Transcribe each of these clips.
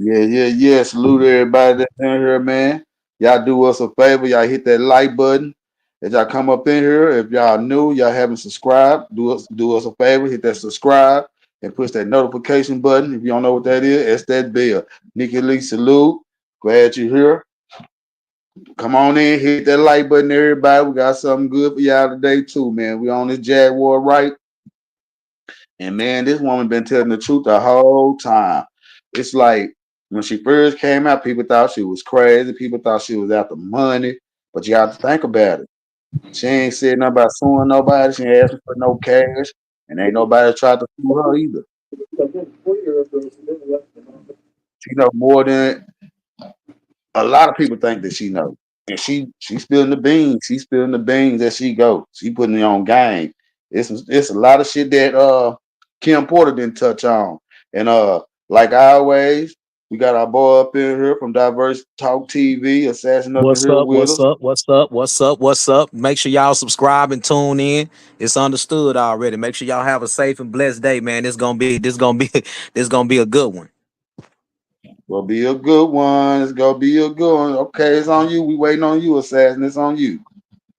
Yeah. Salute everybody that's in here, man. Y'all do us a favor. Y'all hit that like button as y'all come up in here. If y'all new, y'all haven't subscribed, do us a favor. Hit that subscribe and push that notification button. If you don't know what that is, it's that bell. Nikki Lee, salute. Glad you're here. Come on in, hit that like button, everybody. We got something good for y'all today, too, man. We on this Jaguar right. And man, this woman been telling the truth the whole time. It's like when she first came out, people thought she was crazy. People thought she was after money. But you have to think about it. She ain't said nothing about suing nobody. She ain't asking for no cash. And ain't nobody tried to sue her either. She know more than a lot of people think that she knows. And she's spilling the beans. She's spilling the beans as she go. She putting it on game. It's a lot of shit that Kim Porter didn't touch on. And like always, we got our boy up in here from Diverse Talk TV, Assassin up in What's here up? with What's us. up? What's up? What's up? What's up? Make sure y'all subscribe and tune in. It's understood already. Make sure y'all have a safe and blessed day, man. This gonna be a good one. Will be a good one. It's gonna be a good one. Okay, it's on you. We waiting on you, Assassin. It's on you.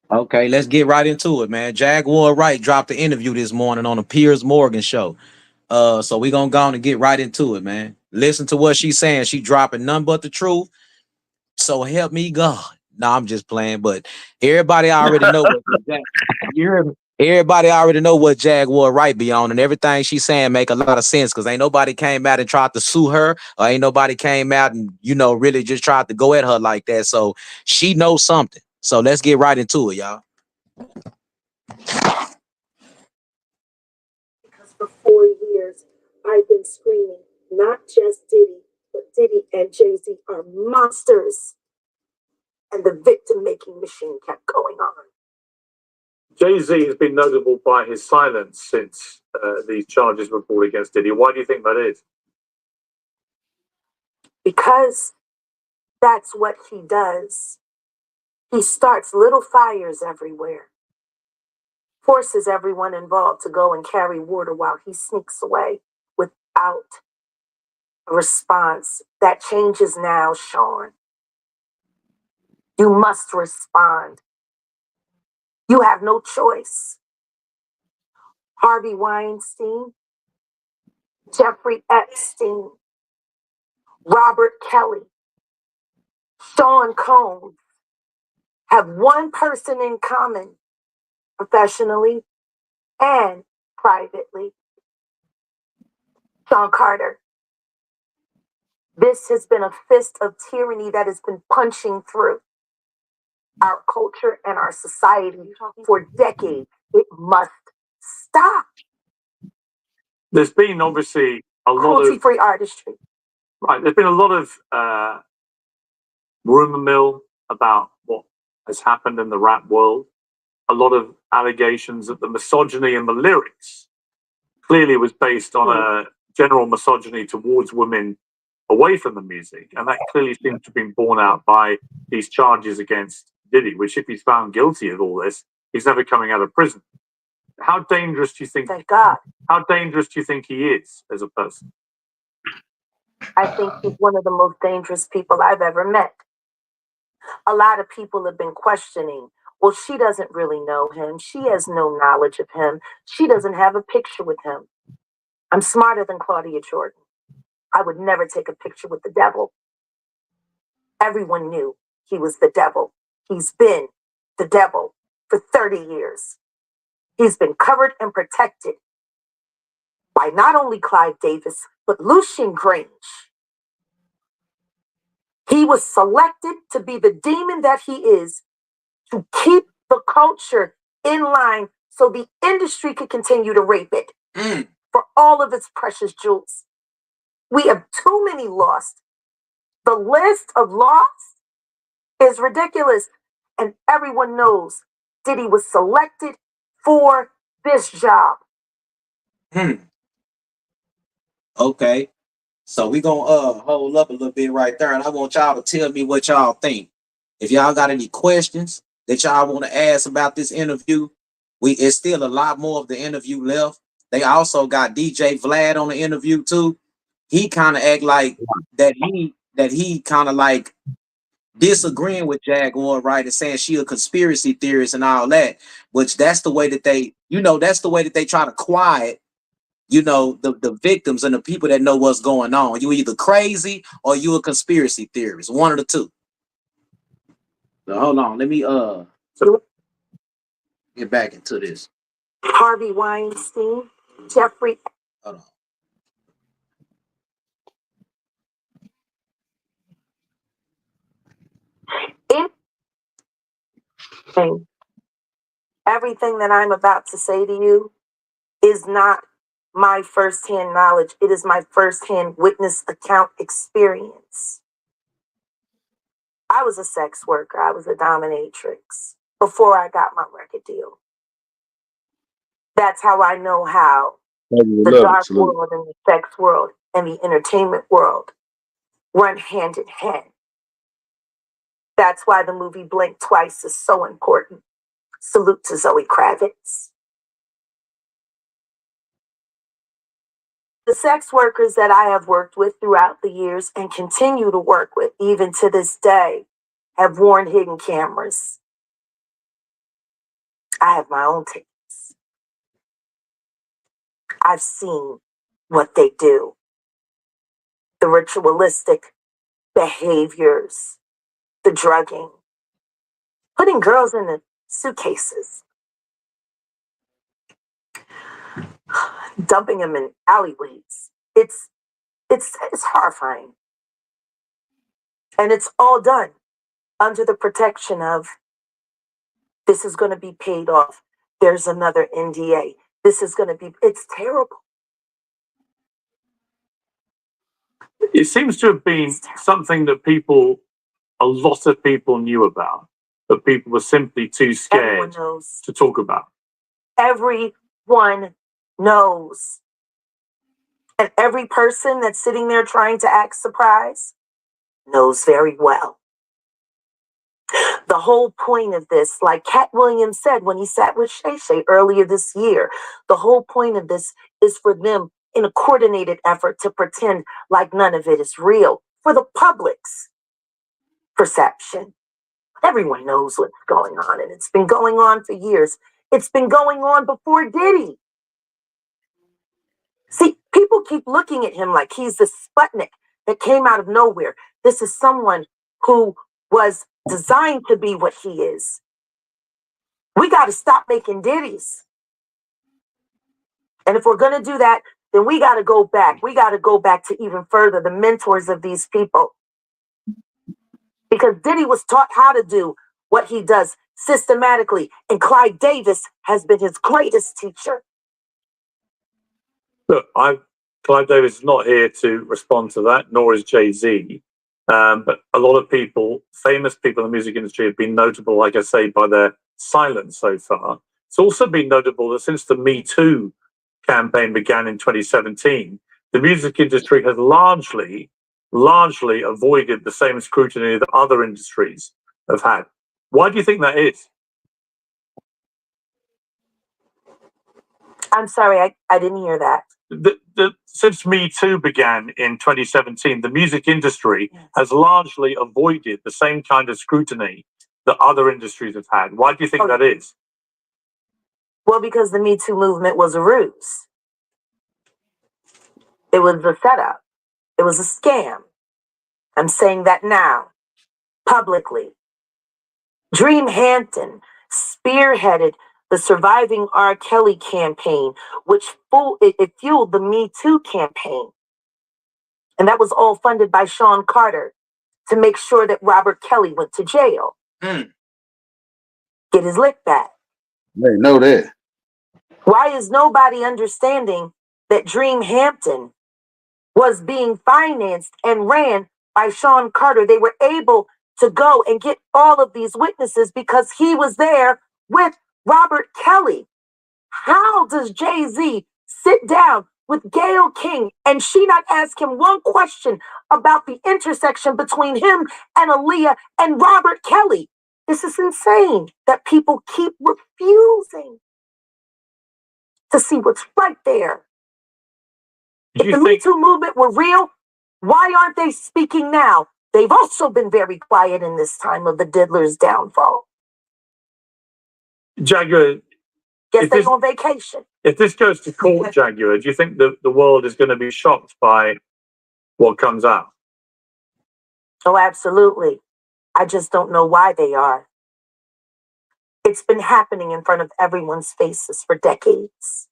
Okay, let's get right into it, man. Jaguar Wright dropped the interview this morning on the Piers Morgan show. So we gonna go on and get right into it, man. Listen to what she's saying. She dropping none but the truth. So help me God. No, I'm just playing, but everybody already know what you heard me? Everybody already know what Jaguar right be on, and everything she's saying make a lot of sense because ain't nobody came out and tried to sue her, or ain't nobody came out and really just tried to go at her like that. So she knows something. So let's get right into it, y'all. Because for 4 years, I've been screaming, not just Diddy, but Diddy and Jay-Z are monsters. And the victim making machine kept going on. Jay-Z has been notable by his silence since these charges were brought against Diddy. Why do you think that is? Because that's what he does. He starts little fires everywhere, forces everyone involved to go and carry water while he sneaks away without a response. That changes now, Sean. You must respond. You have no choice. Harvey Weinstein, Jeffrey Epstein, Robert Kelly, Sean Combs have one person in common, professionally and privately. Sean Carter. This has been a fist of tyranny that has been punching through our culture and our society for decades. It must stop. There's been obviously a lot of Cruelty-free artistry. right. There's been a lot of rumor mill about what has happened in the rap world. A lot of allegations that the misogyny in the lyrics clearly was based on a general misogyny towards women away from the music, and that clearly seems to have been borne out by these charges against Diddy. Which, if he's found guilty of all this, he's never coming out of prison. How dangerous do you think? Thank God. How dangerous do you think he is as a person? I think he's one of the most dangerous people I've ever met. A lot of people have been questioning, well, she doesn't really know him. She has no knowledge of him. She doesn't have a picture with him. I'm smarter than Claudia Jordan. I would never take a picture with the devil. Everyone knew he was the devil. He's been the devil for 30 years. He's been covered and protected by not only Clive Davis, but Lucian Grange. He was selected to be the demon that he is, to keep the culture in line so the industry could continue to rape it for all of its precious jewels. We have too many lost. The list of lost is ridiculous. And everyone knows Diddy was selected for this job. Okay. So we gonna hold up a little bit right there, and I want y'all to tell me what y'all think. If y'all got any questions that y'all want to ask about this interview, it's still a lot more of the interview left. They also got DJ Vlad on the interview too. he kind of act like that he kind of like disagreeing with Jaguar, right, and saying she a conspiracy theorist and all that, which that's the way that that's the way that they try to quiet, the victims and the people that know what's going on. You either crazy or you a conspiracy theorist, one of the two. So hold on, let me get back into this. Harvey Weinstein, Jeffrey. Hold on. Everything that I'm about to say to you is not my firsthand knowledge. It is my firsthand witness account experience. I was a sex worker. I was a dominatrix before I got my record deal. That's how I know how the dark world and the sex world and the entertainment world run hand in hand. That's why the movie Blink Twice is so important. Salute to Zoe Kravitz. The sex workers that I have worked with throughout the years and continue to work with even to this day have worn hidden cameras. I have my own tapes. I've seen what they do. The ritualistic behaviors, the drugging, putting girls in the suitcases, dumping them in alleyways. It's horrifying. And it's all done under the protection of this is going to be paid off. There's another NDA. It's terrible. It seems to have been something that a lot of people knew about, but people were simply too scared to talk about. Everyone knows. And every person that's sitting there trying to act surprised knows very well. The whole point of this, like Cat Williams said when he sat with Shay Shay earlier this year, the whole point of this is for them in a coordinated effort to pretend like none of it is real for the public's perception. Everyone knows what's going on, and it's been going on for years. It's been going on before Diddy. See, people keep looking at him like he's the Sputnik that came out of nowhere. This is someone who was designed to be what he is. We got to stop making ditties. And if we're going to do that, then we got to go back. We got to go back to even further, the mentors of these people. Because Diddy was taught how to do what he does systematically. And Clyde Davis has been his greatest teacher. Look, Clive Davis is not here to respond to that, nor is Jay-Z. But a lot of people, famous people in the music industry, have been notable, like I say, by their silence so far. It's also been notable that since the Me Too campaign began in 2017, the music industry has largely avoided the same scrutiny that other industries have had. Why do you think that is? I'm sorry, I didn't hear that. Since Me Too began in 2017, the music industry has largely avoided the same kind of scrutiny that other industries have had. Why do you think that is? Well, because the Me Too movement was a ruse. It was a setup. It was a scam. I'm saying that now, publicly. Dream Hampton spearheaded the Surviving R. Kelly campaign, which fueled the Me Too campaign. And that was all funded by Sean Carter to make sure that Robert Kelly went to jail. Get his lick back. They know that. Why is nobody understanding that Dream Hampton was being financed and ran by Sean Carter? They were able to go and get all of these witnesses because he was there with Robert Kelly. How does Jay-Z sit down with Gayle King and she not ask him one question about the intersection between him and Aaliyah and Robert Kelly? This is insane that people keep refusing to see what's right there. If the Me Too movement were real, why aren't they speaking now? They've also been very quiet in this time of the diddler's downfall. Jaguar, guess they're on vacation. If this goes to court, Jaguar, do you think the world is going to be shocked by what comes out? Oh, absolutely. I just don't know why they are. It's been happening in front of everyone's faces for decades.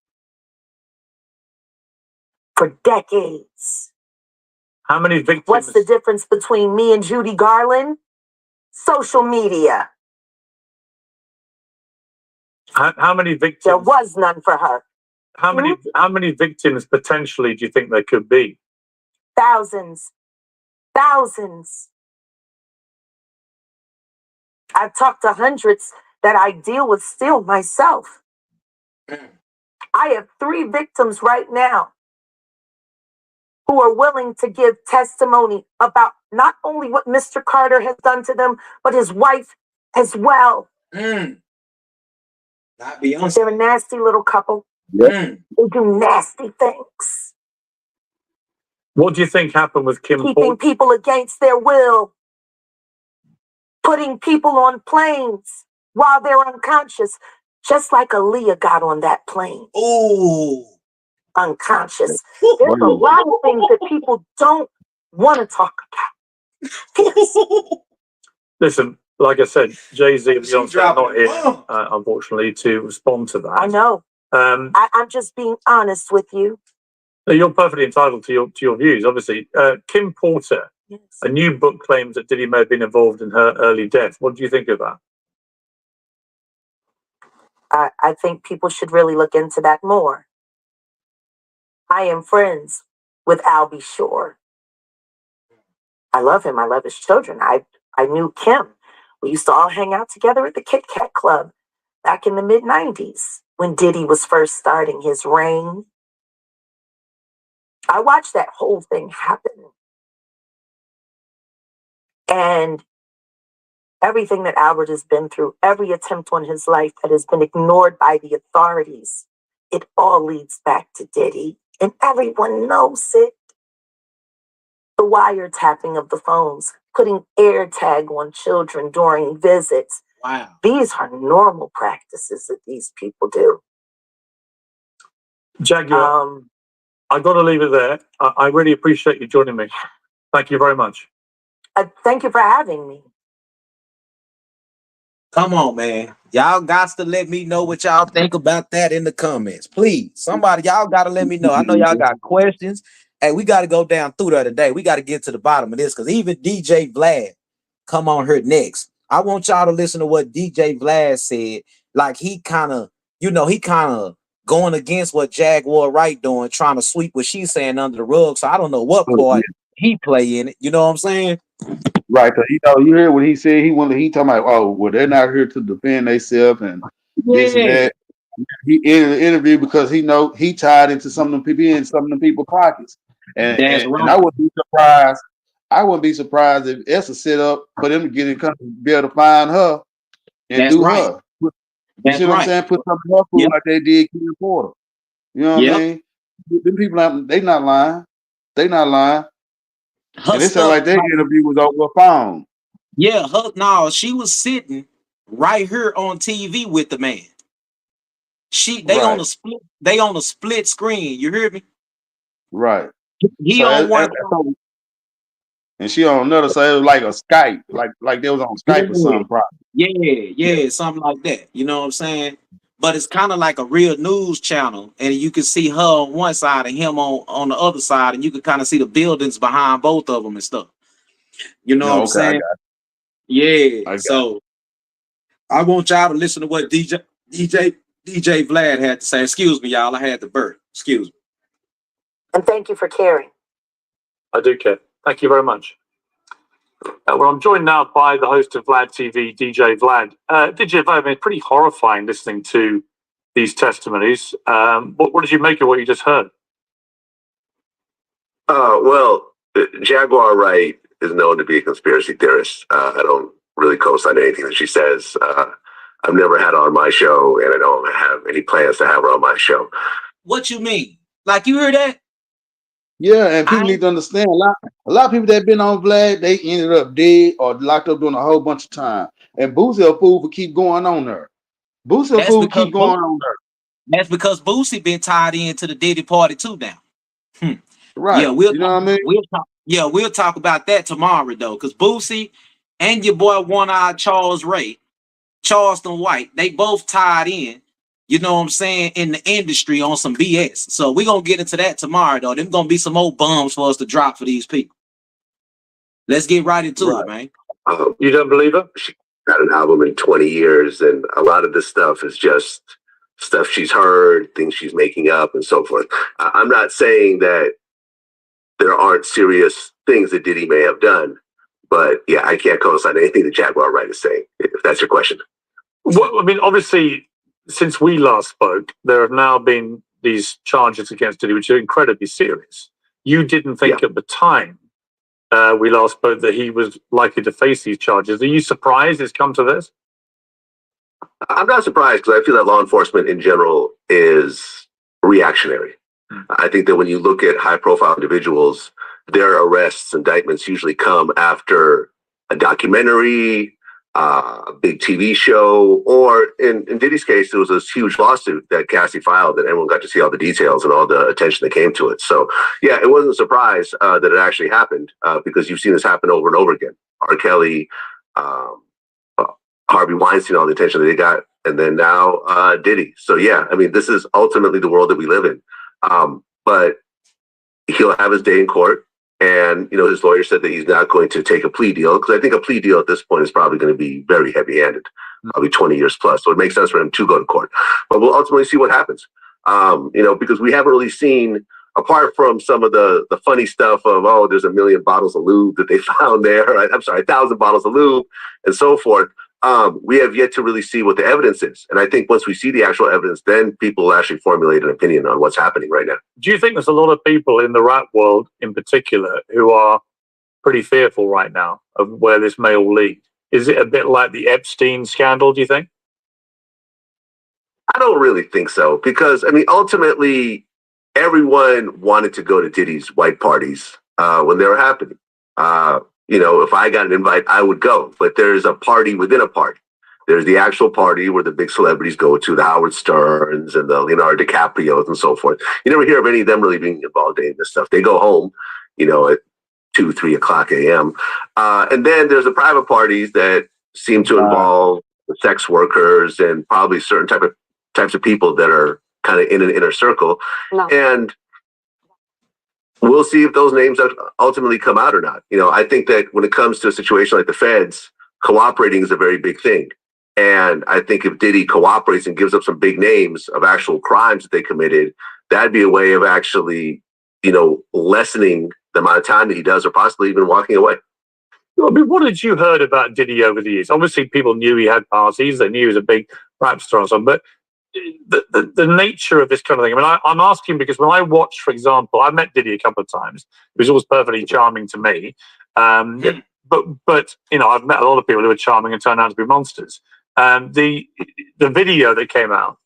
For decades. How many victims? What's the difference between me and Judy Garland? Social media. How many victims? There was none for her. How many victims potentially do you think there could be? Thousands. Thousands. I've talked to hundreds that I deal with still myself. I have 3 victims right now who are willing to give testimony about not only what Mr. Carter has done to them, but his wife as well. Not Beyonce. They're a nasty little couple. They do nasty things. What do you think happened with Kim? Keeping people against their will. Putting people on planes while they're unconscious. Just like Aaliyah got on that plane. Ooh. Unconscious. There's a lot of things that people don't want to talk about. Yes. Listen, like I said, Jay-Z and Beyonce are not here, unfortunately, to respond to that. I know. I'm just being honest with you. You're perfectly entitled to your views, obviously. Kim Porter, yes. A new book claims that Diddy may have been involved in her early death. What do you think of that? I think people should really look into that more. I am friends with Albie Shore. I love him. I love his children. I knew Kim. We used to all hang out together at the Kit Kat Club back in the mid-90s when Diddy was first starting his reign. I watched that whole thing happen. And everything that Albert has been through, every attempt on his life that has been ignored by the authorities, it all leads back to Diddy. And everyone knows it. The wiretapping of the phones, putting air tag on children during visits. Wow. These are normal practices that these people do. Jaguar, I've got to leave it there. I really appreciate you joining me. Thank you very much. Thank you for having me. Come on, man. Y'all got to let me know what y'all think about that in the comments. Please. Somebody, y'all got to let me know. I know y'all got questions. Hey, we got to go down through there today. We got to get to the bottom of this because even DJ Vlad come on here next. I want y'all to listen to what DJ Vlad said. Like he kind of going against what Jaguar Wright doing, trying to sweep what she's saying under the rug. So I don't know what part he play in it. You know what I'm saying? Right, cause you heard what he said. He talking about, oh, well, they're not here to defend themselves and this and that. He ended the interview because he tied into some of them people in some of them people's pockets, and I wouldn't be surprised. I wouldn't be surprised if it's a set up for them to get in country, be able to find her and do her. You see what I'm saying? Put something up like they did Kim Porter. You know what I mean? Them people, they not lying. They not lying. And it sounded like their interview was over a phone. Yeah, she was sitting right here on TV with the man. They on a split screen. You hear me? Right. He on one, and she on another side. It was like a Skype, like they was on Skype or something. Probably. Yeah, something like that. You know what I'm saying? But it's kind of like a real news channel, and you can see her on one side and him on the other side, and you can kind of see the buildings behind both of them and stuff. You know what I'm saying? So I want y'all to listen to what DJ Vlad had to say. Excuse me, y'all. I had to burp. Excuse me. And thank you for caring. I do care. Thank you very much. Well, I'm joined now by the host of Vlad TV, DJ Vlad. DJ Vlad, it's pretty horrifying listening to these testimonies. What did you make of what you just heard? Well, Jaguar Wright is known to be a conspiracy theorist. I don't really co-sign anything that she says. I've never had her on my show, and I don't have any plans to have her on my show. What you mean? Like, you heard that? Yeah, and people need to understand a lot of people that been on Vlad, they ended up dead or locked up doing a whole bunch of time. And Boosie a fool for keep going on there. Boosie a That's fool because keep going on there. that's because Boosie been tied into the Diddy party too now. Hmm. Right. Yeah, You know what I mean? we'll talk about that tomorrow though, because Boosie and your boy One-Eyed Charleston White, they both tied in. You know what I'm saying, in the industry on some BS. So we're gonna get into that tomorrow though. There's gonna be some old bums for us to drop for these people. Let's get right into it, man. You don't believe her? She got an album in 20 years, and a lot of this stuff is just stuff she's heard, things she's making up, and so forth. I'm not saying that there aren't serious things that Diddy may have done, but yeah, I can't co-sign anything that Jaguar Wright is saying, if that's your question. Well, I mean, obviously, since we last spoke, there have now been these charges against Diddy, which are incredibly serious. You didn't think at the time we last spoke that he was likely to face these charges. Are you surprised it's come to this? I'm not surprised, because I feel that law enforcement in general is reactionary. I think that when you look at high-profile individuals, their arrests, indictments usually come after a documentary, a big TV show, or in Diddy's case, there was this huge lawsuit that Cassie filed, and everyone got to see all the details and all the attention that came to it. So, yeah, it wasn't a surprise that it actually happened, because you've seen this happen over and over again. R. Kelly, Harvey Weinstein, all the attention that they got, and then now Diddy. So, yeah, I mean, this is ultimately the world that we live in. But he'll have his day in court. And, you know, his lawyer said that he's not going to take a plea deal, because I think a plea deal at this point is probably going to be very heavy-handed, probably 20 years plus. So it makes sense for him to go to court. But we'll ultimately see what happens, you know, because we haven't really seen, apart from some of the funny stuff of, oh, there's 1 million bottles of lube that they found there. Right? I'm sorry, 1,000 bottles of lube and so forth. We have yet to really see what the evidence is. And I think once we see the actual evidence, then people will actually formulate an opinion on what's happening right now. Do you think there's a lot of people in the rap world in particular who are pretty fearful right now of where this may all lead? Is it a bit like the Epstein scandal, do you think? I don't really think so, because, I mean, ultimately, everyone wanted to go to Diddy's white parties when they were happening. You know, if I got an invite, I would go. But there's a party within a party. There's the actual party where the big celebrities go to, the Howard Sterns and the Leonardo DiCaprios and so forth. You never hear of any of them really being involved in this stuff. They go home, you know, at 2, 3 o'clock a.m. And then there's the private parties that seem to involve sex workers and probably certain types of people that are kind of in an inner circle. No. And we'll see if those names ultimately come out or not. You know, I think that when it comes to a situation like the feds, cooperating is a very big thing. And I think if Diddy cooperates and gives up some big names of actual crimes that they committed, that'd be a way of actually, you know, lessening the amount of time that he does, or possibly even walking away. I mean, what had you heard about Diddy over the years? Obviously, people knew he had parties. They knew he was a big rap star or something. But the nature of this kind of thing. I mean, I'm asking because when I watched, for example, I met Diddy a couple of times. He was always perfectly charming to me. But you know, I've met a lot of people who are charming and turned out to be monsters. The video that came out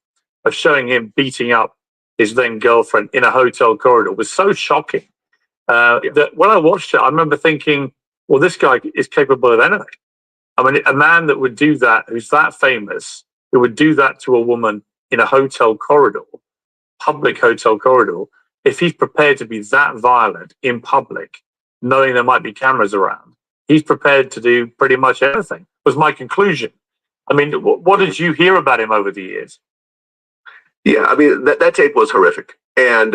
of showing him beating up his then girlfriend in a hotel corridor was so shocking that when I watched it, I remember thinking, well, this guy is capable of anything. I mean, a man that would do that, who's that famous, who would do that to a woman in a hotel corridor, public hotel corridor, if he's prepared to be that violent in public, knowing there might be cameras around, he's prepared to do pretty much anything, was my conclusion. I mean, what did you hear about him over the years? Yeah, I mean, that tape was horrific. And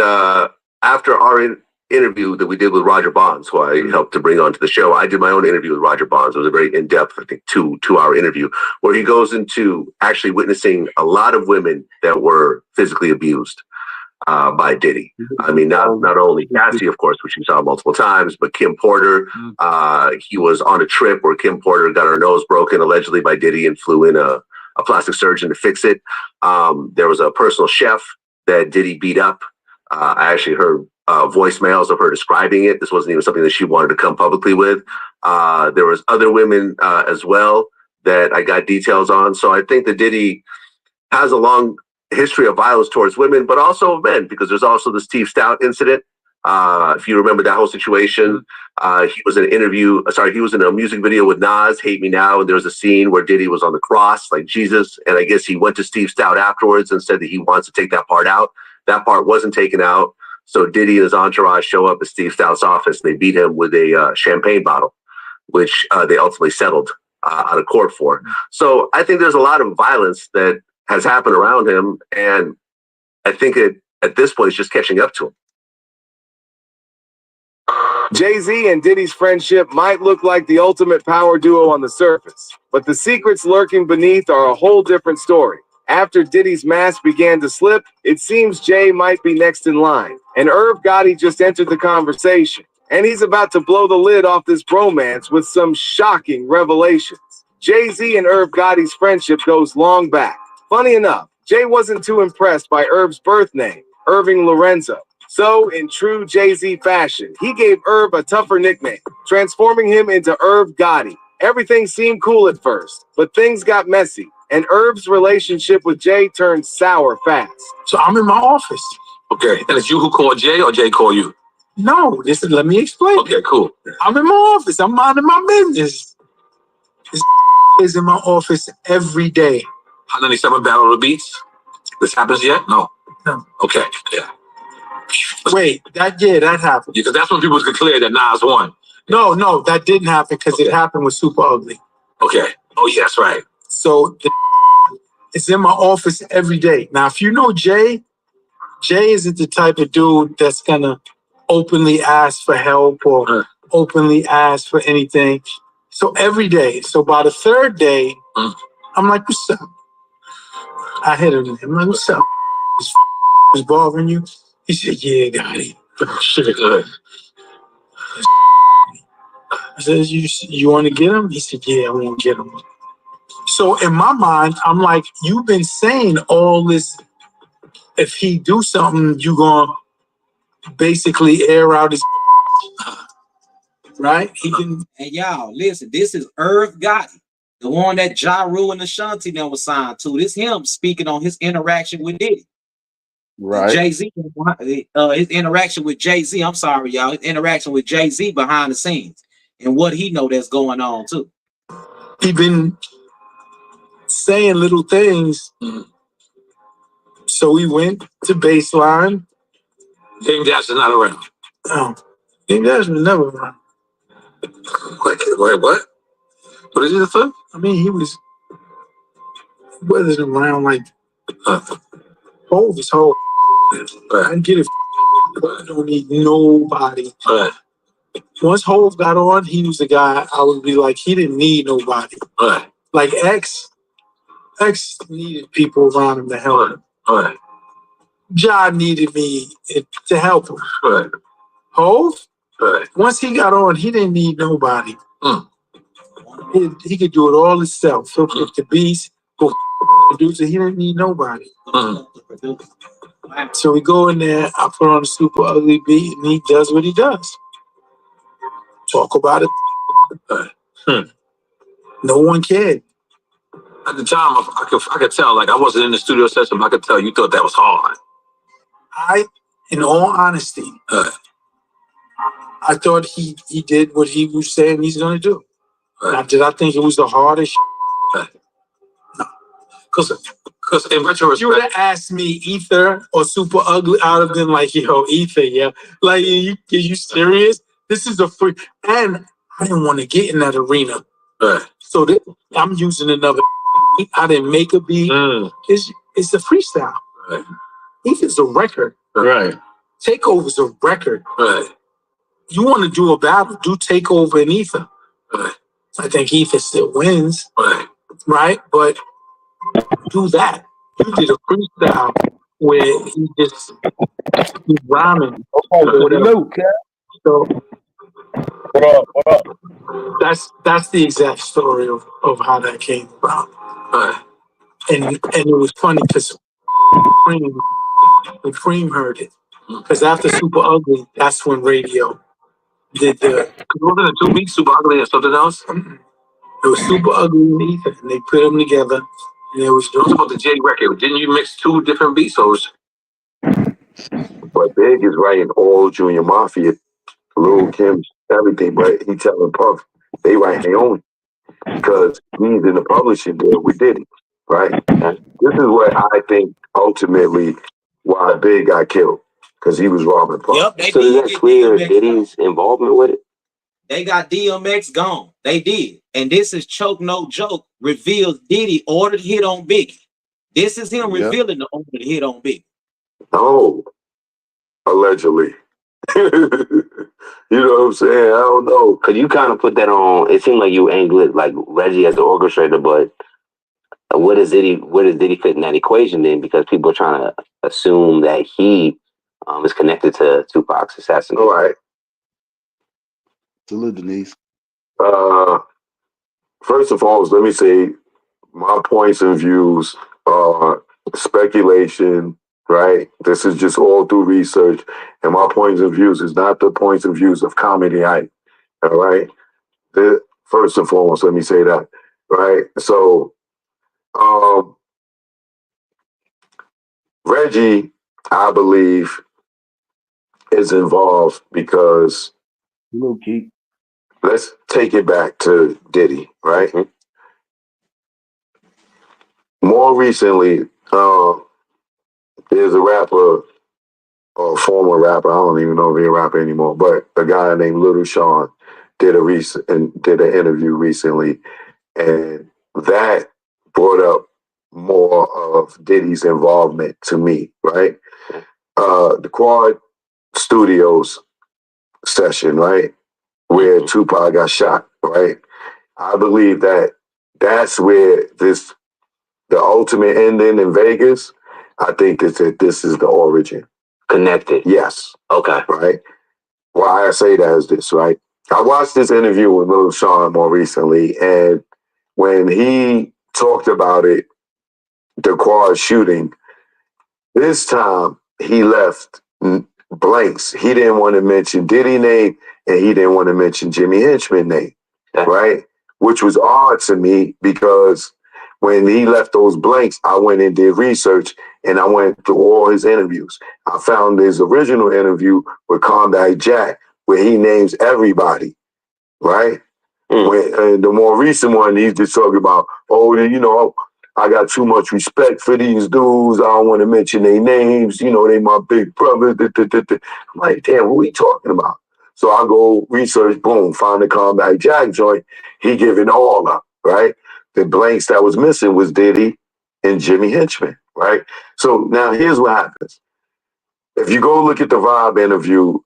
after our interview that we did with Roger Bonds, who I helped to bring onto the show, I did my own interview with Roger Bonds. It was a very in-depth, I think, two-hour interview, where he goes into actually witnessing a lot of women that were physically abused by Diddy. I mean, not only Cassie, of course, which he saw multiple times, but Kim Porter. He was on a trip where Kim Porter got her nose broken, allegedly by Diddy, and flew in a plastic surgeon to fix it. There was a personal chef that Diddy beat up. I actually heard voicemails of her describing it. This wasn't even something that she wanted to come publicly with. There was other women as well that I got details on. So I think that Diddy has a long history of violence towards women, but also men, because there's also the Steve Stout incident If you remember that whole situation, he was in an interview. Sorry, he was in a music video with Nas, "Hate Me Now," and there was a scene where Diddy was on the cross like Jesus, and I guess he went to Steve Stout afterwards and said that he wants to take that part out. That part wasn't taken out, so Diddy and his entourage show up at Steve Stout's office. And they beat him with a champagne bottle, which they ultimately settled out of court for. So I think there's a lot of violence that has happened around him, and I think at this point it's just catching up to him. Jay-Z and Diddy's friendship might look like the ultimate power duo on the surface, but the secrets lurking beneath are a whole different story. After Diddy's mask began to slip, it seems Jay might be next in line, and Irv Gotti just entered the conversation, and he's about to blow the lid off this bromance with some shocking revelations. Jay-Z and Irv Gotti's friendship goes long back. Funny enough, Jay wasn't too impressed by Irv's birth name, Irving Lorenzo. So, in true Jay-Z fashion, he gave Irv a tougher nickname, transforming him into Irv Gotti. Everything seemed cool at first, but things got messy, and Irv's relationship with Jay turned sour fast. So I'm in my office. Okay, and it's you who called Jay or Jay called you? No, let me explain. Okay, cool. I'm in my office. I'm minding my business. This is in my office every day. 197 Battle of the Beats? This happens yet? No. Okay, yeah. Wait, that happened. Because that's when people could clear that Nas won. No, that didn't happen because it happened with Super Ugly. Okay. Oh, yeah, that's right. So it's in my office every day. Now, if you know Jay isn't the type of dude that's gonna openly ask for help or openly ask for anything. So every day. So by the third day, I'm like, what's up? I hit him. I'm like, what's up? Is bothering you? He said, yeah, got it. Shit, good. I said, you want to get him? He said, yeah, I want to get him. So in my mind, I'm like, you've been saying all this. If he do something, you gonna basically air out his right? He can. And y'all, listen, this is Irv Gotti, the one that Ja Rule and Ashanti then was signed to. This him speaking on his interaction with Diddy. Right. Jay-Z, his interaction with Jay-Z, I'm sorry, y'all, his interaction with Jay-Z behind the scenes and what he know that's going on too. He been saying little things. So we went to Baseline. Dame Dash is not around. No, Dame Dash was never around. Wait, what? What is it for? I mean, he wasn't around like Hov is Hov. I get it. I don't need nobody. Right. Once Hov got on, he was the guy I would be like, he didn't need nobody. Right. Like X needed people around him to help him. Right. Ja needed me to help him. Right. Hov? Right. Once he got on, he didn't need nobody. He could do it all himself. He'll pick the beats, go produce it. He didn't need nobody. So we go in there, I put on a Super Ugly beat, and he does what he does. Talk about it. No one cared. At the time, I could tell, like, I wasn't in the studio session, but I could tell you thought that was hard. In all honesty, I thought he did what he was saying he's going to do. Now, did I think it was the hardest? No. Because in retrospect, you would have asked me Ether or Super Ugly, I would have been like, yo, Ether, yeah. Like, are you serious? This is a free. And I didn't want to get in that arena. So I'm using another. I didn't make a beat. It's a freestyle. Ether's a record. Right. Takeover's a record. Right. You want to do a battle, do Takeover and Ether. Right. I think Ether still wins. Right. But do that. You did a freestyle where he's rhyming. So What up? that's the exact story of how that came about. And it was funny because when Cream heard it, because after Super Ugly, that's when radio did the. Wasn't it 2 weeks, Super Ugly and something else? It was Super Ugly and Ether, and they put them together, and it was about the J record. Didn't you mix 2 different beats? Or But Big is writing all Junior Mafia, Lil Kim, everything. But he telling Puff they write their own because he's in the publishing deal with Diddy, right? And this is what I think ultimately why Big got killed because he was robbing Puff. Yep, they So did does that get clear DMX. Diddy's involvement with it? They got DMX gone. They did. And this is Choke No Joke reveals Diddy ordered hit on Biggie. This is him revealing the ordered hit on Biggie. No, allegedly. You know what I'm saying? I don't know. Cause you kind of put that on. It seemed like you angled it like Reggie as the orchestrator, but where does Diddy fit in that equation then? Because people are trying to assume that he is connected to Tupac's assassination. All right. Salute, Denise. First and foremost, let me say my points and views are speculation, right? This is just all through research, and my points and views is not the points and views of Comedy Hype, all right? First and foremost, let me say that, right? So, Reggie, I believe, is involved because Salute, Keith. let's take it back to Diddy, right? Mm-hmm. More recently, there's a rapper, or former rapper, I don't even know if he's a rapper anymore, but a guy named Little Sean did an interview recently, and that brought up more of Diddy's involvement to me, right? The Quad Studios session, right, where Tupac got shot, right? I believe that that's where the ultimate ending in Vegas, I think that this is the origin. Connected. Yes. Okay. Right? Why I say that is this, right? I watched this interview with Lil Sean more recently, and when he talked about it, the Quad shooting, this time he left blanks. He didn't want to mention Diddy name, and he didn't want to mention Jimmy Henchman name, right? Which was odd to me because when he left those blanks, I went and did research, and I went through all his interviews. I found his original interview with Combat Jack, where he names everybody, right? And the more recent one, he's just talking about, I got too much respect for these dudes. I don't want to mention their names. They my big brother. I'm like, damn, what are we talking about? So I go research, boom, find the Combat Jack joint. He giving all up, right? The blanks that was missing was Diddy and Jimmy Henchman, right? So now here's what happens. If you go look at the Vibe interview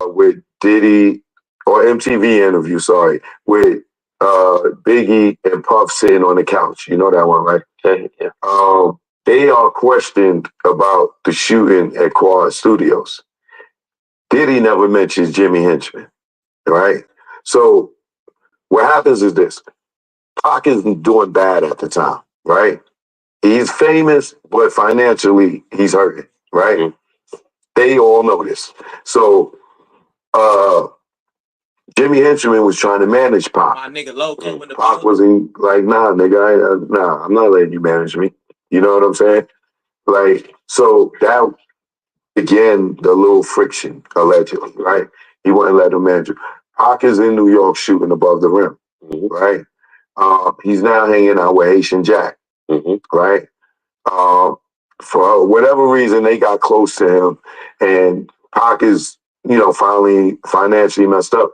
with Diddy, or MTV interview, sorry, with Biggie and Puff sitting on the couch. You know that one, right? Yeah. They are questioned about the shooting at Quad Studios. Diddy never mentions Jimmy Henchman, right? So what happens is this. Pac isn't doing bad at the time, right? He's famous, but financially he's hurting, right? Mm-hmm. They all know this. So Jimmy Henchman was trying to manage Pac. My nigga Loco in the Pac wasn't like, nah, nigga, I'm not letting you manage me. You know what I'm saying? Like, so that, again, the little friction, allegedly, right? He wouldn't let him manage him. Pac is in New York shooting above the rim, right? He's now hanging out with Haitian Jack, right? For whatever reason, they got close to him, and Pac is, finally financially messed up.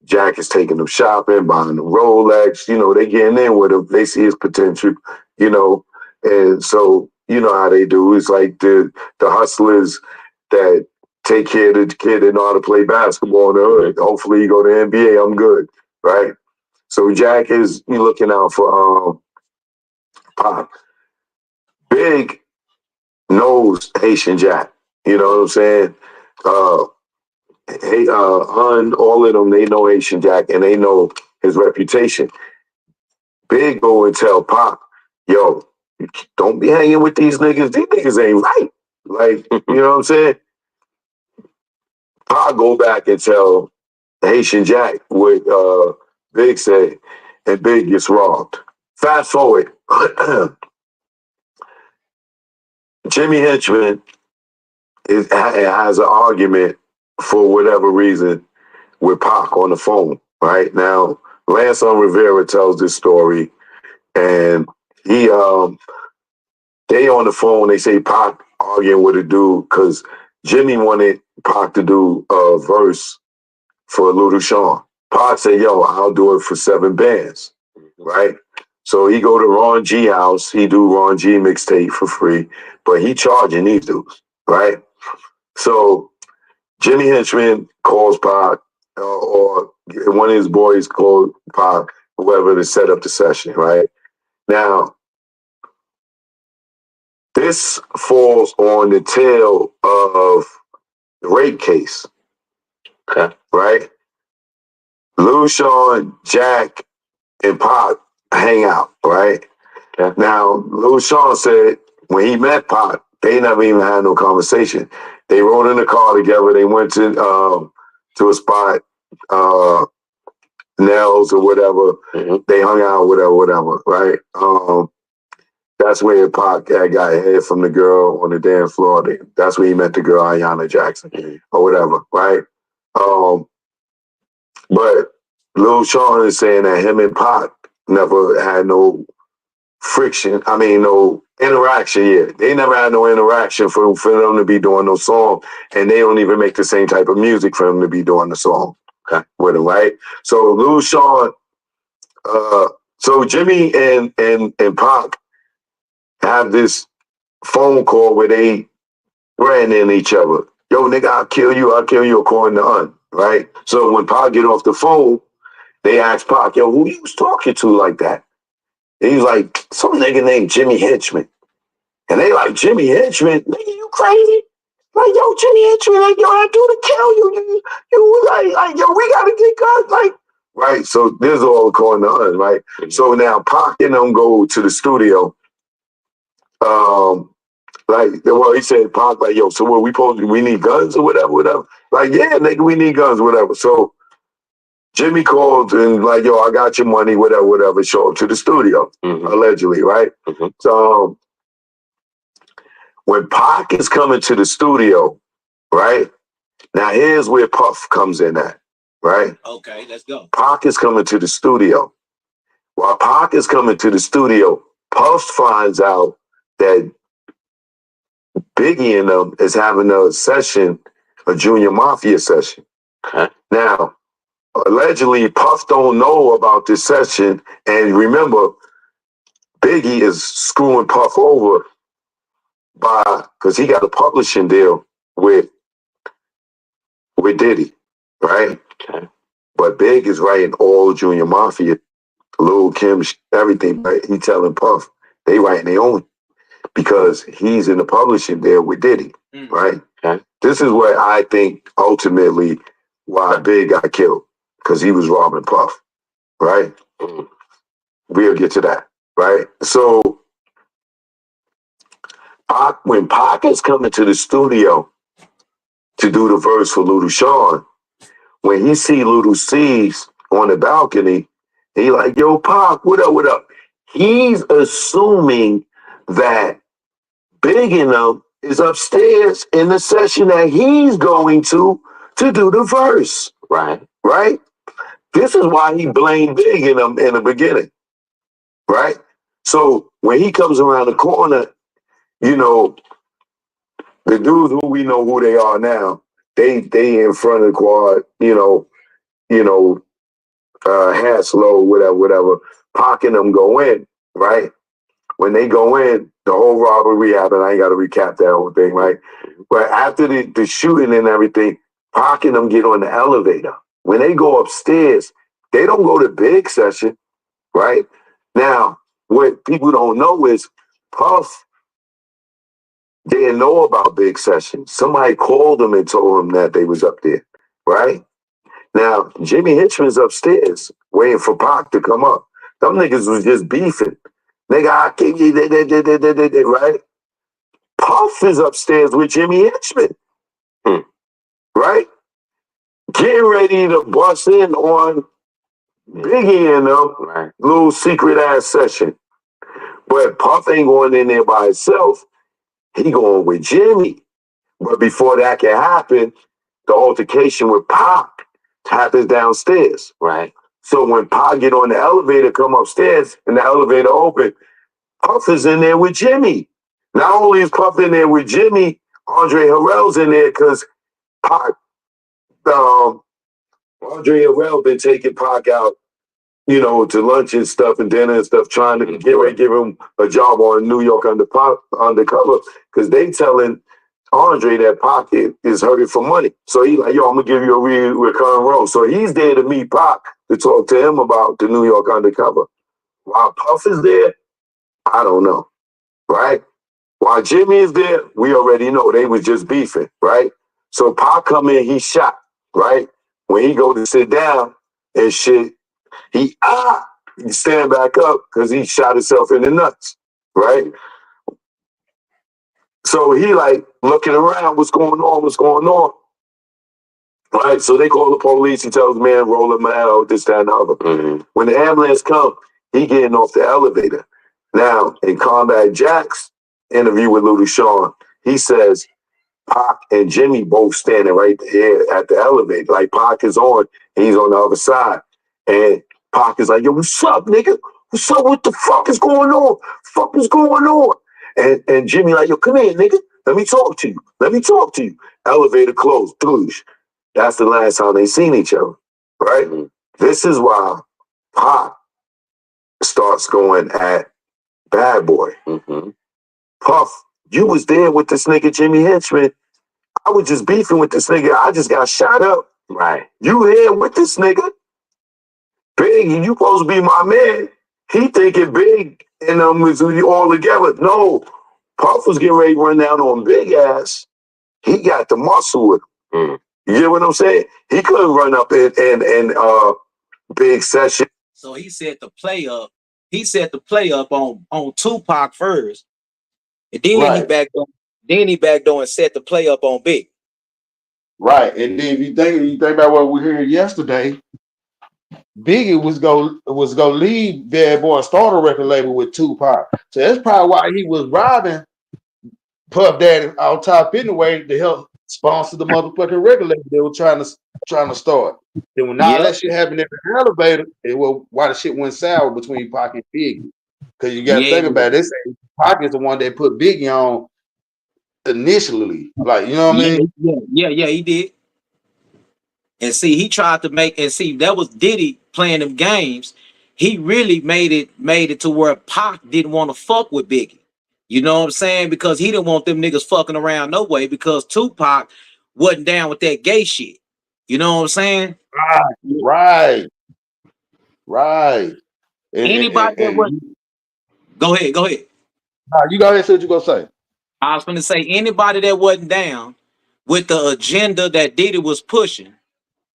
Jack is taking them shopping, buying them Rolex. They getting in with him. They see his potential, and so you know how they do. It's like the hustlers that take care of the kid that know how to play basketball in the hood. Hopefully, you go to the NBA. I'm good, right? So Jack is looking out for Pac. Big knows Haitian Jack. You know what I'm saying? Hun, all of them, they know Haitian Jack and they know his reputation. Big go and tell Pac, yo, don't be hanging with these niggas. These niggas ain't right. Like, you know what I'm saying? Pac go back and tell Haitian Jack what Big said, and Big gets robbed. Fast forward. Jimmy Henchman it has an argument for whatever reason with Pac on the phone. Right now, Lance Rivera tells this story, and he they on the phone. They say Pac arguing with a dude because Jimmy wanted Pac to do a verse for Little Sean. Pac said, "Yo, I'll do it for 7 bands." Right? So he go to Ron G house. He do Ron G mixtape for free, but he charging these dudes. Right? So Jimmy Henchman calls Pac, or one of his boys called Pac, whoever, to set up the session. Right? Now, this falls on the tail of the rape case. Okay. Right? Lil Sean, Jack, and Pac hang out, right? Okay. Now, Lil Sean said when he met Pac, they never even had no conversation. They rode in the car together. They went to a spot, Nels or whatever. Mm-hmm. They hung out, whatever, right? That's where Pac got head from the girl on the dance floor. That's where he met the girl, Ayanna Jackson, or whatever, right? But Lil Sean is saying that him and Pac never had no friction. I mean, no interaction yet. They never had no interaction for them to be doing no song, and they don't even make the same type of music for them to be doing the song with him, right? So Lil Sean, so Jimmy and Pac have this phone call where they branding each other. Yo, nigga, I'll kill you according to Un, right? So when Pac get off the phone, they ask Pac, yo, who you was talking to like that? And he's like, some nigga named Jimmy Henchman. And they like, Jimmy Henchman? Nigga, you crazy? Like, yo, Jimmy Henchman, like, yo, I do to kill you. You like, yo, we gotta get guns, like, right? So this is all going on, right? So now Pac and them go to the studio. He said, Pac, like, yo, so what, we need guns or whatever. Like, yeah, nigga, we need guns, whatever. So Jimmy called and like, yo, I got your money, whatever, show up to the studio, allegedly, right? Mm-hmm. So when Pac is coming to the studio, right? Now here's where Puff comes in at, right? Okay, let's go. Pac is coming to the studio. While Pac is coming to the studio, Puff finds out that Biggie and them is having a session, a Junior Mafia session. Okay. Now, allegedly, Puff don't know about this session, and remember, Biggie is screwing Puff over because he got a publishing deal with Diddy, right? Okay. But Big is writing all Junior Mafia, Lil Kim, everything, but he telling Puff they writing their own because he's in the publishing deal with Diddy, right? Okay. This is what I think ultimately why Big got killed, because he was robbing Puff, right? We'll get to that, right? So when Pac is coming to the studio to do the verse for Little Sean, when he see Little C's on the balcony, he like, yo, Pac, what up? He's assuming that Big enough is upstairs in the session that he's going to do the verse. Right? This is why he blamed Big in the beginning. Right? So when he comes around the corner, you know, the dudes who we know who they are now, they in front of the quad, hats low, whatever. Pac and them go in, right? When they go in, the whole robbery happened. I ain't got to recap that whole thing, right? But after the shooting and everything, Pac and them get on the elevator. When they go upstairs, they don't go to Big session, right? Now, what people don't know is Puff didn't know about Big session. Somebody called them and told them that they was up there, right? Now, Jimmy Henchman's upstairs waiting for Pac to come up. Them niggas was just beefing. Nigga, I can't get right? Puff is upstairs with Jimmy Henchman, right? Getting ready to bust in on Biggie and them, little secret ass session. But Puff ain't going in there by himself. He going with Jimmy. But before that can happen, the altercation with Pac happens downstairs. Right. So when Pac get on the elevator, come upstairs, and the elevator open, Puff is in there with Jimmy. Not only is Puff in there with Jimmy, Andre Harrell's in there because Pac, Andre Harrell been taking Pac out, to lunch and stuff and dinner and stuff, trying to get ready to give him a job on New York undercover because they telling Andre that Pac is hurting for money. So he's like, yo, I'm going to give you a recurring role. So he's there to meet Pac to talk to him about the New York undercover. While Puff is there, I don't know, right? While Jimmy is there, we already know they was just beefing, right? So Pac come in, he shot, right? When he go to sit down and shit, he stand back up because he shot himself in the nuts, right? So he like looking around, what's going on, right? So they call the police. He tells the man, roll him out, this, that, and the other. Mm-hmm. When the ambulance come, he getting off the elevator. Now, in Combat Jack's interview with Luda Shawn, he says Pac and Jimmy both standing right there at the elevator. Like Pac is on, and he's on the other side. And Pac is like, yo, what's up, nigga? What's up? What the fuck is going on? Fuck is going on? And Jimmy like, yo, come here, nigga. Let me talk to you. Elevator closed. Douche. That's the last time they seen each other, right? Mm-hmm. This is why Pac starts going at Bad Boy. Mm-hmm. Puff, you was there with this nigga Jimmy Henchman. I was just beefing with this nigga. I just got shot up. Right. You here with this nigga? Big, you supposed to be my man. He thinking Big and was all together. No, Puff was getting ready to run down on Big ass. He got the muscle with him. Mm. You get what I'm saying? He couldn't run up and Big session. So he set the play up. He set the play up on Tupac first, and then Right. he backed on and set the play up on Big. Right. And then if you think about what we heard yesterday, Biggie was go leave Bad Boy, start a record label with Tupac. So that's probably why he was robbing Puff Daddy out top anyway to help sponsor the motherfucking record label they were trying to start. Then when all that shit happened in the elevator, it was why the shit went sour between Pac and Biggie. Because you gotta think about it. They say Pac is the one that put Biggie on initially. Like, you know what I mean? Yeah, he did. And see, he tried to make, and see, that was Diddy playing them games. He really made it to where Pac didn't want to fuck with Biggie. You know what I'm saying? Because he didn't want them niggas fucking around no way, because Tupac wasn't down with that gay shit. You know what I'm saying? Right. Anybody that was go ahead. Nah, you go ahead and say what you gonna say. I was gonna say anybody that wasn't down with the agenda that Diddy was pushing,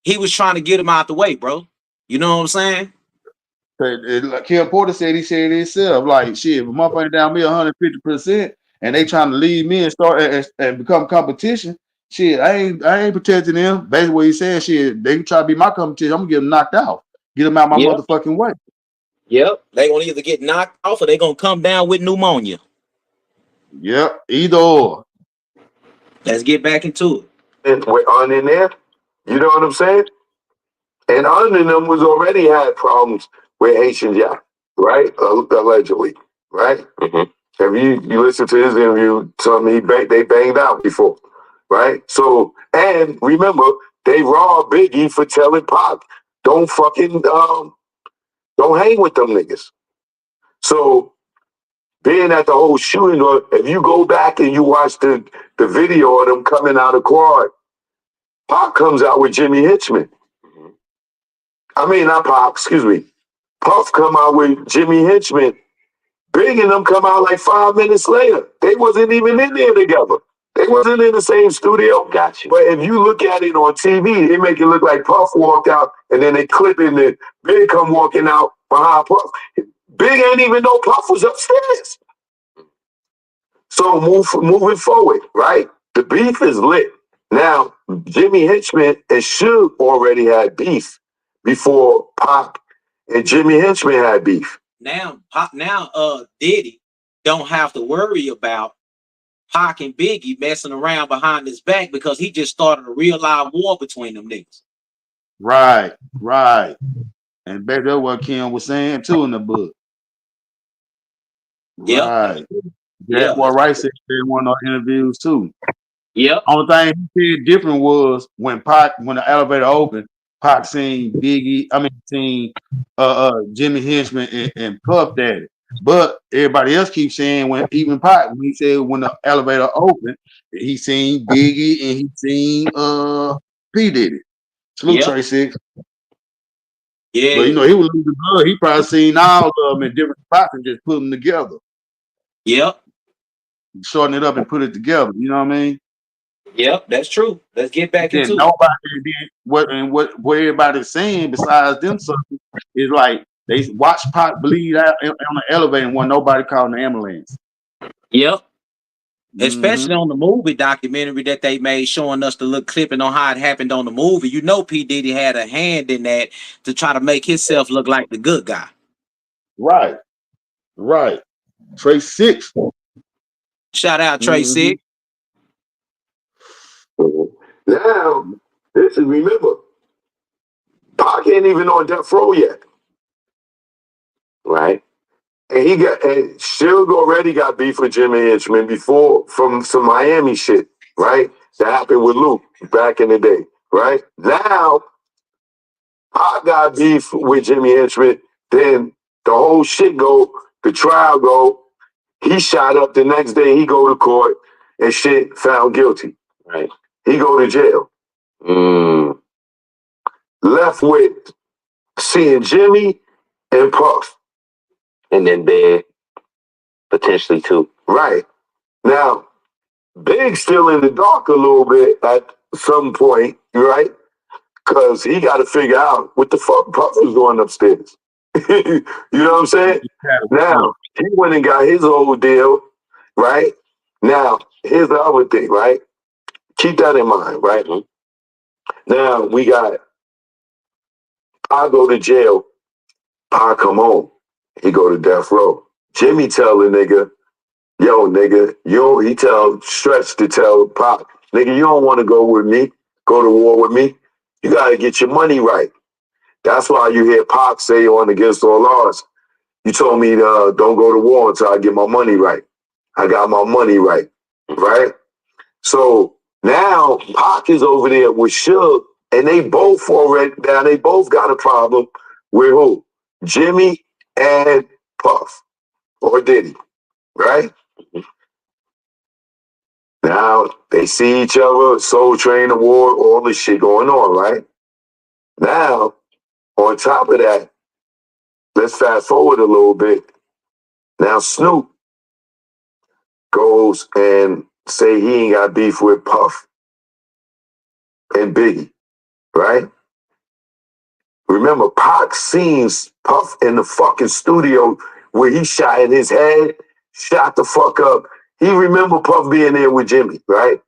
he was trying to get him out the way, bro. You know what I'm saying? Like Kim Porter said, he said it himself. Like, shit, if a motherfucker down me 150% and they trying to leave me and start and become competition, shit, I ain't protecting them. Basically what he's saying, shit, they can try to be my competition. I'm gonna get them knocked out. Get them out my motherfucking way. Yep. They gonna either get knocked off or they gonna come down with pneumonia. Yep, either or. Let's get back into it. And we're on in there. You know what I'm saying? And under them was already had problems with Haitian Jack, right? Allegedly, right? Mm-hmm. If you listen to his interview, they banged out before, right? So, and remember, they robbed Biggie for telling Pac, don't hang with them niggas. So, being at the whole shooting, or if you go back and you watch the video of them coming out of quad, Pac comes out with Jimmy Hitchman. I mean, not Pac, excuse me. Puff come out with Jimmy Henchman. Big and them come out like 5 minutes later. They wasn't even in there together. They wasn't in the same studio. Gotcha. But if you look at it on TV, they make it look like Puff walked out and then they clip in the Big come walking out behind Puff. Big ain't even know Puff was upstairs. So moving forward, right? The beef is lit. Now, Jimmy Henchman and Suge already had beef before Pac and Jimmy Henchman had beef. Now Diddy don't have to worry about Pac and Biggie messing around behind his back because he just started a real live war between them niggas. Right. And back there what Kim was saying too in the book. Yep. Right. Yeah. Jaguar Rice said in one of those interviews too. Yep. Only thing he said different was when the elevator opened, Pac seen seen Jimmy Henchman and Puff Daddy. But everybody else keeps saying when Pac, when he said when the elevator opened, he seen Biggie and he seen P Diddy. Salute Yep. Trey Six. Yeah. But he was losing blood. He probably seen all of them in different spots and just put them together. Yep. Shorten it up and put it together. You know what I mean? Yep, that's true. Let's get back Then into nobody did what everybody's saying besides them something is like they watch Pac bleed out on the elevator and when nobody called an ambulance. it. Yep. Mm-hmm. Especially on the movie documentary that they made showing us the little clipping on how it happened on the movie. You know P. Diddy had a hand in that to try to make himself look like the good guy. Right. Trey Six. Shout out Trey Six. Now, listen, remember, Pac ain't even on death row yet. Right? And Suge already got beef with Jimmy Henchman before from some Miami shit, right? That happened with Luke back in the day, right? Now, Pac got beef with Jimmy Henchman, then the whole shit the trial he shot up the next day, he go to court and shit found guilty, right? He go to jail. Left with seeing Jimmy and Puff. And then Big, potentially too. Right. Now, Big's still in the dark a little bit at some point, right? Because he got to figure out what the fuck Puff was going upstairs. You know what I'm saying? Now, he went and got his old deal, right? Now, here's the other thing, right? Keep that in mind, right? Now, we got, I go to jail, I come home, he go to death row. Jimmy tell the nigga, yo, nigga, he tell Stretch to tell Pac, nigga, you don't want to go to war with me. You got to get your money right. That's why you hear Pac say on Against All Odds, you told me don't go to war until I get my money right. I got my money right, right? So now Pac is over there with Suge, and they both got a problem with who? Jimmy and Puff, or Diddy, right? Now they see each other, Soul Train Award, all this shit going on, right? Now, on top of that, let's fast forward a little bit. Now Snoop goes and say he ain't got beef with Puff and Biggie, right? Remember, Pac sees Puff in the fucking studio where he shot in his head, shot the fuck up. He remember Puff being there with Jimmy, right?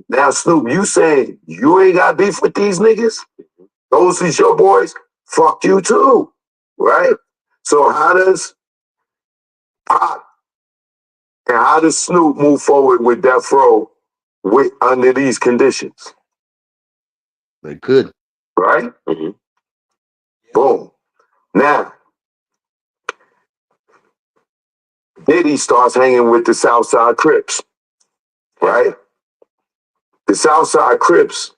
Now, Snoop, you saying you ain't got beef with these niggas? Those is your boys? Fuck you too, right? So how does Pac and how does Snoop move forward with Death Row under these conditions? They could. Right? Boom. Now, Diddy starts hanging with the Southside Crips, right? The Southside Crips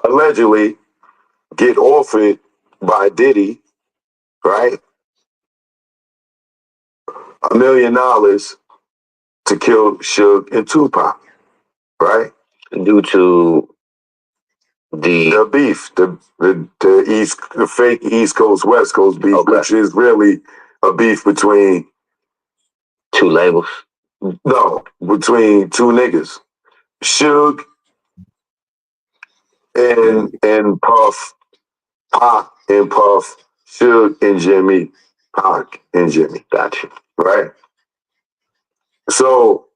allegedly get offered by Diddy, right? $1 million to kill Suge and Tupac, right? Due to the beef, the fake East Coast West Coast beef, which is really a beef between two labels. No, between two niggas, Suge and Puff, Pac and Puff, Suge and Jimmy, Pac and Jimmy. Gotcha. Right. So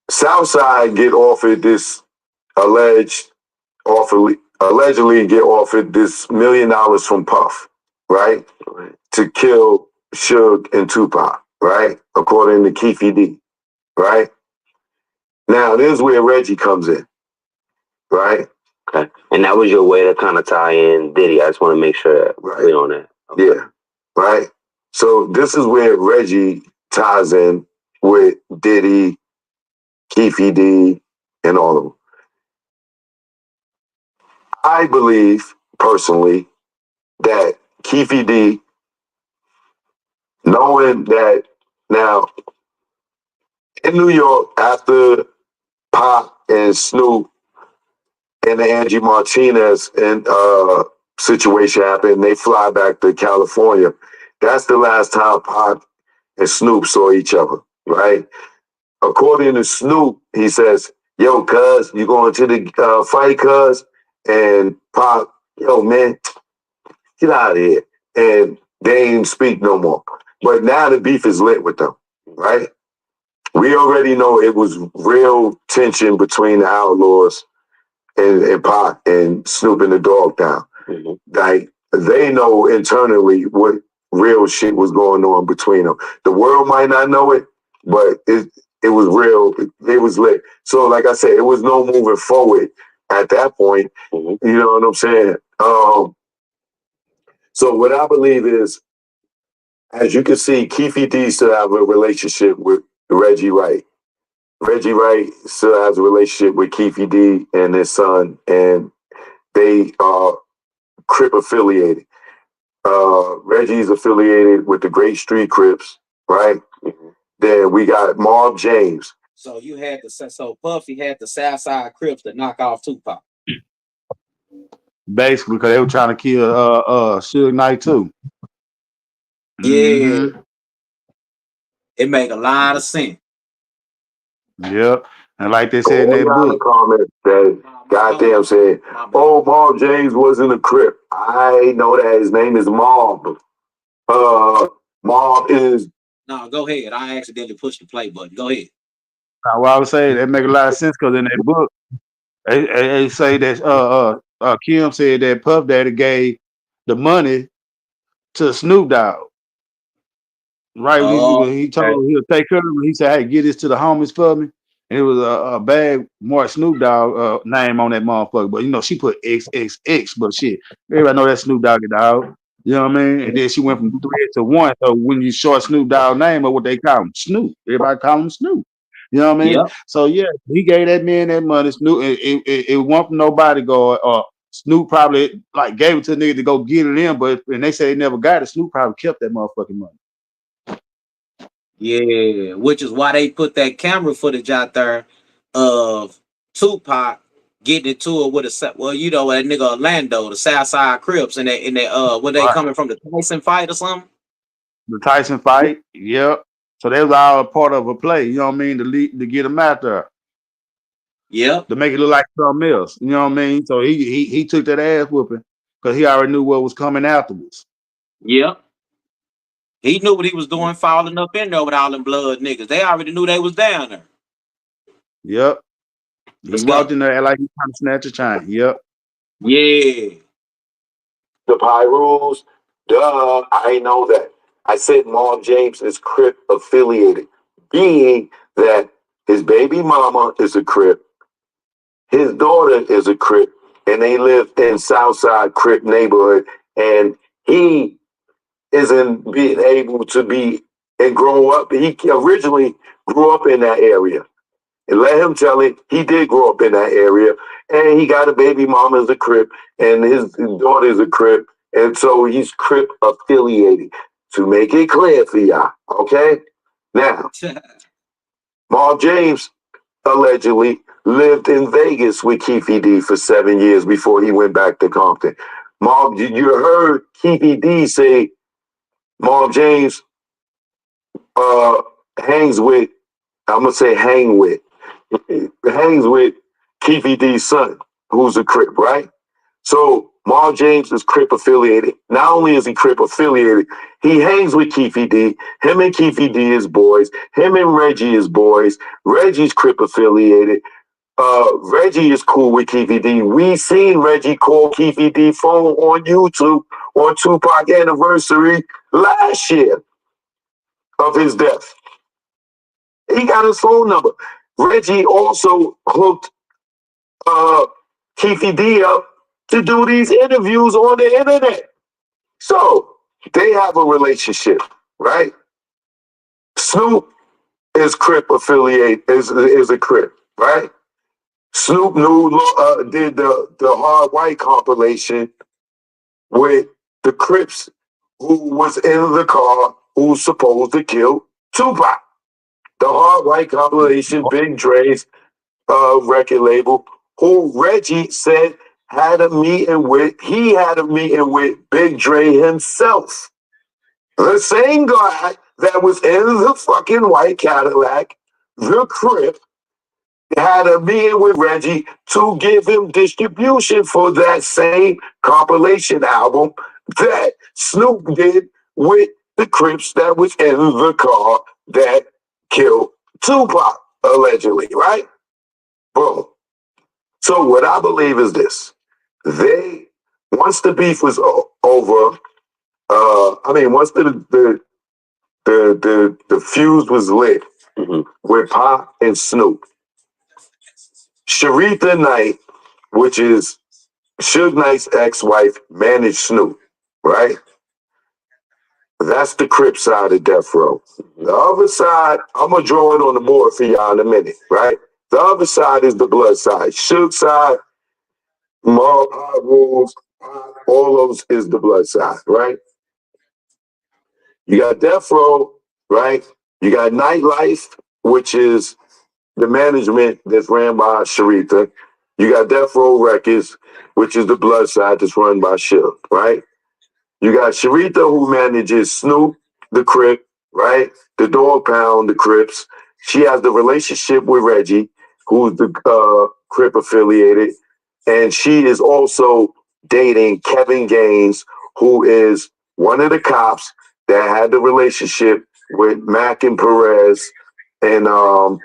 Southside get offered this allegedly get offered this $1 million from Puff, right? To kill Suge and Tupac. right? According to Keefe D, right? Now, this is where Reggie comes in, right? Okay. And that was your way to kind of tie in Diddy. I just want to make sure we're clear on that. Okay. Yeah, right? So this is where Reggie ties in with Diddy, Keefe D, and all of them. I believe, personally, that Keefe D, knowing that now in New York, after Pac and Snoop and the Angie Martinez and situation happened, they fly back to California. That's the last time Pac and Snoop saw each other, right? According to Snoop, he says, "Yo, cuz, you going to the fight, cuz?" And Pac, "Yo, man, get out of here." And they ain't speak no more. But now the beef is lit with them, right? We already know it was real tension between the Outlaws and Pac and Snoop and the Dogg Pound. Mm-hmm. Like, they know internally what real shit was going on between them. The world might not know it, but it was real. It was lit. So, like I said, it was no moving forward at that point. Mm-hmm. You know what I'm saying? So what I believe is, as you can see, Keefe D still have a relationship with Reggie Wright. Reggie Wright still has a relationship with Keefe D and his son, and they are Crip affiliated. Reggie's affiliated with the Great Street Crips, right? Mm-hmm. Then we got Marv James. So you had so Puffy had the Southside Crips to knock off Tupac. Basically, because they were trying to kill Suge Knight too. Yeah. Mm-hmm. It made a lot of sense. Yep. And like they said in that book. Comments that goddamn said, "Oh, Marv James wasn't a Crip." I know that his name is Marv. Marv is. No, go ahead. I accidentally pushed the play button. Go ahead. What I was saying, that make a lot of sense because in that book, they say that Kim said that Puff Daddy gave the money to Snoop Dogg. Right, when he told him he'll take care of him, he said, "Hey, get this to the homies for me." And it was a bag more Snoop Dogg name on that motherfucker, but you know she put XXX, but shit, everybody know that Snoop Dogg dog. You know what I mean? And then she went from 3 to 1. So when you short Snoop Dogg name or what they call him, Snoop, everybody call him Snoop. You know what I mean? Yep. So yeah, he gave that man that money. Snoop, it went from nobody go. Snoop probably like gave it to a nigga to go get it in, but and they say they never got it. Snoop probably kept that motherfucking money. Yeah, which is why they put that camera footage out there of Tupac getting into it with that nigga Orlando, the Southside Crips, and that where they coming from, the Tyson fight or something? The Tyson fight, yep. So that was all part of a play, you know what I mean, to get him out there. Yep. To make it look like something else. You know what I mean? So he took that ass whooping because he already knew what was coming afterwards. Yep. He knew what he was doing, falling up in there with all them blood niggas. They already knew they was down there. Yep. He walked in there like he trying to snatch a chain. Yep. Yeah. The Pie Rules. Duh. I know that. I said Marv James is Crip affiliated, being that his baby mama is a Crip, his daughter is a Crip, and they live in Southside Crip neighborhood, and he isn't being able to be and grow up. He originally grew up in that area. And let him tell it, he did grow up in that area, and he got a baby mama as a Crip, and his daughter is a Crip, and so he's Crip affiliated. To make it clear for y'all, okay? Now, Marv James allegedly lived in Vegas with Keefe D for 7 years before he went back to Compton. Marv, you heard Keefe D say Marv James hangs with Keefe D's son, who's a Crip, right? So Marv James is Crip affiliated. Not only is he Crip affiliated, he hangs with Keefe D. Him and Keefe D is boys. Him and Reggie is boys. Reggie's Crip affiliated. Reggie is cool with Keefe D. We seen Reggie call Keefe D phone on YouTube on Tupac anniversary last year. of his death. He got his phone number. Reggie also hooked Keefy D up to do these interviews on the internet. So they have a relationship, right? Snoop is Crip affiliate, is a Crip, right? Snoop did the Hard White compilation with the Crips who was in the car who's supposed to kill Tupac. The Hard White compilation, Big Dre's record label, who Reggie said had a meeting with Big Dre himself. The same guy that was in the fucking white Cadillac, the Crip, had a meeting with Reggie to give him distribution for that same compilation album that Snoop did with the Crips that was in the car that killed Tupac, allegedly, right? Boom. So what I believe is this. Once the beef was over, once the fuse was lit with Pac and Snoop, Sharitha Knight, which is Suge Knight's ex-wife, managed Snoop, right? That's the Crip side of Death Row. The other side, I'm going to draw it on the board for y'all in a minute, right? The other side is the blood side. Suge side, Mob, Hot Rules, all those is the blood side, right? You got Death Row, right? You got Nightlife, which is the management that's ran by Sharitha. You got Death Row Records, which is the blood side that's run by Suge, right? You got Sharitha, who manages Snoop, the Crip, right? The Dog Pound, the Crips. She has the relationship with Reggie, who's the Crip affiliated. And she is also dating Kevin Gaines, who is one of the cops that had the relationship with Mac and Perez and the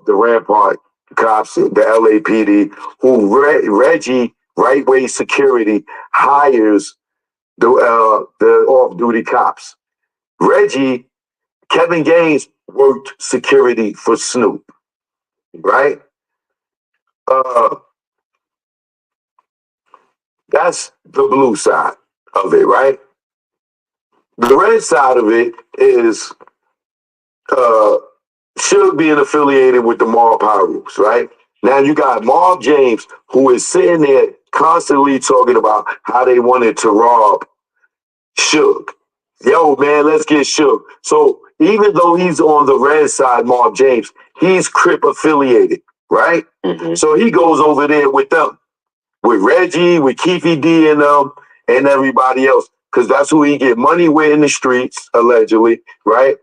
Rampart cops, the LAPD, who Reggie, Right Way Security, hires the off-duty cops. Kevin Gaines worked security for Snoop, right? That's the blue side of it, right? The red side of it is Suge being affiliated with the Mob Pirus, right? Now you got Marv James, who is sitting there constantly talking about how they wanted to rob Suge. Yo, man, let's get Suge. So even though he's on the red side, Marv James, he's Crip affiliated, right? Mm-hmm. So he goes over there with them, with Reggie, with Keefy D and them, and everybody else, because that's who he get money with in the streets, allegedly, right?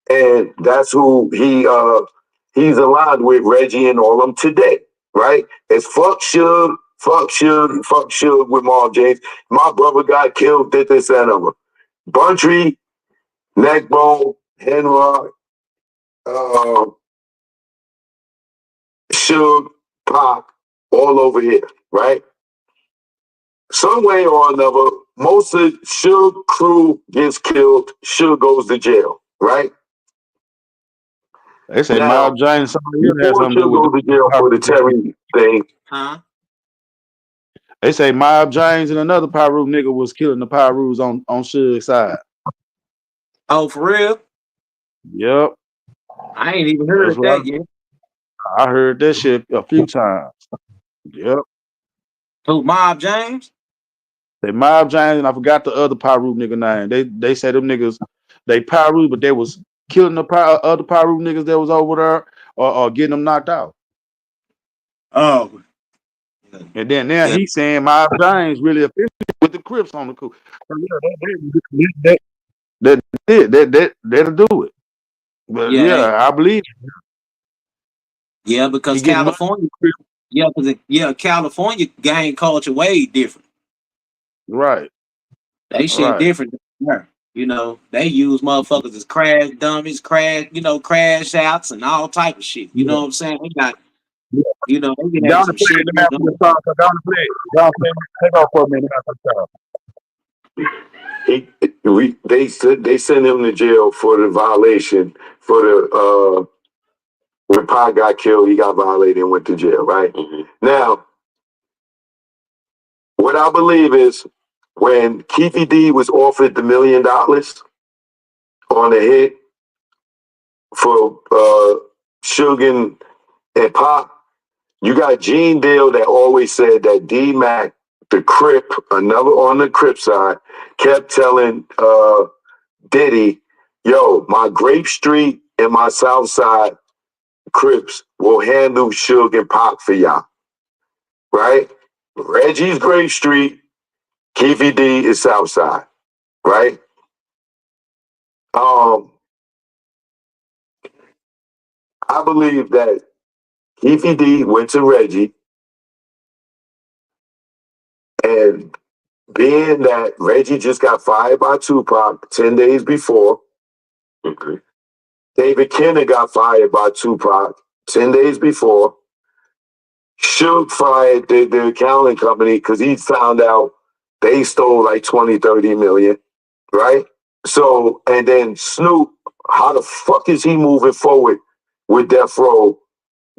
And that's who he's aligned with, Reggie and all them today, right? It's fuck Suge with Marv James. My brother got killed, this, and other. Buntry, Neckbone, Henrock, Suge, Pac, all over here, right? Some way or another, most of Suge crew gets killed, Suge goes to jail, right? They say Now, Miles James, somebody else had before something to do Suge with goes to jail for the Terry thing. Huh? They say Miles James and another Pyru nigga was killing the Pyrus on Suge's side. Oh, for real? Yep. I ain't even heard That's that right. yet. I heard that shit a few times. Yep. Who, Mob James? They Miles James and I forgot the other Pyru nigga name. They say them niggas, they Pyru, but they was killing the other Pyru niggas that was over there or getting them knocked out. Oh. And then now he's saying Miles James really offended with the Crips on the cool. That'll do it. But yeah, I believe. Yeah, because California, California gang culture way different. Right. They shit different. You know, they use motherfuckers as crash dummies, crash outs and all type of shit. You know what I'm saying? They got, they get some shit. Down the play. Take off for a minute. They sent him to jail for the violation for the when Pac got killed, he got violated and went to jail, right? Mm-hmm. Now, what I believe is when Keefy D was offered the $1 million on the hit for Suge and Pac, you got Gene Deal that always said that D-Mac, the Crip, another on the Crip side, kept telling Diddy, yo, my Grape Street and my South Side Crips will handle Suge and Pac for y'all. Right? Reggie's Grape Street, Keefy D is South Side. Right? I believe that Keefy D went to Reggie, and being that Reggie just got fired by Tupac 10 days before, David Kenner got fired by Tupac 10 days before, Suge fired the accounting company because he found out they stole like 20, 30 million, right? So, and then Snoop, how the fuck is he moving forward with Death Row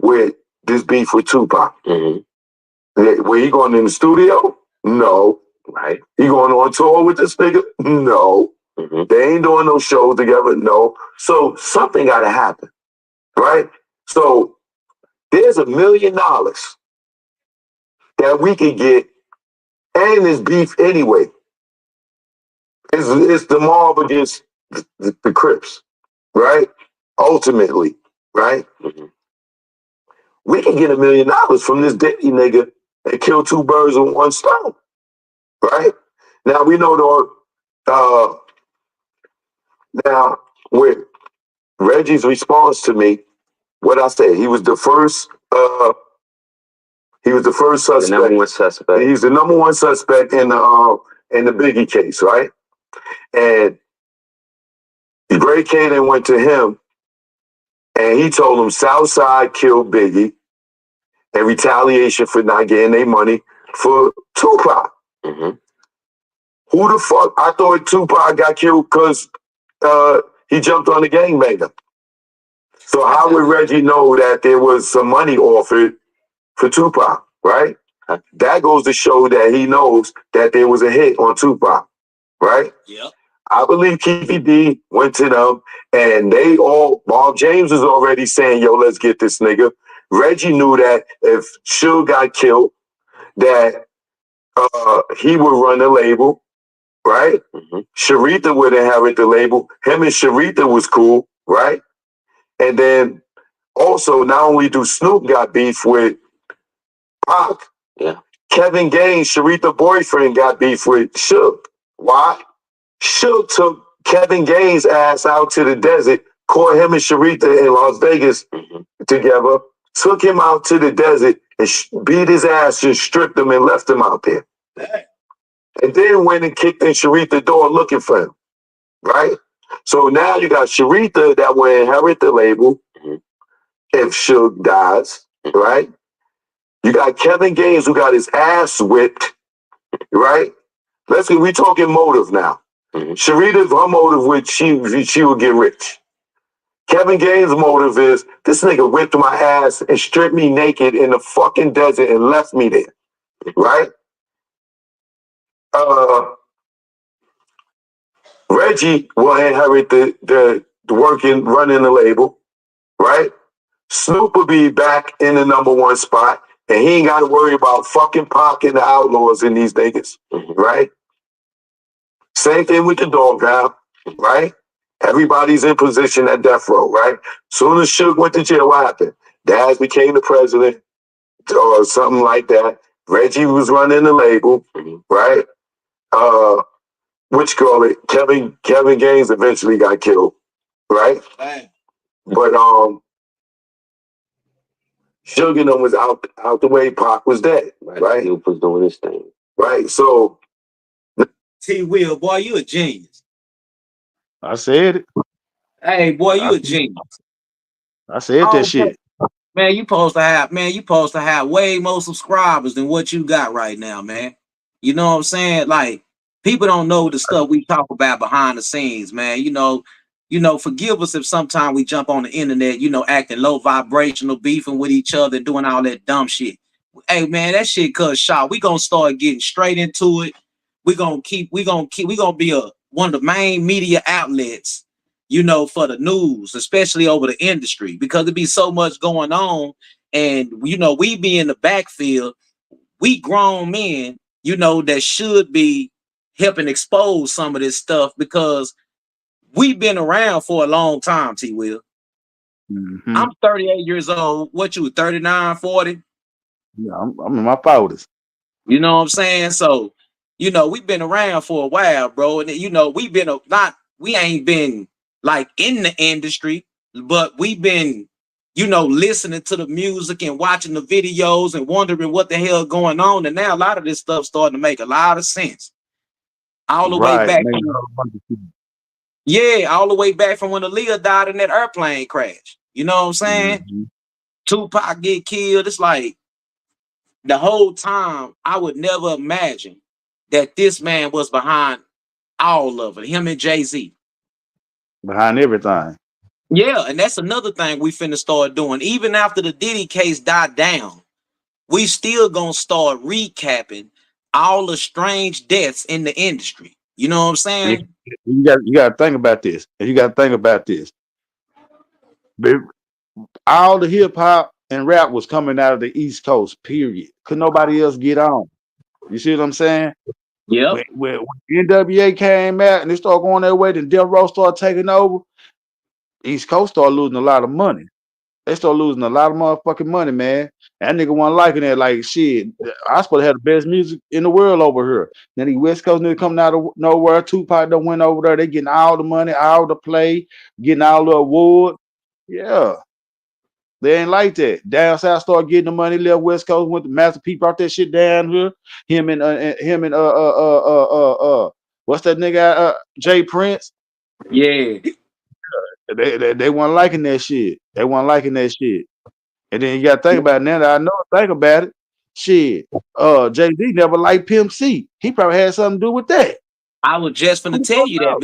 with this beef with Tupac? Where he going in the studio? No. Right. He going on tour with this nigga? No. They ain't doing no shows together? No. So something got to happen, right? So there's $1 million that we can get, and this beef anyway. It's the mob against the Crips, right? Ultimately, right? We can get $1 million from this Diddy nigga and kill two birds with one stone, right? Now we know now with Reggie's response to me, what I said, he was the first suspect. The number one suspect. He's the number one suspect in the Biggie case, right? And Gray Kaden went to him and he told him Southside killed Biggie in retaliation for not getting their money for Tupac. Who the fuck? I thought Tupac got killed because he jumped on the gangbanger. So how would Reggie know that there was some money offered for Tupac, right? That goes to show that he knows that there was a hit on Tupac, right? Yep. I believe Keefy D went to them, and Bob James was already saying, yo, let's get this nigga. Reggie knew that if Suge got killed, that he would run the label, right? Sharita would inherit the label. Him and Sharita was cool, right? And then also, not only do Snoop got beef with Pac, Kevin Gaines, Sharita's boyfriend, got beef with Suge. Why? Suge took Kevin Gaines' ass out to the desert, caught him and Sharita in Las Vegas together, took him out to the desert and beat his ass and stripped him and left him out there. And then went and kicked in Sharita's door looking for him, right? So now you got Sharita that will inherit the label if Suge dies, right? You got Kevin Gaines who got his ass whipped, right? We talking motive now. Sharita, her motive was she would get rich. Kevin Gaines' motive is this nigga whipped my ass and stripped me naked in the fucking desert and left me there, right? Reggie will inherit the working, running the label, right? Snoop will be back in the number one spot, and he ain't got to worry about fucking Pac and the Outlaws and these niggas, right? Same thing with the dog pound, right? Everybody's in position at death row, right? Soon as Suge went to jail, what happened? Daz became the president or something like that. Reggie was running the label, right? Kevin Gaines eventually got killed, right? Dang. But Suge and them was out the way. Pac was dead, right? He was doing his thing, right? So T-Will, boy, you a genius. I said it. Hey, boy, you a genius. I said that shit. Man, you supposed to have way more subscribers than what you got right now, man. You know what I'm saying? Like, People don't know the stuff we talk about behind the scenes, man. Forgive us if sometimes we jump on the internet, acting low vibrational, beefing with each other, and doing all that dumb shit. Hey, man, that shit cuz shot. We gonna start getting straight into it. We gonna be one of the main media outlets, for the news, especially over the industry, because there be so much going on, and we be in the backfield. We grown men, that should be helping expose some of this stuff because we've been around for a long time, T-Will. Mm-hmm. I'm 38 years old. What you, 39, 40? Yeah, I'm in my 40s. You know what I'm saying? So, we've been around for a while, bro. And we ain't been like in the industry, but we've been, listening to the music and watching the videos and wondering what the hell going on. And now a lot of this stuff starting to make a lot of sense. All the way Right. back Man, all the way back from when Aaliyah died in that airplane crash. You know what I'm saying? mm-hmm. Tupac get killed. It's like the whole time I would never imagine that this man was behind all of it. Him and Jay-Z. Behind everything. Yeah, and that's another thing we finna start doing. Even after the Diddy case died down, we still gonna start recapping all the strange deaths in the industry. You know what I'm saying? You got to think about this. You got to think about this. All the hip hop and rap was coming out of the East Coast. Period. Could nobody else get on? You see what I'm saying? Yep. When NWA came out and they started going their way, then Death Row started taking over. East Coast started losing a lot of money. They started losing a lot of motherfucking money, man. That nigga wasn't liking that. Like, shit, I supposed to have the best music in the world over here. Then the West Coast nigga coming out of nowhere. Tupac done went over there. They getting all the money, all the play, getting all the awards. Yeah. They ain't like that. Down south started getting the money. Left West Coast, went to Master P, brought that shit down here. Him and what's that nigga? Jay Prince. Yeah. They weren't liking that shit. They weren't liking that shit. And then you gotta think about it now that I know think about it. Shit. Jay-Z never liked Pimp C. He probably had something to do with that. I was just finna tell you that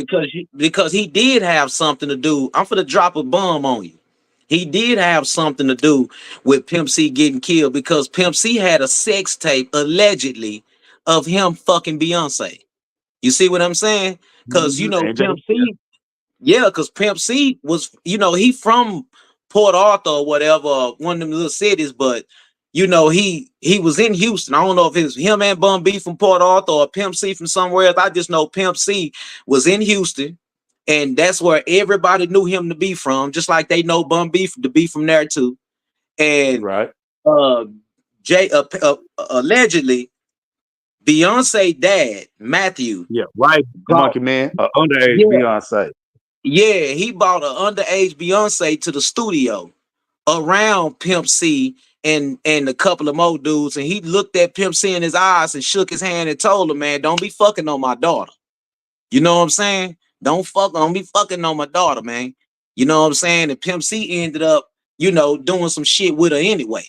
because he did have something to do. I'm finna drop a bomb on you. He did have something to do with Pimp C getting killed because Pimp C had a sex tape allegedly of him fucking Beyonce. You see what I'm saying? Because And Pimp C, yeah, because Pimp C was, he from Port Arthur or whatever, one of them little cities, but he was in Houston. I don't know if it was him and Bun B from Port Arthur or Pimp C from somewhere else. I just know Pimp C was in Houston, and that's where everybody knew him to be from, just like they know Bun B to be from there too. And right. Jay allegedly Beyonce dad Matthew, Yeah, right. Monkey Man, underage yeah, Beyonce. yeah, he bought an underage Beyonce to the studio around Pimp C and a couple of more dudes, and he looked at Pimp C in his eyes and shook his hand and told him, "Man, don't be fucking on my daughter." You know what I'm saying? Don't be fucking on my daughter, man. You know what I'm saying? And Pimp C ended up, doing some shit with her anyway.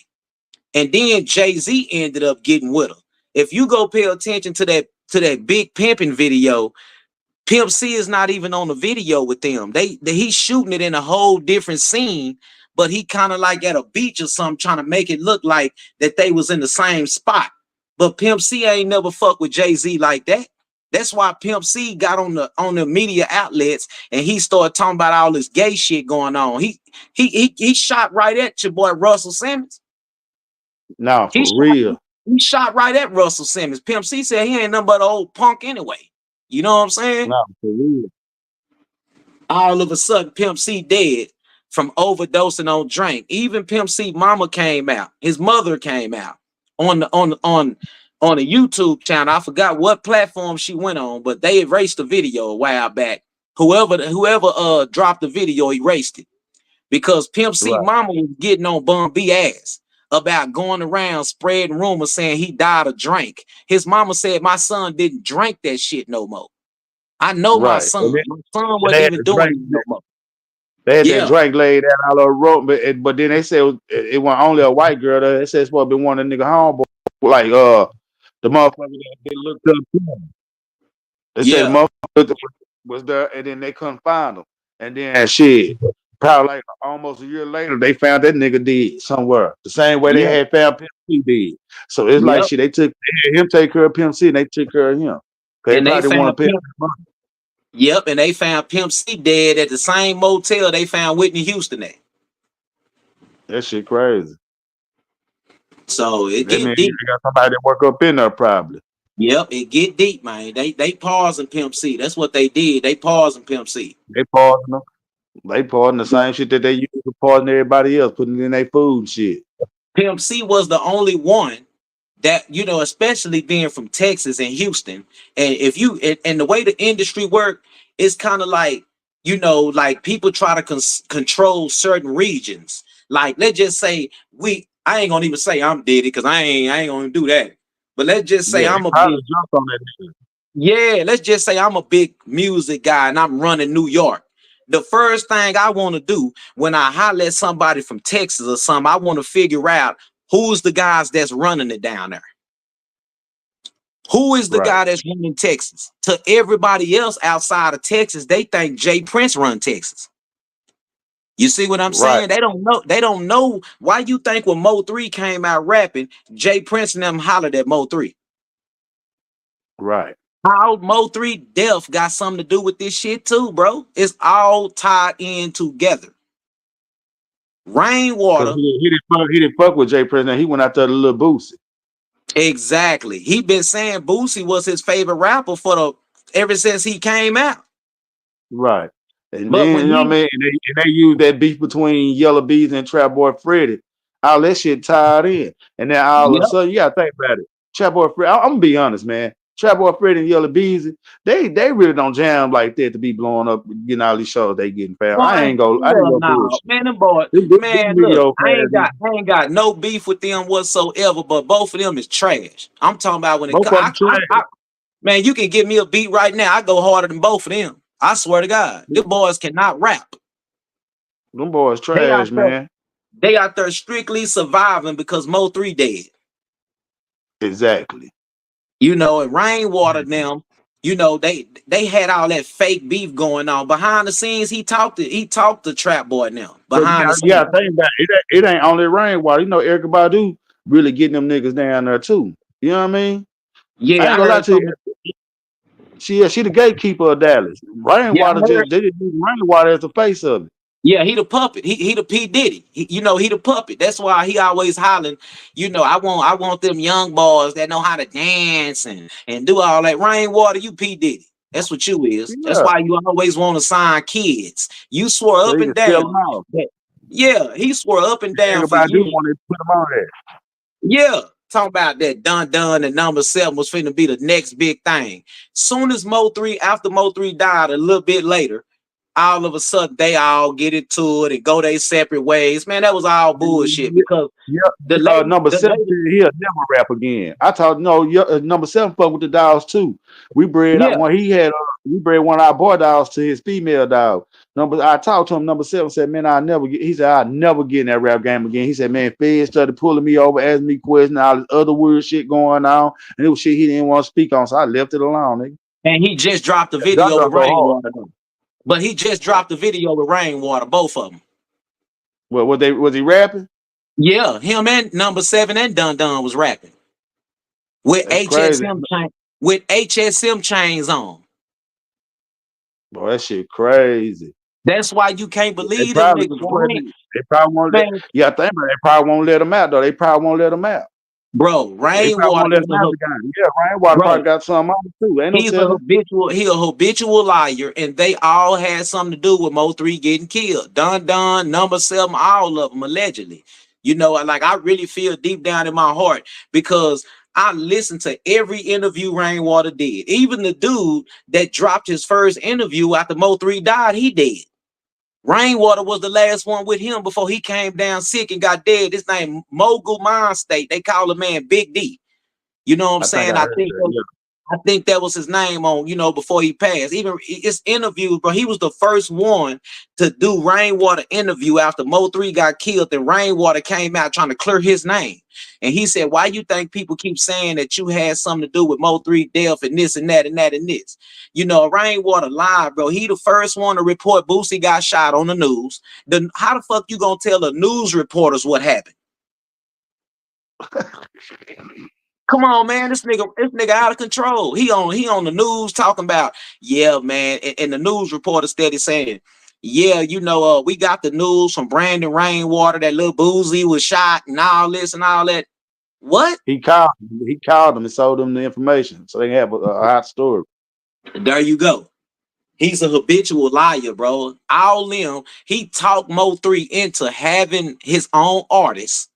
And then Jay-Z ended up getting with her. If you go pay attention to that big pimping video, Pimp C is not even on the video with them. He's shooting it in a whole different scene, but he kind of like at a beach or something, trying to make it look like that they was in the same spot. But Pimp C ain't never fuck with Jay-Z like that. That's why Pimp C got on the media outlets and he started talking about all this gay shit going on. He shot right at your boy Russell Simmons. Nah, He for shot, real. he shot right at Russell Simmons. Pimp C said he ain't nothing but an old punk anyway. You know what I'm saying? Nah, for real. All of a sudden, Pimp C dead from overdosing on drink. Even Pimp C mama came out. His mother came out on a YouTube channel. I forgot what platform she went on, but they erased the video a while back. Whoever dropped the video erased it because Pimp C Right. mama was getting on Bun B ass about going around spreading rumors saying he died of drink. His mama said my son didn't drink that shit no more. I know my Right. son. My son And they wasn't had even the doing drink. it no more. They had that Yeah, drink laid out all over the road, but then they said it was only a white girl. They said it's supposed to be one of the nigga homeboy, like the motherfucker that they looked up to him. They said the motherfucker was there, and then they couldn't find him. And then shit, probably like almost a year later, they found that nigga dead somewhere. The same way they Yep. had found Pimp C dead. So it's like Yep. shit. They had him take care of Pimp C, and they took care of him. They And they probably want found to pay Pimp. money. Yep. And they found Pimp C dead at the same motel they found Whitney Houston at. That shit crazy. So it That get means deep. they got somebody that work up in there probably. Yep, it get deep, man. They pausing Pimp C. That's what they did. They pausing Pimp C. They pausing them. They pausing the same shit that they used to pausing everybody else, putting it in their food and shit. Pimp C was the only one that, you know, especially being from Texas and Houston. And if you and the way the industry work, it's kind of like, you know, like people try to control certain regions. Like, let's just say I ain't gonna even say I'm Diddy because I ain't gonna do that. But let's just say Yeah, I'm a probably big, jumped on that nigga. yeah, let's just say I'm a big music guy and I'm running New York. The first thing I want to do when I holler at somebody from Texas or something, I want to figure out who's the guys that's running it down there. Who is the guy that's running Texas? To everybody else outside of Texas, they think Jay Prince run Texas. You see what I'm saying? They don't know. They don't know why you think when Mo 3 came out rapping, Jay Prince and them hollered at Mo 3. Right. How Mo 3 death got something to do with this shit too, bro. It's all tied in together. Rainwater. He didn't fuck with Jay Prince. He went out there to Lil Boosie. Exactly. He been saying Boosie was his favorite rapper ever since he came out. Right. And But then, when you know what I mean? And they used that beef between Yellow Bees and Trap Boy Freddy. All that shit tied in. And then all of a sudden, you gotta think about it. Trap Boy Freddy, I'm gonna be honest, man. Trap Boy Freddy and Yellow Bees, they really don't jam like that to be blowing up, getting all these shows they getting found. I ain't gonna bullshit. Man, them boys, man, look, I ain't got no beef with them whatsoever, but both of them is trash. I'm talking about when it comes. Man, you can give me a beat right now. I go harder than both of them. I swear to God, them boys cannot rap. Them boys trash, man. They out there strictly surviving because Mo 3 dead. Exactly. You know, and Rainwater them, you know, they had all that fake beef going on. Behind the scenes, he talked to Trap Boy now. Behind the scenes. Yeah, think about it. It ain't only Rainwater. You know, Erykah Badu really getting them niggas down there too. You know what I mean? Yeah, I ain't gonna lie to you. She the gatekeeper of Dallas. Rainwater they didn't use Rainwater as the face of it. Yeah, he the puppet. He the P Diddy. He the puppet. That's why he always hollering. You know, I want them young boys that know how to dance and do all that. Rainwater, you P Diddy. That's what you is. Yeah. That's why you always want to sign kids. You swore up and down. Yeah, he swore up and down for you. Want to put them on there. Yeah. Talking about that done and number 7 was finna be the next big thing. Soon as after Mo 3 died a little bit later, all of a sudden they all get into it and go their separate ways. Man, that was all bullshit because number 7 he'll never rap again. I thought number 7 fuck with the dogs too. We bred we bred one of our boy dogs to his female dog. I talked to him. Number 7 said, "Man, I'll never get in that rap game again." He said, "Man, Fed started pulling me over, asking me questions, all this other weird shit going on, and it was shit he didn't want to speak on, so I left it alone, nigga." And he just dropped the video with Rainwater. But he just dropped the video with Rainwater, both of them. Well, was he rapping? Yeah, him and number 7 and Dun was rapping with HSM chains on. Boy, that shit crazy. That's why you can't believe them niggas. They probably won't let. Yeah, they probably won't let them out though. They probably won't let them out. Bro, Rainwater. Rainwater probably got something on too. Ain't He's a habitual liar, and they all had something to do with Mo 3 getting killed. Dun, number 7, all of them allegedly. You know, like I really feel deep down in my heart because I listened to every interview Rainwater did. Even the dude that dropped his first interview after Mo 3 died, he dead. Rainwater was the last one with him before he came down sick and got dead. His name Mogul Mind State. They call the man Big D. You know what I'm saying? I think I think that was his name on, before he passed. Even it's interviews, bro. He was the first one to do Rainwater interview after Mo3 got killed, and Rainwater came out trying to clear his name. And he said, why you think people keep saying that you had something to do with Mo3 death and this and that and that and this? Rainwater lied, bro. He the first one to report Boosie got shot on the news. Then how the fuck you gonna tell the news reporters what happened? Come on, man. This nigga out of control. He on the news talking about, yeah, man. And the news reporter steady saying, yeah, we got the news from Brandon Rainwater that little Boosie was shot and all this and all that. What? He called them and sold them the information so they can have a hot story. There you go. He's a habitual liar, bro. All them, he talked Mo3 into having his own artists.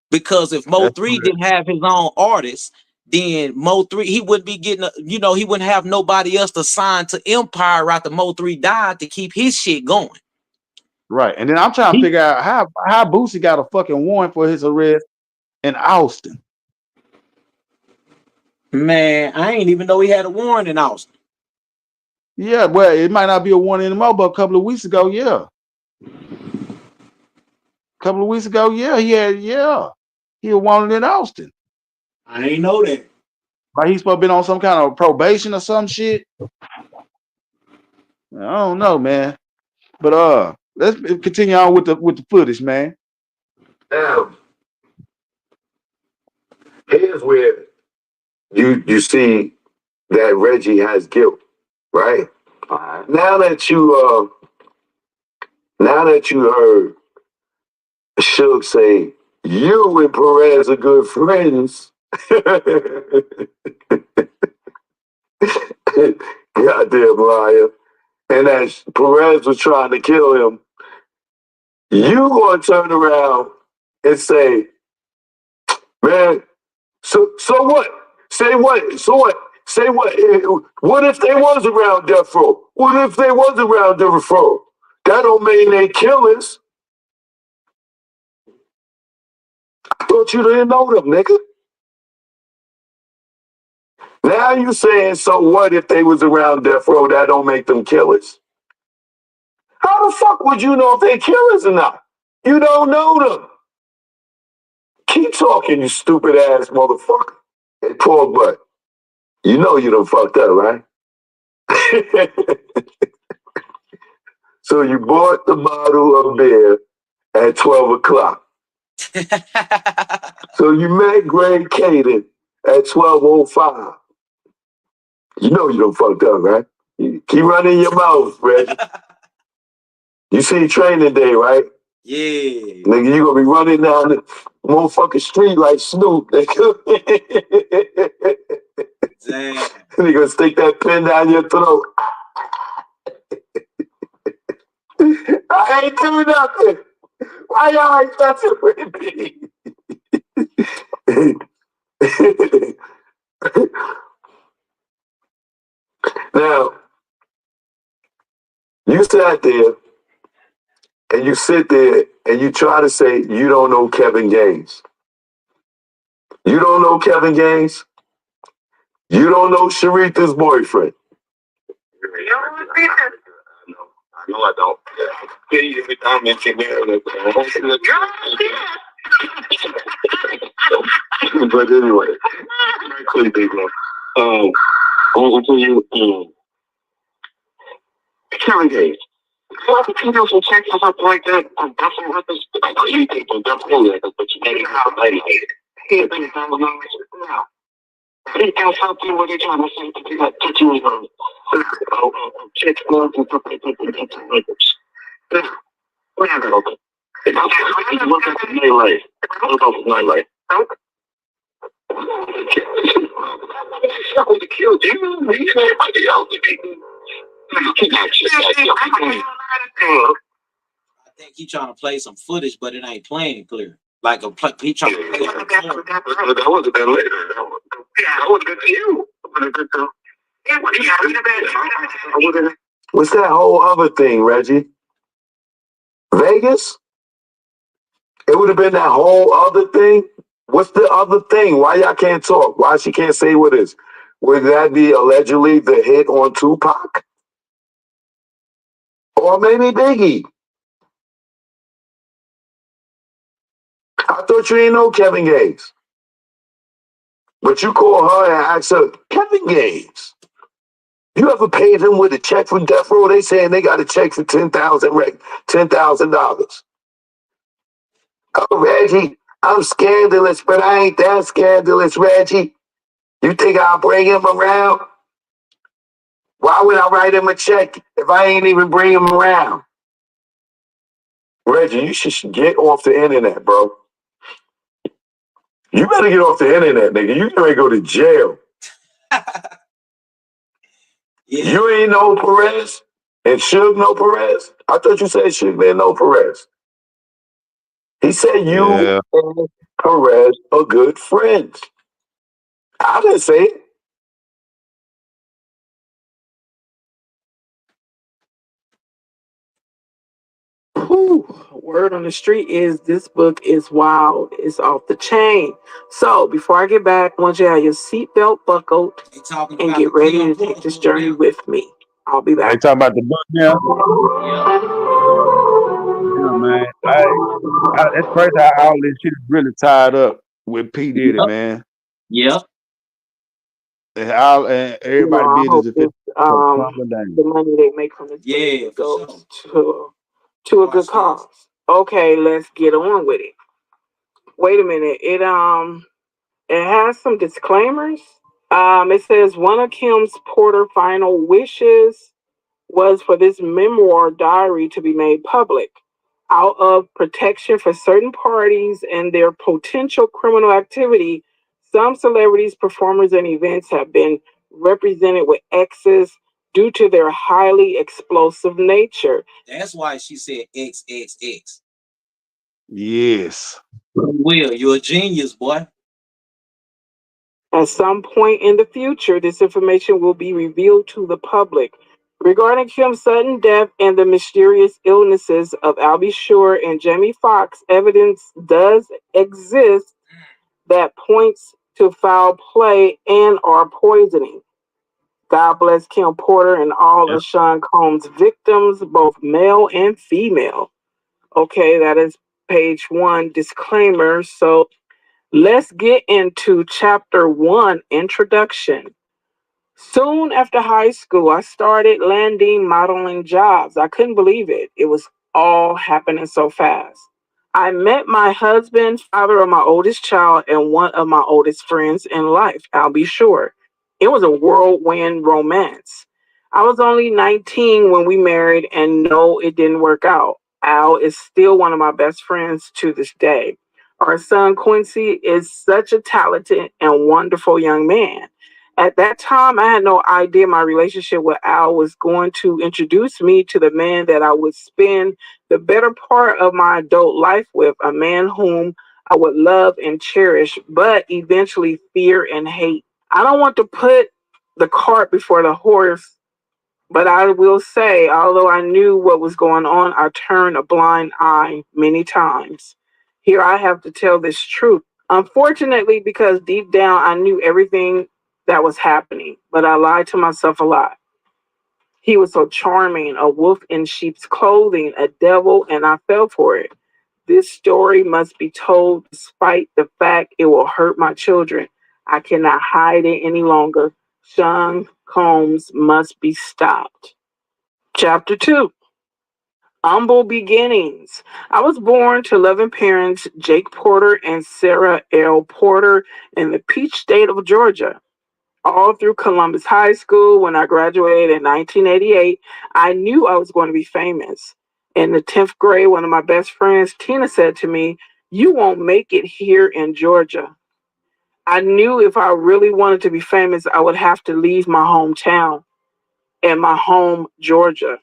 Because if Mo3 didn't have his own artists, then Mo3, he wouldn't be getting, he wouldn't have nobody else to sign to Empire after Mo3 died to keep his shit going. Right. And then I'm trying to figure out how Boosie got a fucking warrant for his arrest in Austin. Man, I ain't even know he had a warrant in Austin. Yeah, well, it might not be a warrant anymore, but a couple of weeks ago, yeah. He was wanted in Austin. I ain't know that. Like he's supposed to been on some kind of probation or some shit. I don't know, man. But let's continue on with the footage, man. Now, here's where you see that Reggie has guilt, right? Now that you heard Suge say you and Perez are good friends. Goddamn liar. And as Perez was trying to kill him, you gonna turn around and say, man, so what? Say what? So what? Say what? What if they was around death row? What if they was around death row? That don't mean they killers. I thought you didn't know them, nigga. Now you saying, so what if they was around death row? That don't make them killers. How the fuck would you know if they killers or not? You don't know them. Keep talking, you stupid ass motherfucker. Hey, poor butt. You know you done fucked up, right? So you bought the bottle of beer at 12 o'clock. So you met Greg Caden at 12:05. You know you done fucked up, right? Keep running your mouth, Reggie. You see Training Day, right? Yeah. Nigga, you gonna be running down the motherfucking street like Snoop, nigga. Damn. They gonna stick that pin down your throat. I ain't doing nothing. Why y'all ain't touching with me? Now, you sat there and you sit there and you try to say you don't know Kevin Gaines. You don't know Kevin Gaines? You don't know Sharitha's boyfriend. No, I don't. But anyway, very clearly, big one. I'm going to tell you, Kevin Gaines. Well, if you do some checks or something like that, on Buffalo Records, I know you people definitely Records, but you maybe not lady. He ain't been down with no now. He got something where they trying to say that they got pictures of chicks gloves and stuff like that. Records. Yeah, we're not going to go. Look at the nightlight. Look at the nightlight. To kill you, me, and everybody else. I think he trying to play some footage, but it ain't playing clear. Like he trying to play. That wasn't that later. That was good to you. What's that whole other thing, Reggie? Vegas? It would have been that whole other thing. What's the other thing? Why y'all can't talk? Why she can't say what it is? Would that be allegedly the hit on Tupac? Or maybe Biggie? I thought you didn't know Kevin Gates. But you call her and ask her, Kevin Gates, you ever paid him with a check from Death Row? They saying they got a check for $10,000. Oh, Reggie, I'm scandalous, but I ain't that scandalous, Reggie. You think I'll bring him around? Why would I write him a check if I ain't even bring him around? Reggie, you should get off the internet, bro. You better get off the internet, nigga. You gonna go to jail. Yeah. You ain't know Perez and Suge know Perez? I thought you said Suge didn't know Perez. He said you and Perez are good friends. I didn't say it. Whew, word on the street is this book is wild. It's off the chain. So before I get back, I want you to have your seatbelt buckled and get ready to take this journey with me. I'll be They back. talking about the book now? Yeah, man. It's crazy how all this shit is really tied up with P. Diddy, man. Yep. And everybody I business hope if this it's crumbling down. the money they make from this Yeah, goes to a good cause. Okay, let's get on with it. Wait a minute. It has some disclaimers. It says one of Kim's Porter final wishes was for this memoir diary to be made public out of protection for certain parties and their potential criminal activity. Some celebrities, performers, and events have been represented with X's due to their highly explosive nature. That's why she said XXX. Yes. Will, you're a genius, boy. At some point in the future, this information will be revealed to the public. Regarding Kim's sudden death and the mysterious illnesses of Albie Shore and Jamie Foxx, evidence does exist that points to foul play and or poisoning. God bless Kim Porter and all of Sean Combs' victims, both male and female. Okay, that is page 1 disclaimer. So let's get into chapter 1 introduction. Soon after high school, I started landing modeling jobs. I couldn't believe it. It was all happening so fast. I met my husband, father of my oldest child, and one of my oldest friends in life, I'll be sure. It was a whirlwind romance. I was only 19 when we married, and no, it didn't work out. Al is still one of my best friends to this day. Our son Quincy is such a talented and wonderful young man. At that time, I had no idea my relationship with Al was going to introduce me to the man that I would spend the better part of my adult life with, a man whom I would love and cherish, but eventually fear and hate. I don't want to put the cart before the horse, but I will say, although I knew what was going on, I turned a blind eye many times. Here I have to tell this truth. Unfortunately, because deep down I knew everything that was happening, but I lied to myself a lot. He was so charming, a wolf in sheep's clothing, a devil, and I fell for it. This story must be told despite the fact it will hurt my children. I cannot hide it any longer. Sean Combs must be stopped. Chapter 2. Humble beginnings. I was born to loving parents, Jake Porter and Sarah L. Porter, in the peach state of Georgia. All through Columbus High School, when I graduated in 1988, I knew I was going to be famous. In the 10th grade, one of my best friends, Tina, said to me, "You won't make it here in Georgia." I knew if I really wanted to be famous, I would have to leave my hometown and my home, Georgia.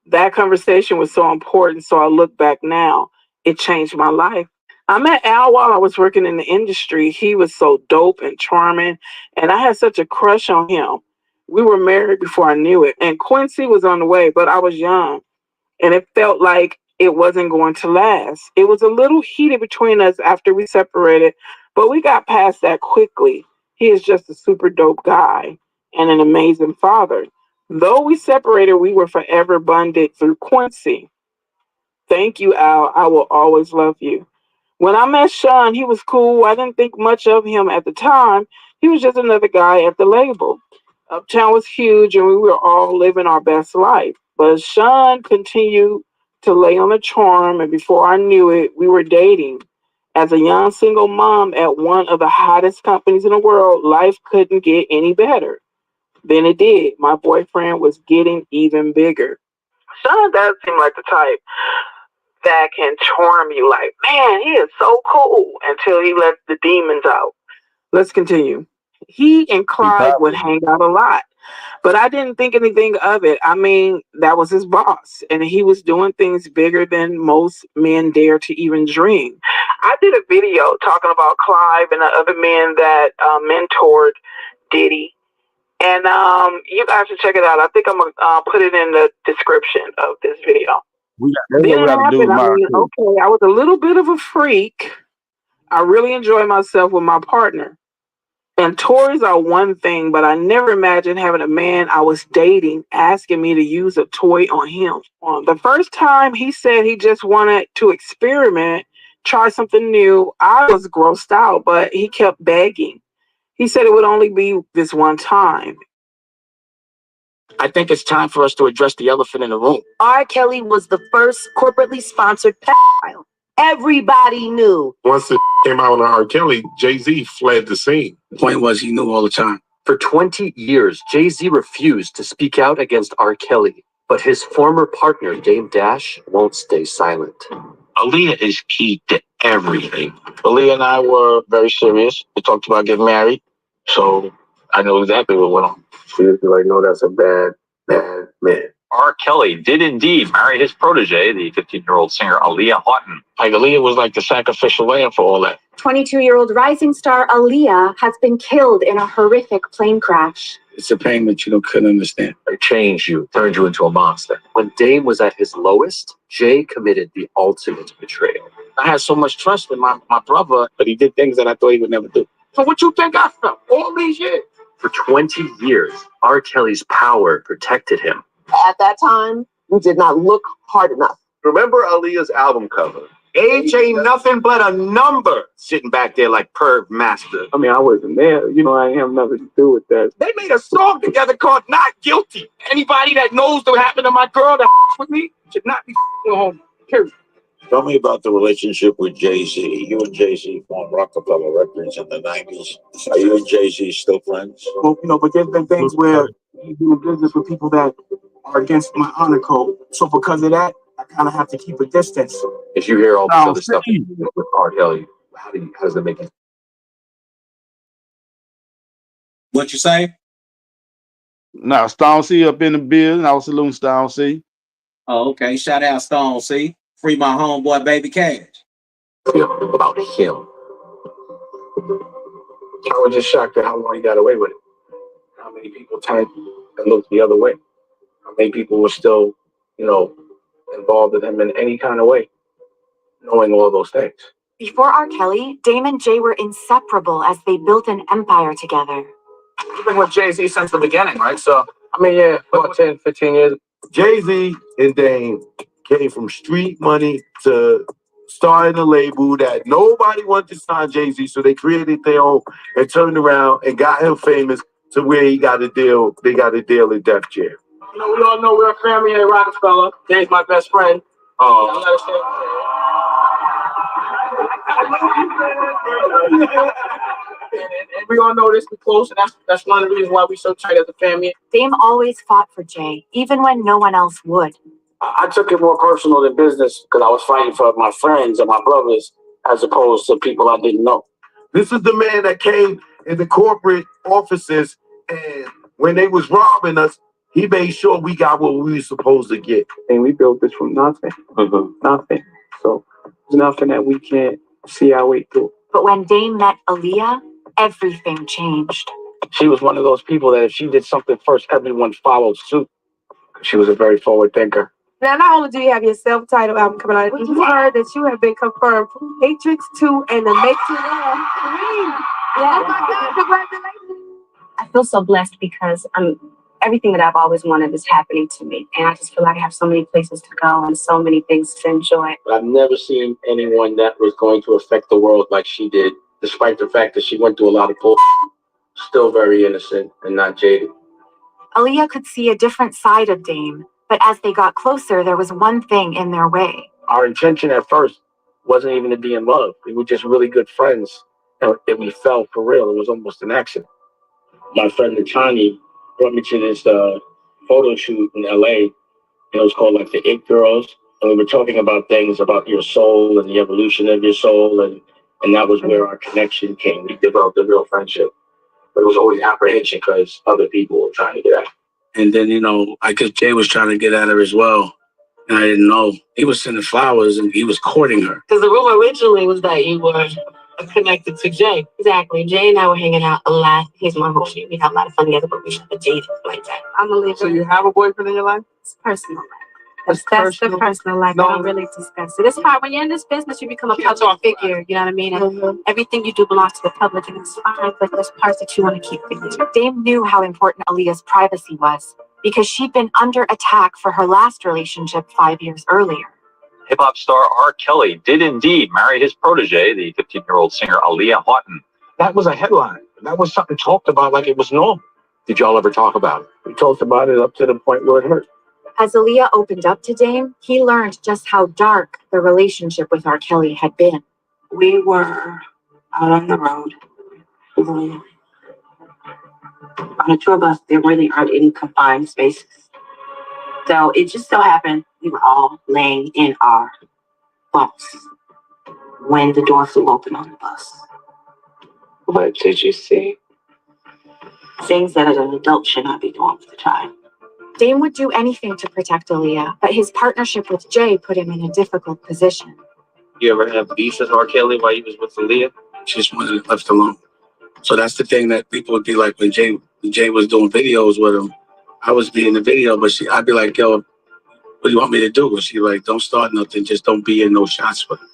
That conversation was so important, so I look back now. It changed my life. I met Al while I was working in the industry. He was so dope and charming, and I had such a crush on him. We were married before I knew it, and Quincy was on the way, but I was young, and it felt like it wasn't going to last. It was a little heated between us after we separated, but we got past that quickly. He is just a super dope guy. and an amazing father. Though we separated, we were forever bonded through Quincy. Thank you, Al. I will always love you. When I met Sean, he was cool. I didn't think much of him at the time. He was just another guy at the label. Uptown was huge and we were all living our best life. But Sean continued to lay on the charm, and before I knew it, we were dating. As a young single mom at one of the hottest companies in the world, life couldn't get any better. Then it did. My boyfriend was getting even bigger. Sean does seem like the type that can charm you like, man, he is so cool until he lets the demons out. Let's continue. He and He Clyde would popping. hang out a lot, but I didn't think anything of it. I mean, that was his boss, and he was doing things bigger than most men dare to even dream. I did a video talking about Clive and the other men that mentored Diddy. And you guys should check it out. I think I'm going to put it in the description of this video. That's Then what we it got to do happened. with I mine mean, too. okay, I was a little bit of a freak. I really enjoy myself with my partner. And toys are one thing, but I never imagined having a man I was dating asking me to use a toy on him. The first time he said he just wanted to experiment, try something new, I was grossed out, but he kept begging. He said it would only be this one time. I think it's time for us to address the elephant in the room. R. Kelly was the first corporately sponsored pedophile. Everybody knew. Once it came out on R. Kelly, Jay-Z fled the scene. The point was he knew all the time. For 20 years, Jay-Z refused to speak out against R. Kelly, but his former partner, Dame Dash, won't stay silent. Aaliyah is key to everything. Aaliyah and I were very serious. We talked about getting married, so I know exactly what went on. She was like, no, that's a bad man. R. Kelly did indeed marry his protege, the 15-year-old singer Aaliyah Houghton. Like, Aaliyah was like the sacrificial lamb for all that. 22-year-old rising star Aaliyah has been killed in a horrific plane crash. It's a pain that you couldn't understand. It changed you, turned you into a monster. When Dame was at his lowest, Jay committed the ultimate betrayal. I had so much trust in my brother, but he did things that I thought he would never do. So what you think I felt all these years? For 20 years, R. Kelly's power protected him. At that time, we did not look hard enough. Remember Aaliyah's album cover? Age ain't nothing but a number. Sitting back there like Perv Master. I mean, I wasn't there. You know, I ain't have nothing to do with that. They made a song together called Not Guilty. Anybody that knows what happened to my girl that with me should not be home. Period. Tell me about the relationship with Jay-Z. You and Jay-Z formed Rockefeller Records in the 90s. Are you and Jay-Z still friends? Well, but there's been things where you do business with people that are against my honor code. So because of that, I kind of have to keep a distance. If you hear all this other stuff with R. Kelly, how does that make you? What you say? Now, Stone C up in the building. I was saluting Stone C. Oh, okay. Shout out Stone C. Free my homeboy, Baby Cash. About him. I was just shocked at how long he got away with it. How many people turned and looked the other way. How many people were still, involved with him in any kind of way, knowing all those things. Before R. Kelly, Dame and Jay were inseparable as they built an empire together. You've been with Jay-Z since the beginning, right? So, about 10, 15 years. Jay-Z and Dame came from street money to starting a label that nobody wanted to sign Jay-Z, so they created their own and turned around and got him famous to where he got a deal. They got a deal in Def Jam. We all know we're a family at Rockefeller. Dave's my best friend. And we all know this, we close, and that's one of the reasons why we're so tight as a family. Dame always fought for Jay, even when no one else would. I took it more personal than business because I was fighting for my friends and my brothers as opposed to people I didn't know. This is the man that came in the corporate offices, and when they was robbing us, he made sure we got what we were supposed to get. And we built this from nothing. Nothing. So there's nothing that we can't see our way through. But when Dame met Aaliyah, everything changed. She was one of those people that if she did something first, everyone followed suit. She was a very forward thinker. Now, not only do you have your self-titled album coming out, we just heard that you have been confirmed for Matrix 2 and the Matrix 3. Yeah. Oh my God, congratulations. I feel so blessed because everything that I've always wanted is happening to me. And I just feel like I have so many places to go and so many things to enjoy. I've never seen anyone that was going to affect the world like she did, despite the fact that she went through a lot of bull. Still very innocent and not jaded. Aaliyah could see a different side of Dame, but as they got closer, there was one thing in their way. Our intention at first wasn't even to be in love. We were just really good friends, and we fell for real. It was almost an accident. My friend Natani brought me to this photo shoot in LA. It was called like the It Girls. And we were talking about things about your soul and the evolution of your soul. And that was where our connection came. We developed a real friendship. But it was always apprehension because other people were trying to get at her. And then, I guess Jay was trying to get at her as well. And I didn't know. He was sending flowers and he was courting her. Because the rumor originally was that you were connected to Jay. Exactly. Jay and I were hanging out a lot. He's my homie. We have a lot of fun together, but we never dated like that. I'm gonna leave. So you have a boyfriend in your life? It's personal life. That's the personal life. I don't really discuss it. It's hard when you're in this business. You become a public figure. You know what I mean? And everything you do belongs to the public, and it's fine. But there's parts that you want to keep for you. Dame knew how important Aaliyah's privacy was because she'd been under attack for her last relationship 5 years earlier. Hip-hop star R. Kelly did indeed marry his protege, the 15-year-old singer Aaliyah Houghton. That was a headline. That was something talked about like it was normal. Did y'all ever talk about it? We talked about it up to the point where it hurt. As Aaliyah opened up to Dame, he learned just how dark the relationship with R. Kelly had been. We were out on the road. On a tour bus, there really aren't any confined spaces. So it just so happened we were all laying in our bunks when the door flew open on the bus. What did you see? Things that an adult should not be doing with a child. Dame would do anything to protect Aaliyah, but his partnership with Jay put him in a difficult position. You ever have beef with R. Kelly while he was with Aaliyah? She just wasn't left alone. So that's the thing that people would be like when Jay was doing videos with him. I was being in the video, but I'd be like, yo, what do you want me to do? And she like, don't start nothing, just don't be in no shots with him.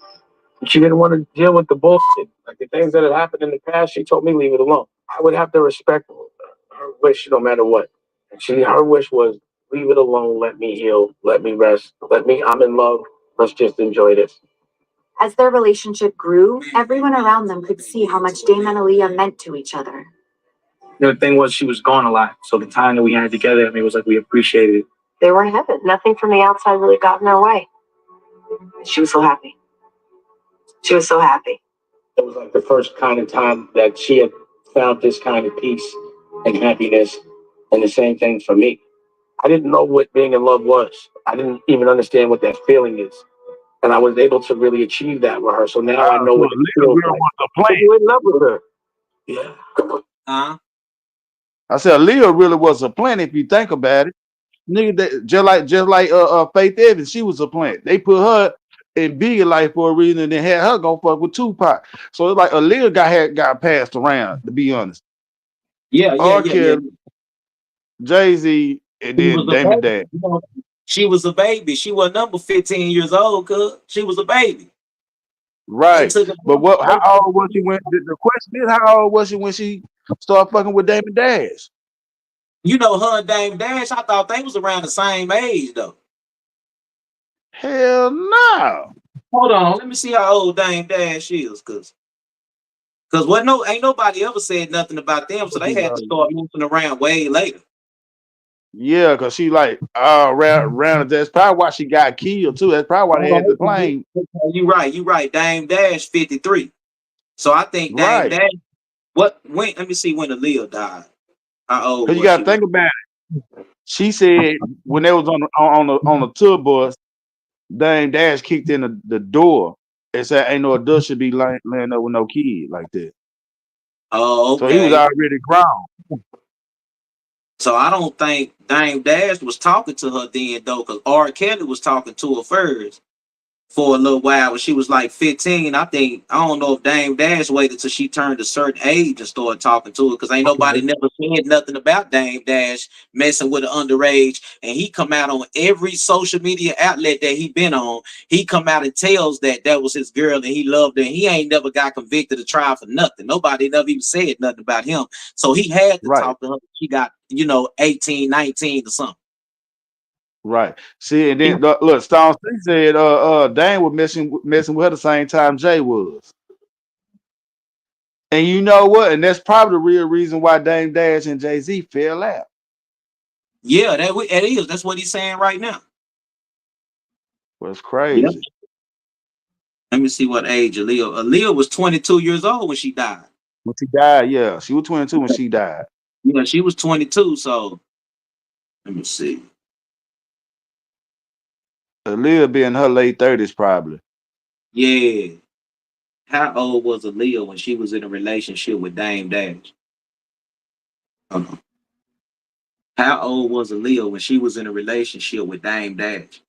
She didn't want to deal with the bullshit. Like the things that had happened in the past, she told me leave it alone. I would have to respect her wish no matter what. Her wish was leave it alone, let me heal, let me rest, I'm in love, let's just enjoy this. As their relationship grew, everyone around them could see how much Dame and Aaliyah meant to each other. The thing was, she was gone a lot. So the time that we had together, it was like we appreciated it. They were in heaven. Nothing from the outside really got in their way. She was so happy. She was so happy. It was like the first kind of time that she had found this kind of peace and happiness, and the same thing for me. I didn't know what being in love was. I didn't even understand what that feeling is. And I was able to really achieve that with her. So now I know what it feels like. You in love with her. Yeah. I said Aaliyah really was a plant if you think about it. Nigga, that, just like Faith Evans, she was a plant. They put her in Biggie life for a reason and then had her go fuck with Tupac. So it's like Aaliyah got passed around, to be honest. Yeah. Jay-Z, and then Damon Dash. She was a baby. She was number 15 years old, cuz she was a baby. Right. But how old was she when the question is how old was she when she started fucking with Damon Dash? You know, her and Dame Dash, I thought they was around the same age though. Hell no. Hold on, let me see how old Dame Dash is, cause ain't nobody ever said nothing about them, so they had to start moving around way later. Yeah, cause she like around that's probably why she got killed too. That's probably why they had to claim. You right. Dame Dash 53. So I think Dame Dash. Let me see when Aaliyah died. How old? Cause you gotta think about it. She said when they was on the tour bus, Dame Dash kicked in the door and said, "Ain't no adult should be laying up with no kid like that." Oh, okay. So he was already grown. So I don't think Dame Dash was talking to her then though, because R. Kelly was talking to her for a little while when she was like 15. I don't know if Dame Dash waited till she turned a certain age and started talking to her, because ain't nobody never said nothing about Dame Dash messing with an underage. And he come out on every social media outlet that he been on. He come out and tells that was his girl and he loved her. He ain't never got convicted or tried for nothing. Nobody never even said nothing about him. So he had to talk to her. She got, 18, 19 or something. Right. See, and then look, Stone Street said Dane was messing with her the same time Jay was. And you know what? And that's probably the real reason why Dame Dash and Jay-Z fell out. Yeah, that is. That's what he's saying right now. Well, it's crazy. Yep. Let me see what age Aaliyah. Aaliyah was 22 years old when she died. When she died, yeah. She was 22 when she died. Yeah, she was 22, so let me see. Aaliyah be in her late 30s probably. Yeah. How old was Aaliyah when she was in a relationship with Dame Dash? Hold on. How old was Aaliyah when she was in a relationship with Dame Dash?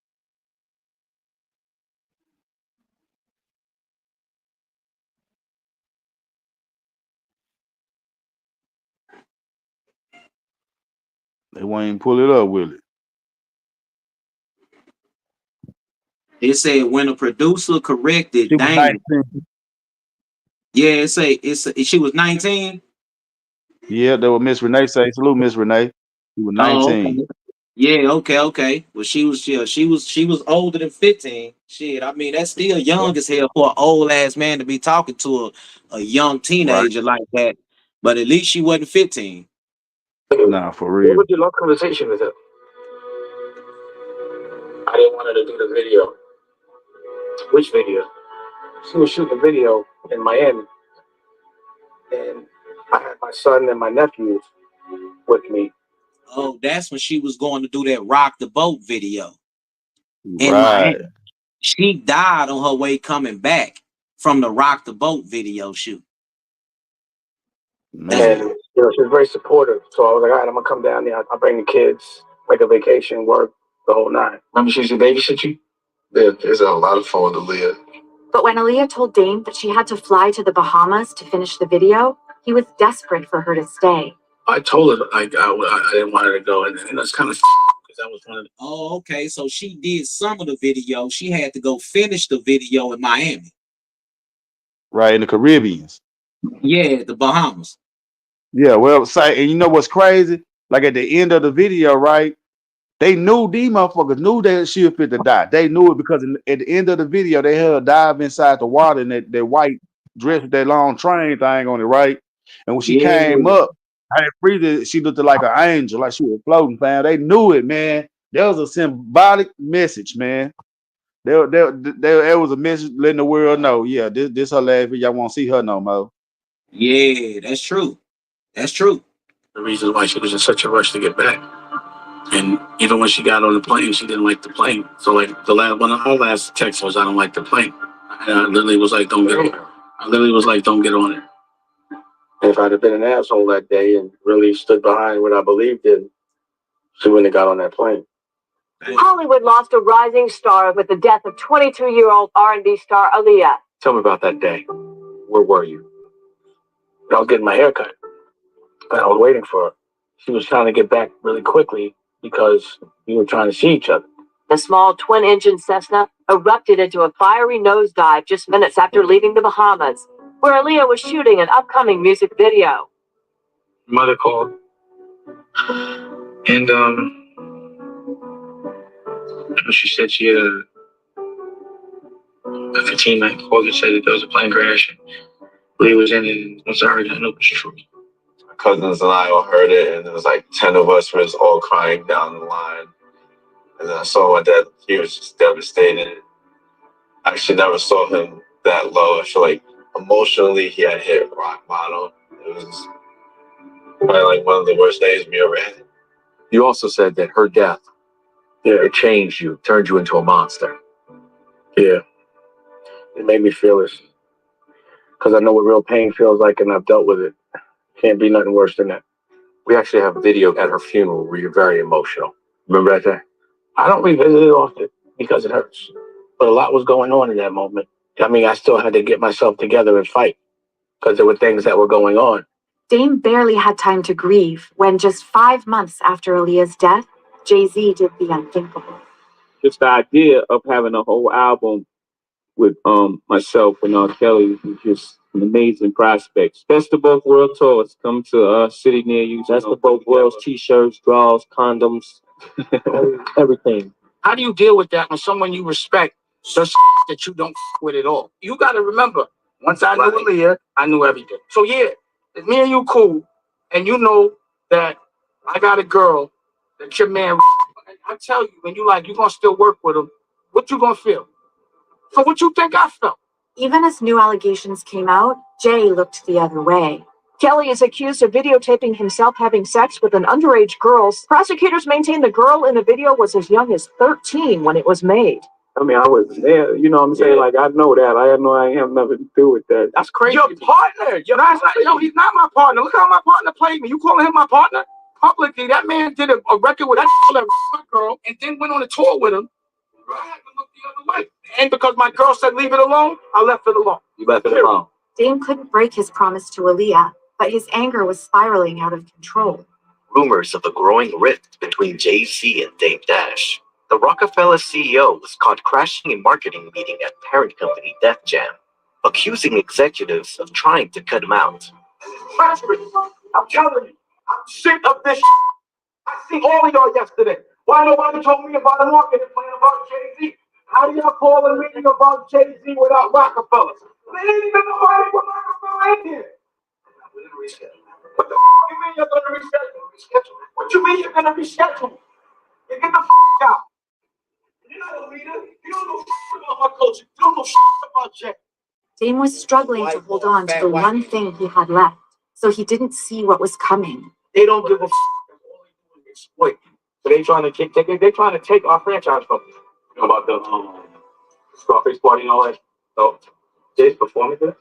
They won't even pull it up, will it? It said when a producer corrected She was Dame. 19. Yeah, she was 19. Yeah, that was Miss Renee say. Salute, Miss Renee. She was Oh, 19. okay. Yeah, okay. Well, she was older than 15. Shit, I mean that's still young as hell for an old ass man to be talking to a young Right. teenager like that. But at least she wasn't 15. Nah, for What real. was your long conversation with her? I didn't want her to do the video. Which video? She was shooting a video in Miami, and I had my son and my nephews with me. Oh, that's when she was going to do that Rock the Boat video in Right. Miami. She died on her way coming back from the Rock the Boat video shoot. Man. And she was very supportive. So I was like, all right, I'm gonna come down there. I'll bring the kids, make a vacation, work the whole nine. Remember, she used to babysit you. Yeah, it's a lot of fun with Aaliyah. But when Aaliyah told Dame that she had to fly to the Bahamas to finish the video, he was desperate for her to stay. I told her like I didn't want her to go, and that's kind of because that was one of the. Oh, okay. So she did some of the video. She had to go finish the video in Miami. Right, in the Caribbean. Yeah, the Bahamas. Yeah, well, say, and you know what's crazy? Like at the end of the video, right? They knew these motherfuckers knew that she was fit to die. They knew it because at the end of the video, they had her dive inside the water in that white dress with that long train thing on it, right? And when she came up, I had freezed, she looked like an angel, like she was floating, fam. They knew it, man. There was a symbolic message, man. There was a message letting the world know, yeah, this her last video. Y'all won't see her no more. Yeah, that's true. That's true. The reason why she was in such a rush to get back. And even when she got on the plane, she didn't like the plane. So like one of her last texts was, "I don't like the plane." And I literally was like, "Don't get on it." I literally was like, "Don't get on it." And if I'd have been an asshole that day and really stood behind what I believed in, she wouldn't have got on that plane. Hollywood lost a rising star with the death of 22-year-old R&B star Aaliyah. Tell me about that day. Where were you? I was getting my hair cut, and I was waiting for her. She was trying to get back really quickly because we were trying to see each other. The small twin-engine Cessna erupted into a fiery nosedive just minutes after leaving the Bahamas, where Aaliyah was shooting an upcoming music video. Mother called, and she said she had a 15-night call that said that there was a plane crash. Lee was in it, and once I heard it, I knew it was true. My cousins and I all heard it, and there was like 10 of us was all crying down the line. And then I saw my dad, he was just devastated. I actually never saw him that low. I feel like emotionally he had hit rock bottom. It was probably like one of the worst days we ever had. You also said that her death, it changed you, turned you into a monster. Yeah. It made me feel this. Because I know what real pain feels like, and I've dealt with it. Can't be nothing worse than that. We actually have a video at her funeral where you're very emotional. Remember that day? I don't revisit it often because it hurts. But a lot was going on in that moment. I mean, I still had to get myself together and fight because there were things that were going on. Dame barely had time to grieve when just 5 months after Aaliyah's death, Jay-Z did the unthinkable. Just the idea of having a whole album with myself and R. Kelly was just an amazing prospect. Best of Both World tours come to a city near you. Best of Both Worlds, t-shirts, draws, condoms, everything. How do you deal with that when someone you respect does that you don't with at all? You got to remember, once I knew Aaliyah, I knew everything. So yeah, if me and you cool, and you know that I got a girl that your man, I tell you, when you like, you gonna still work with him, what you gonna feel? So what you think I felt? Even as new allegations came out, Jay looked the other way. Kelly is accused of videotaping himself having sex with an underage girl. Prosecutors maintain the girl in the video was as young as 13 when it was made. I mean, I was there, you know what I'm saying? Like, I know that. I ain't have nothing to do with that. That's crazy. Your partner! No, he's not my partner. Look how my partner played me. You calling him my partner? Publicly, that man did a record with that girl and then went on a tour with him. I had to look the other way. And because my girl said leave it alone, I left it alone. You left it alone. Dame couldn't break his promise to Aaliyah, but his anger was spiraling out of control. Rumors of a growing rift between Jay-Z and Dame Dash. The Rockefeller CEO was caught crashing a marketing meeting at parent company Def Jam, accusing executives of trying to cut him out. I'm telling you, I'm sick of this. I see all of y'all yesterday. Why nobody told me about a marketing plan about Jay-Z? How do y'all call a meeting about Jay-Z without Rockefeller? There ain't even nobody with Rockefeller in here. What the you mean you're gonna reschedule? What you mean you're gonna reschedule? You get the out. You're not a leader. You don't know about my culture. You don't know about Jay. Dame was struggling to hold on to the one thing he had left, so he didn't see what was coming. They don't give a exploit. So they trying to take our franchise from us. You know about the Scarface party and all that. So Jay's performing there.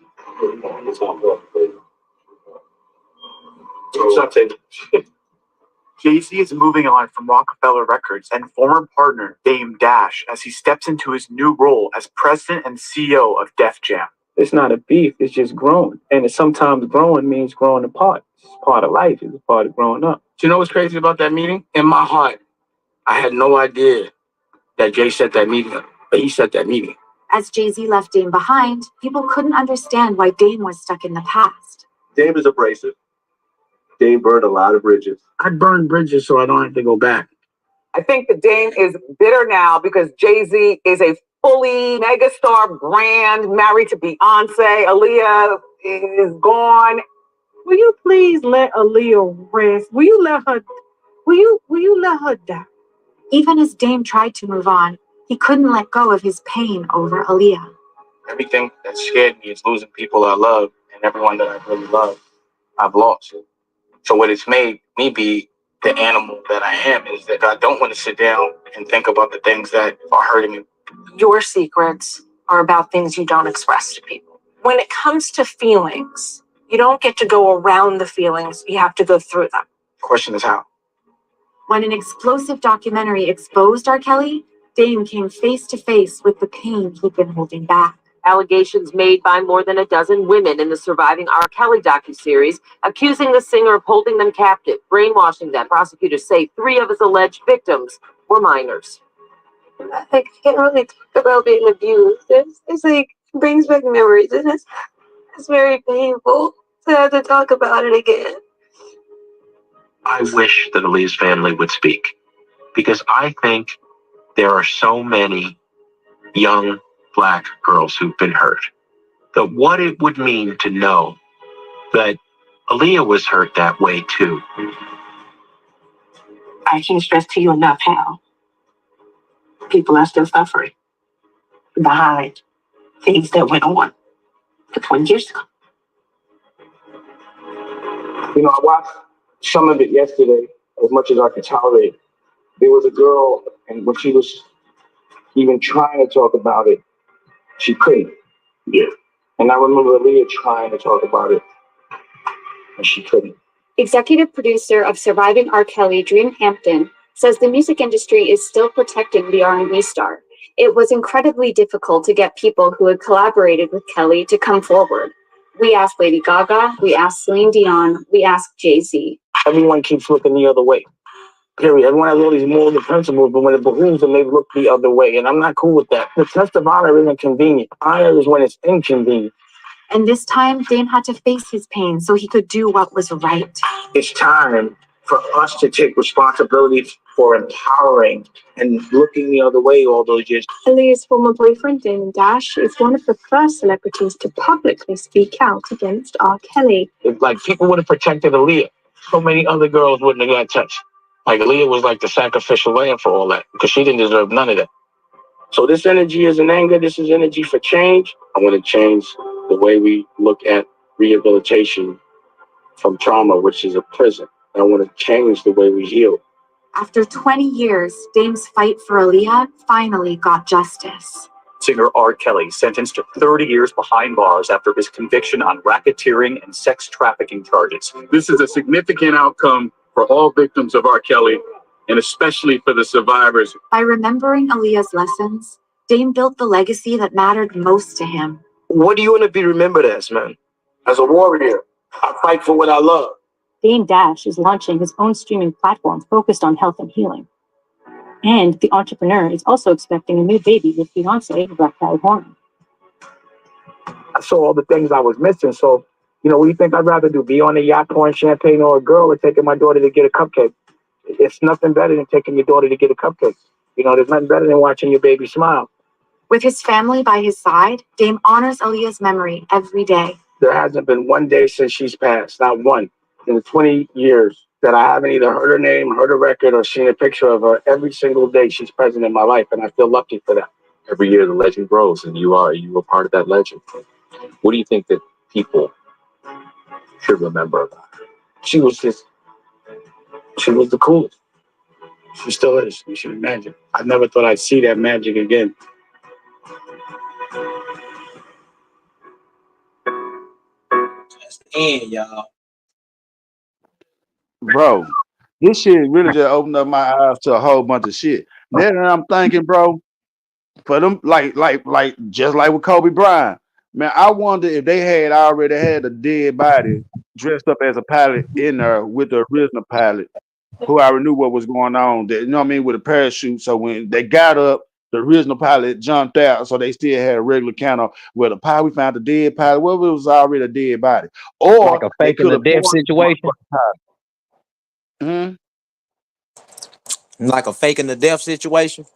Jay-Z is moving on from Rockefeller Records and former partner Dame Dash as he steps into his new role as president and CEO of Def Jam. It's not a beef, it's just growing. And sometimes growing means growing apart. It's part of life, it's part of growing up. Do you know what's crazy about that meeting? In my heart, I had no idea that Jay set that meeting up, but he set that meeting. As Jay-Z left Dame behind, people couldn't understand why Dame was stuck in the past. Dame is abrasive. Dame burned a lot of bridges. I burned bridges so I don't have to go back. I think that Dame is bitter now because Jay-Z is a fully megastar brand, married to Beyonce. Aaliyah is gone. Will you please let Aaliyah rest? Will you let her die? Even as Dame tried to move on, he couldn't let go of his pain over Aaliyah. Everything that scared me is losing people I love, and everyone that I really love, I've lost. So what it's made me be the animal that I am is that I don't want to sit down and think about the things that are hurting me. Your secrets are about things you don't express to people. When it comes to feelings, you don't get to go around the feelings, you have to go through them. The question is how. When an explosive documentary exposed R. Kelly, Dame came face to face with the pain he'd been holding back. Allegations made by more than a dozen women in the surviving R. Kelly docuseries, accusing the singer of holding them captive, brainwashing them. Prosecutors say 3 of his alleged victims were minors. I can't really talk about being abused. It's like, brings back memories, and it's very painful to have to talk about it again. I wish that Aaliyah's family would speak, because I think there are so many young Black girls who've been hurt. That what it would mean to know that Aaliyah was hurt that way too. I can't stress to you enough how people are still suffering behind things that went on 20 years ago. You know, I watched some of it yesterday as much as I could tolerate. There was a girl, and when she was even trying to talk about it, she couldn't. Yeah. And I remember Aaliyah trying to talk about it, and she couldn't. Executive producer of Surviving R. Kelly, Dream Hampton, says the music industry is still protecting the R&B star. It was incredibly difficult to get people who had collaborated with Kelly to come forward. We asked Lady Gaga, we asked Celine Dion, we asked Jay-Z. Everyone keeps looking the other way. Period. Everyone has all these morals and principles, but when it behooves them, they look the other way. And I'm not cool with that. The test of honor isn't convenient. Honor is when it's inconvenient. And this time, Dame had to face his pain so he could do what was right. It's time for us to take responsibility for empowering and looking the other way all those years. Aaliyah's former boyfriend, Damon Dash, is one of the first celebrities to publicly speak out against R. Kelly. If like people would have protected Aaliyah, so many other girls wouldn't have got touched. Like Aaliyah was like the sacrificial lamb for all that because she didn't deserve none of that. So this energy isn't anger. This is energy for change. I want to change the way we look at rehabilitation from trauma, which is a prison. I want to change the way we heal. After 20 years, Dame's fight for Aaliyah finally got justice. Singer R. Kelly sentenced to 30 years behind bars after his conviction on racketeering and sex trafficking charges. This is a significant outcome for all victims of R. Kelly, and especially for the survivors. By remembering Aaliyah's lessons, Dame built the legacy that mattered most to him. What do you want to be remembered as, man? As a warrior. I fight for what I love. Dame Dash is launching his own streaming platform focused on health and healing. And the entrepreneur is also expecting a new baby with fiancé Raquel Horn. I saw all the things I was missing. So, what do you think I'd rather do? Be on a yacht pouring champagne or a girl, or taking my daughter to get a cupcake? It's nothing better than taking your daughter to get a cupcake. There's nothing better than watching your baby smile. With his family by his side, Dame honors Aaliyah's memory every day. There hasn't been one day since she's passed, not one, in the 20 years that I haven't either heard her name, heard a record, or seen a picture of her. Every single day she's present in my life, and I feel lucky for that. Every year the legend grows, and you are part of that legend. What do you think that people should remember about her? She was the coolest. She still is. You should imagine. I never thought I'd see that magic again. That's the end, y'all. Bro, this shit really just opened up my eyes to a whole bunch of shit. Now that I'm thinking, bro, for them, like just like with Kobe Bryant, man, I wonder if they had already had a dead body dressed up as a pilot in there with the original pilot, who already knew what was going on. That, with a parachute. So when they got up, the original pilot jumped out, so they still had a regular counter where the pilot, we found the dead pilot, whether it was already a dead body, or Like a fake in the death situation. Like a fake in the death situation.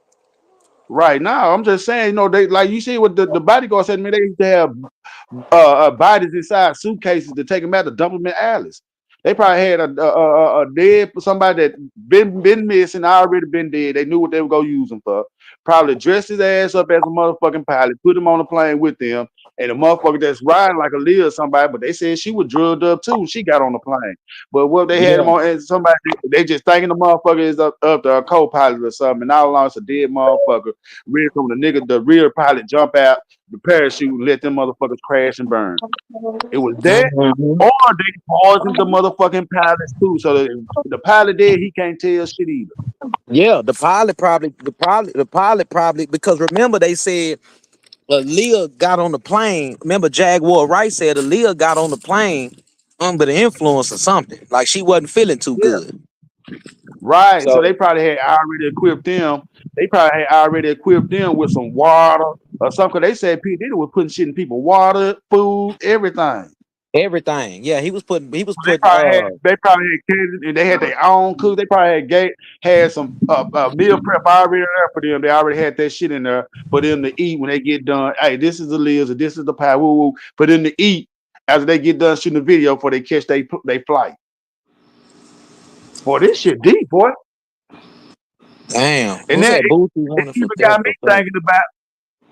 Right now, I'm just saying, they like you see what the bodyguard said to me. They used to have bodies inside suitcases to take them out to dump them in alleys. They probably had a dead somebody that been missing, already been dead. They knew what they were gonna use him for. Probably dressed his ass up as a motherfucking pilot, put him on a plane with them, and a motherfucker that's riding like Aaliyah or somebody. But they said she was drugged up too. She got on the plane. But what they had him on as somebody, they just thinking the motherfucker is up to a co-pilot or something. And all along it's a dead motherfucker. Real from the real pilot jump out the parachute and let them motherfuckers crash and burn. It was that, or they poisoned the motherfucking pilots too. So the pilot dead, he can't tell shit either. Yeah, the pilot probably, because remember they said Aaliyah got on the plane. Remember Jaguar Wright said Aaliyah got on the plane under the influence or something. Like she wasn't feeling too good. Right. So they probably had already equipped them. They probably had already equipped them with some water or something. They said P. Diddy was putting shit in people, water, food, everything. Everything. Yeah, he was putting. They probably had kids, and they had their own cook. They probably had some meal prep already there for them. They already had that shit in there for them to eat when they get done. Hey, this is the Liz, and this is the pie. Woo woo. For them to eat after they get done shooting the video before they catch they flight. Boy, this shit deep, boy. Damn. And then it even got me thinking about.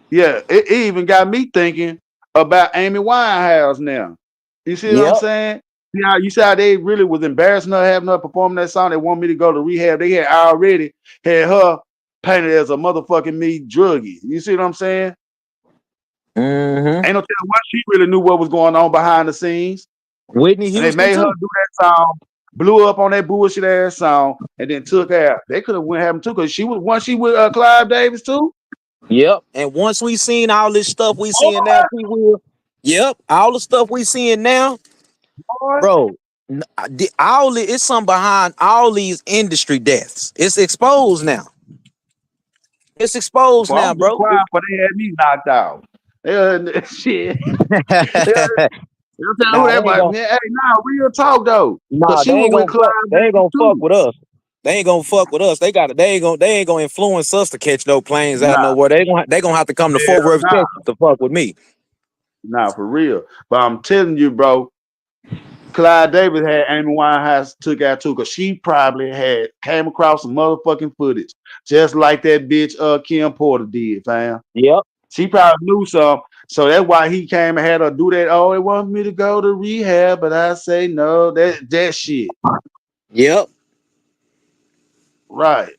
Yeah, it even got me thinking about Amy Winehouse now. You see what I'm saying? You see how they really was embarrassing her having her perform that song. They want me to go to rehab. They had already had her painted as a motherfucking meat druggie. You see what I'm saying? Mm-hmm. Ain't no telling what she really knew what was going on behind the scenes. Whitney Houston. And they made her do that song, blew up on that bullshit ass song, and then took her out. They could have went have them too, because she was with Clive Davis too. Yep. And once we seen all this stuff we seeing now, T-Will. Yep. All the stuff we seeing now, bro. It's something behind all these industry deaths. It's exposed now. It's exposed Well, now, I'm just bro. quiet, but they had me knocked out. Shit. You tell who Nah, they that ain't was. gonna. Man, hey, nah, real talk though. Cause Nah, she they was ain't with gonna Clive fuck. They ain't Davis gonna fuck too. with us. They ain't gonna fuck with us. They got. They ain't gonna influence us to catch no planes out Nah, nowhere. They gonna have to come to hell Fort Worth, nah. Texas to fuck with me. Nah, for real. But I'm telling you, bro, Clyde Davis had Amy Winehouse took out too, cause she probably had came across some motherfucking footage, just like that bitch Kim Porter did, fam. Yep. She probably knew some. So that's why he came and had her do that. Oh, they want me to go to rehab, but I say no. That shit. Yep. Right.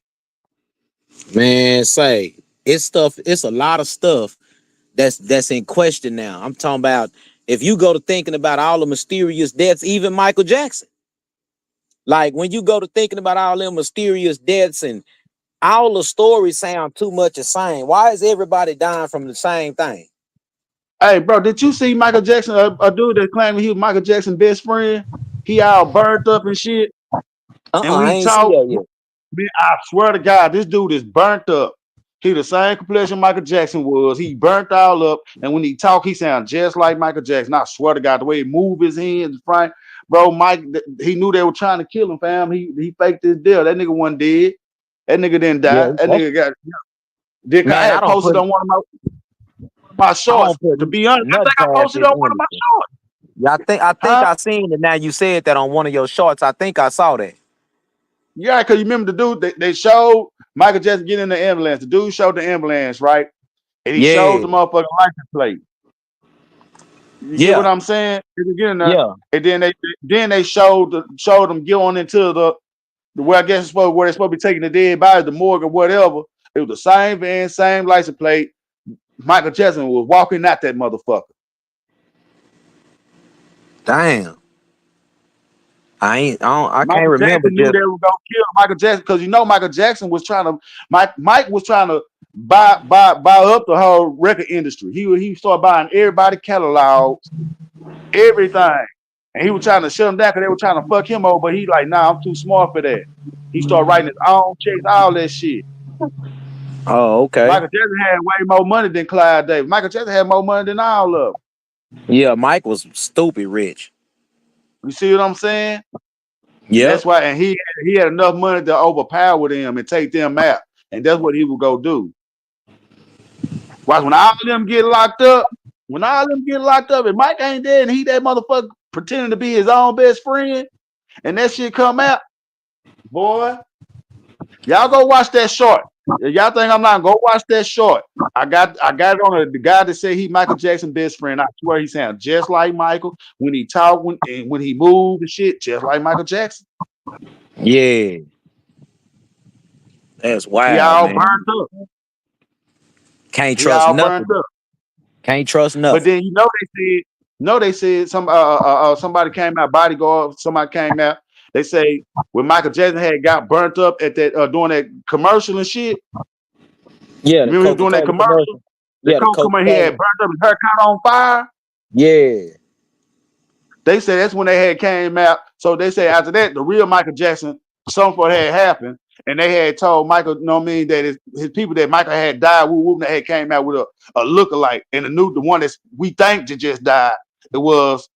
Man, say it's stuff. It's a lot of stuff that's in question now. I'm talking about if you go to thinking about all the mysterious deaths, even Michael Jackson. Like when you go to thinking about all them mysterious deaths and all the stories sound too much the same. Why is everybody dying from the same thing? Hey, bro, did you see Michael Jackson? A dude that claimed he was Michael Jackson's best friend. He all burnt up and shit. And when I he ain't see talked, that yet. man, I swear to God, this dude is burnt up. He the same complexion Michael Jackson was. He burnt all up, and when he talk, he sound just like Michael Jackson. I swear to God, the way he move his hands, Frank, bro, Mike, he knew they were trying to kill him, fam. He faked his death. That nigga wasn't dead. That nigga didn't Yeah, die. That nigga got. Dick, I man, I had don't posted put on one of my I shorts. don't put To be honest, I nothing think I past posted this on one of my industry. shorts. Yeah, I think Huh? I seen it now. You said that on one of your shorts. I think I saw that. Yeah, because you remember the dude, they showed Michael Jackson get in the ambulance. The dude showed the ambulance, right? And he showed Yeah, the motherfucking license plate. You get what yeah, I'm saying? He get in there, yeah, and then they showed them get on into the where I guess it's supposed where they're supposed to be taking the dead body, the morgue or whatever. It was the same van, same license plate. Michael Jackson was walking out that motherfucker. damn. I can't Michael remember Jackson knew just. they were gonna kill Michael Jackson because you know Michael Jackson was trying to Mike was trying to buy up the whole record industry. He started buying everybody catalogs, everything, and he was trying to shut them down because they were trying to fuck him over. But he like, nah, I'm too smart for that. He started writing his own checks, all that shit. Oh, okay. Michael Jackson had way more money than Clyde Davis. Michael Jackson had more money than all of them. Yeah, Mike was stupid rich. You see what I'm saying? And Yep. that's why, and he had enough money to overpower them and take them out, and that's what he would go do. Watch when all of them get locked up. When all of them get locked up, and Mike ain't dead, and he that motherfucker pretending to be his own best friend, and that shit come out, boy. Y'all go watch that short. If y'all think I'm not, go watch that short. I got it on the guy that said he Michael Jackson's best friend. I swear he sounds just like Michael when he talk, when he move and shit, just like Michael Jackson. Yeah, that's He wild, all man. burnt up. Can't He trust all burnt nothing. up. Can't trust But nothing. then they said somebody came out, bodyguard, somebody came out. They say when Michael Jackson had got burnt up at that doing that commercial and shit. Yeah, You the remember he was doing that Coca-Cola commercial? commercial. The Yeah, the Coke commercial, he Coca-Cola. had burnt up his hair caught on fire. Yeah. They said that's when they had came out. So they say after that, the real Michael Jackson, something had happened. And they had told Michael, you know what I mean, that his people that Michael had died, that had came out with a lookalike. And the one that we think that just died, it was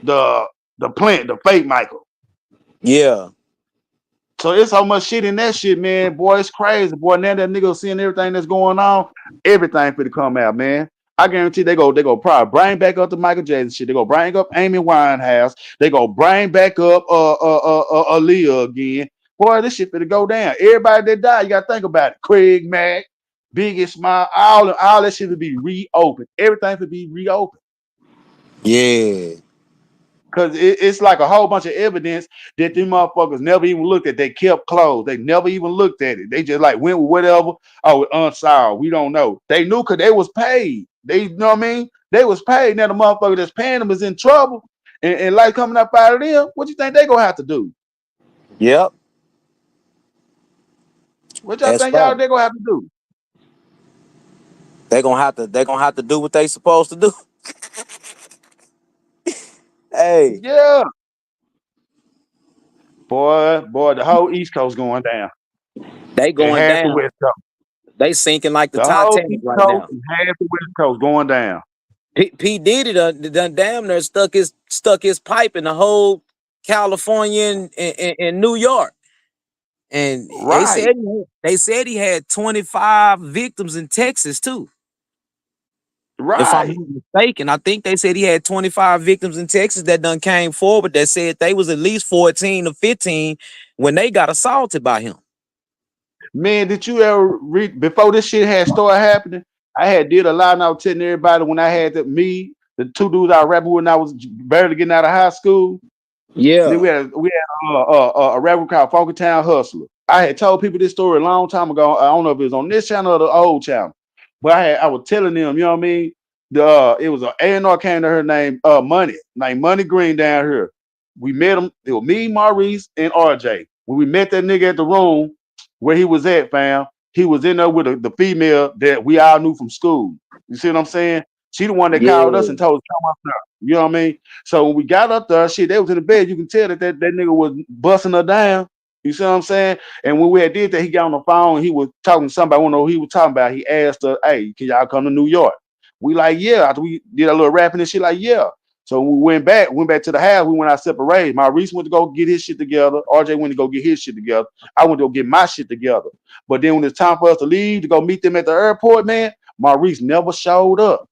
the the fake Michael. Yeah. So it's so much shit in that shit, man. Boy, it's crazy. Boy, now that nigga seeing everything that's going on, everything for to come out, man. I guarantee they go probably bring back up the Michael Jackson shit. They go bring up Amy Winehouse. They go bring back up Aaliyah again. Boy, this shit finna go down. Everybody that died, you gotta think about it. Craig Mack, Biggie Smile, all that shit will be reopened. Everything will be reopened. Yeah. Cause it's like a whole bunch of evidence that them motherfuckers never even looked at. They kept closed. They never even looked at it. They just like went with whatever. Oh, unsolved. We don't know. They knew because they was paid. They you know what I mean? They was paid. Now the motherfucker that's paying them is in trouble. And like coming up out of them, what you think they gonna have to do? Yep. What y'all That's think y'all fine. they gonna have to do? They're gonna have to do what they supposed to do. Hey, Yeah, boy, the whole East Coast going down, they and going half the down. West Coast. They sinking like the The whole Titanic East right Coast now. and half the West Coast going down. P Diddy done damn near stuck his pipe in the whole California and New York. And Right, they said he had 25 victims in Texas too. If I'm right. not mistaken, I think they said he had 25 victims in Texas that done came forward that said they was at least 14 or 15 when they got assaulted by him. Man, did you ever read before this shit had started happening? I had did a lot, and I was telling everybody when I had the two dudes I rapping with when I was barely getting out of high school. Then Yeah. we had a rapper called Funky Town Hustler. I had told people this story a long time ago. I don't know if it was on this channel or the old channel, but I was telling them, you know what I mean? It was an A&R came to her named Money Green down here. We met him. It was me, Maurice, and RJ. When we met that nigga at the room where he was at, fam, he was in there with the female that we all knew from school. You see what I'm saying? She the one that called us Yeah. and told us come up there. You know what I mean? So when we got up there, shit, they was in the bed. You can tell that nigga was busting her down. You see what I'm saying? And when we had did that, he got on the phone. He was talking to somebody. I don't know who he was talking about. He asked her, "Hey, can y'all come to New York?" We like, yeah. After we did a little rapping and shit, like, yeah. So we went back to the house. We went out separated. Maurice went to go get his shit together. RJ went to go get his shit together. I went to go get my shit together. But then when it's time for us to leave to go meet them at the airport, man, Maurice never showed up.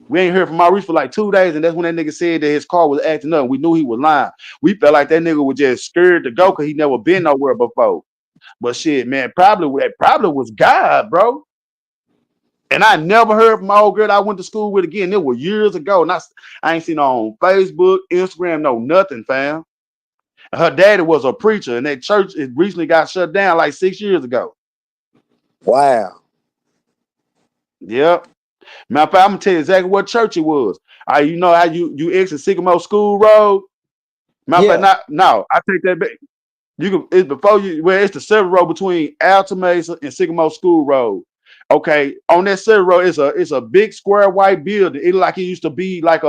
We ain't heard from Maurice for like 2 days, and that's when that nigga said that his car was acting up. We knew he was lying. We felt like that nigga was just scared to go because he never been nowhere before. But shit, man, it probably was God, bro. And I never heard from my old girl I went to school with again. It was years ago. And I ain't seen her on Facebook, Instagram, no nothing, fam. Her daddy was a preacher, and that church it recently got shut down like 6 years ago. Wow. Yep. Matter of fact, I'm gonna tell you exactly what church it was. You know how you exit Sycamore School Road? Matter of fact, Yeah. no, I take that back. You can it's before you where it's the service road between Alta Mesa and Sycamore School Road. Okay, on that service road, it's a big square white building. It like it used to be like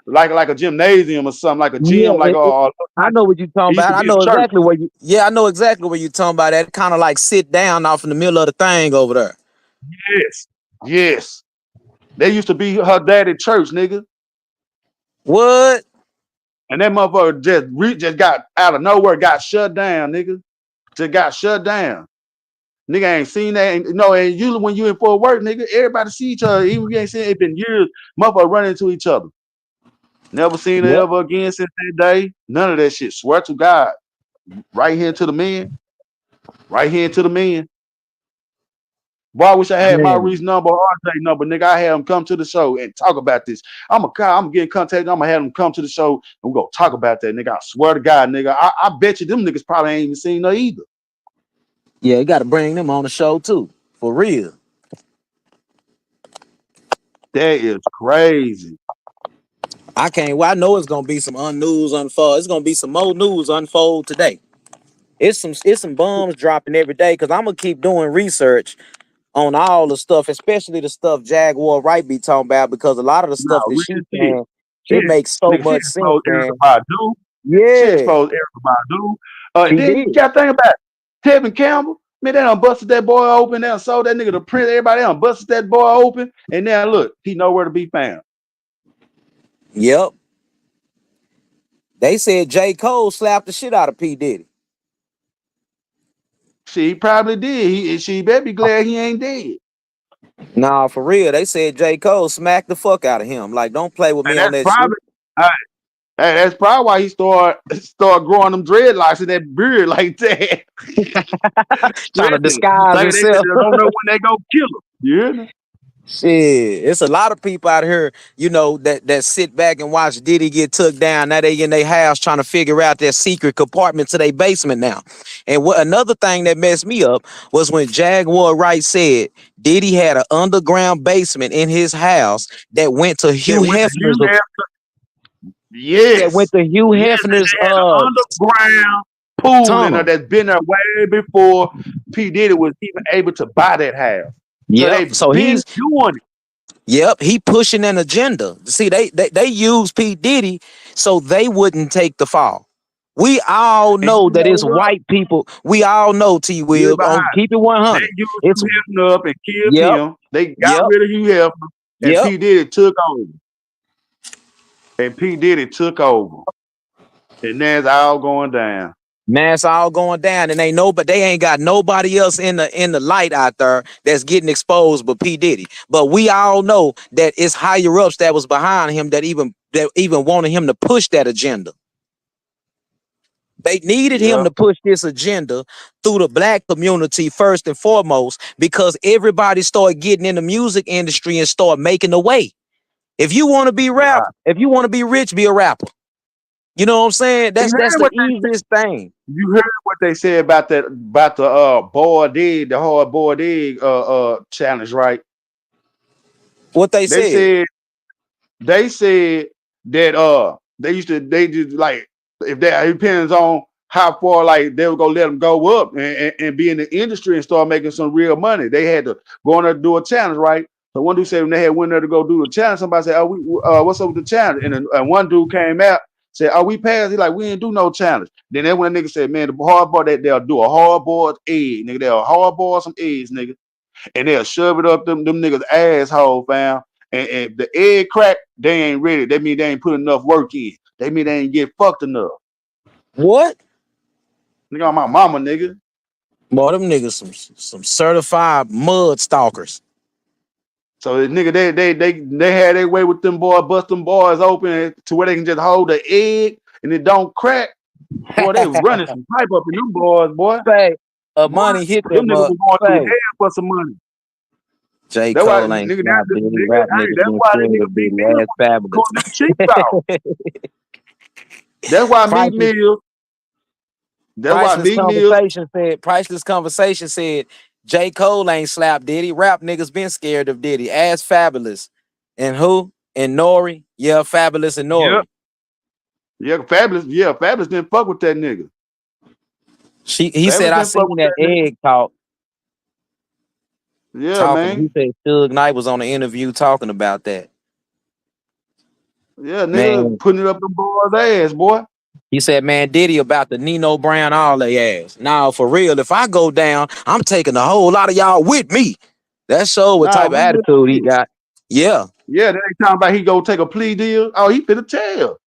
like a gymnasium or something, like a Yeah, gym, like I know what you're talking it used about. to I be a know church. exactly where you. Yeah, I know exactly what you're talking about. That kind of like sit down off in the middle of the thing over there. Yes, yes. They used to be her daddy church, nigga. What? And that motherfucker just got out of nowhere, got shut down, nigga. Just got shut down. Nigga ain't seen that. And usually when you in Fort Worth, nigga, everybody see each other. Even if you ain't seen it been years, motherfucker running into each other. Never seen her Yep. ever again since that day. None of that shit. Swear to God. Right here to the men. Right here to the men. Boy, I wish I had my Man. Reese number or RJ number, nigga. I had him come to the show and talk about this. I'm getting contact. I'm gonna have him come to the show and we're gonna talk about that, nigga. I swear to God, nigga. I bet you them niggas probably ain't even seen her either. Yeah, you got to bring them on the show too, for real. That is crazy. I can't. Well, I know it's gonna be some news unfold. It's gonna be some more news unfold today. It's some bombs dropping every day because I'm gonna keep doing research on all the stuff, especially the stuff Jaguar Wright be talking about, because a lot of the No, stuff that real she's shit. saying, She it makes so nigga, she much sense, exposed man. Erica Badu. She Yeah, exposed Erica Badu. she Then you did. got to think about it. Tevin Campbell. Man, they done busted that boy open. They done sold that nigga to print. Everybody done busted that boy open. And now look, he nowhere to be found. Yep. They said J. Cole slapped the shit out of P. Diddy. She probably did. She better be glad he ain't dead. Nah, for real. They said J. Cole smacked the fuck out of him. Like, don't play with And me on that's that shit. probably that's probably why he start growing them dreadlocks and that beard like that. Trying to Listen, disguise like they just himself. don't know when they go kill him. You hear me? Shit, it's a lot of people out here, that sit back and watch Diddy get took down. Now they in their house trying to figure out their secret compartment to their basement now. And what another thing that messed me up was when Jaguar Wright said Diddy had an underground basement in his house that went to That Hugh went to Hefner's that went yes. to Hugh Yes, Hefner's they had an underground pool in there tunnel. that's been there way before P. Diddy was even able to buy that house. So Yep. they So been he's doing it. Yep, he pushing an agenda. See, they use P. Diddy so they wouldn't take the fall. We all And know you that know it's what? white people. We all know We're T-Will behind. on keep it They 100. used It's Hugh Hefner up and killed yep, him. They got yep, rid of Hugh Hefner, and yep. P. Diddy took over. And P. Diddy took over. And that's all going down. Man, it's all going down, and they ain't got nobody else in the light out there that's getting exposed but P. Diddy. But we all know that it's higher ups that was behind him that even wanted him to push that agenda. They needed him Yeah. to push this agenda through the black community first and foremost because everybody started getting in the music industry and start making the way. If you want to be Right. if you want to be rich, be a rapper. You know what I'm saying? You That's heard the what they easiest thing. You heard what they said about the boiled egg, the hard boiled egg challenge, right? What they They said. said they said that they just like if that it depends on how far like they were gonna let them go up and be in the industry and start making some real money. They had to go in there to do a challenge, right? So one dude said when they had went there to go do the challenge, somebody said, "Oh, what's up with the challenge?" And one dude came out said, "Oh, we passed." He like, "We didn't do no challenge." Then that one nigga said, "Man, the hard boiled they'll do a hard boiled egg, nigga. They'll hard boil some eggs, nigga, and they'll shove it up them niggas asshole, fam. And the egg crack, they ain't ready. That mean they ain't put enough work in. They mean they ain't get fucked enough. What? Nigga, on my mama, nigga. Boy, them niggas some certified mud stalkers. So the nigga, they had their way with them boys, bust them boys open to where they can just hold the egg and it don't crack. Boy, they was running some pipe up in them boys, boy. Say, Boy, money hit them them niggas up. was going through Say, hell for some money. J. That's why Cole ain't nigga, slapped Diddy. nigga, Rap hey, niggas that's been why that scared nigga of Meek Diddy. Mill Ass fabulous. calling them cheap out. That's why Meek Priceless, Mill. That's why priceless Meek Mill. conversation said. Priceless conversation said. J. Cole ain't slapped Diddy. Rap niggas been scared of Diddy. Ass fabulous. And who? And Nori. Yeah, fabulous and Yep. Nori. Yeah, Fabulous. Yeah, Fabulous didn't fuck with that nigga. He said Fabulous I didn't fuck seen with that that nigga. egg Yeah, talking. man. He said Suge Knight was on the interview talking about that. Yeah, nigga Man, putting it up them boys' ass, boy. he said, man, Diddy about the Nino Brown all they ass. Now, for real, if I go down, I'm taking a whole lot of y'all with me. That show what Nah, type of real attitude he shit. got. Yeah. Yeah, they ain't talking about he go take a plea deal. Oh, he finna tell.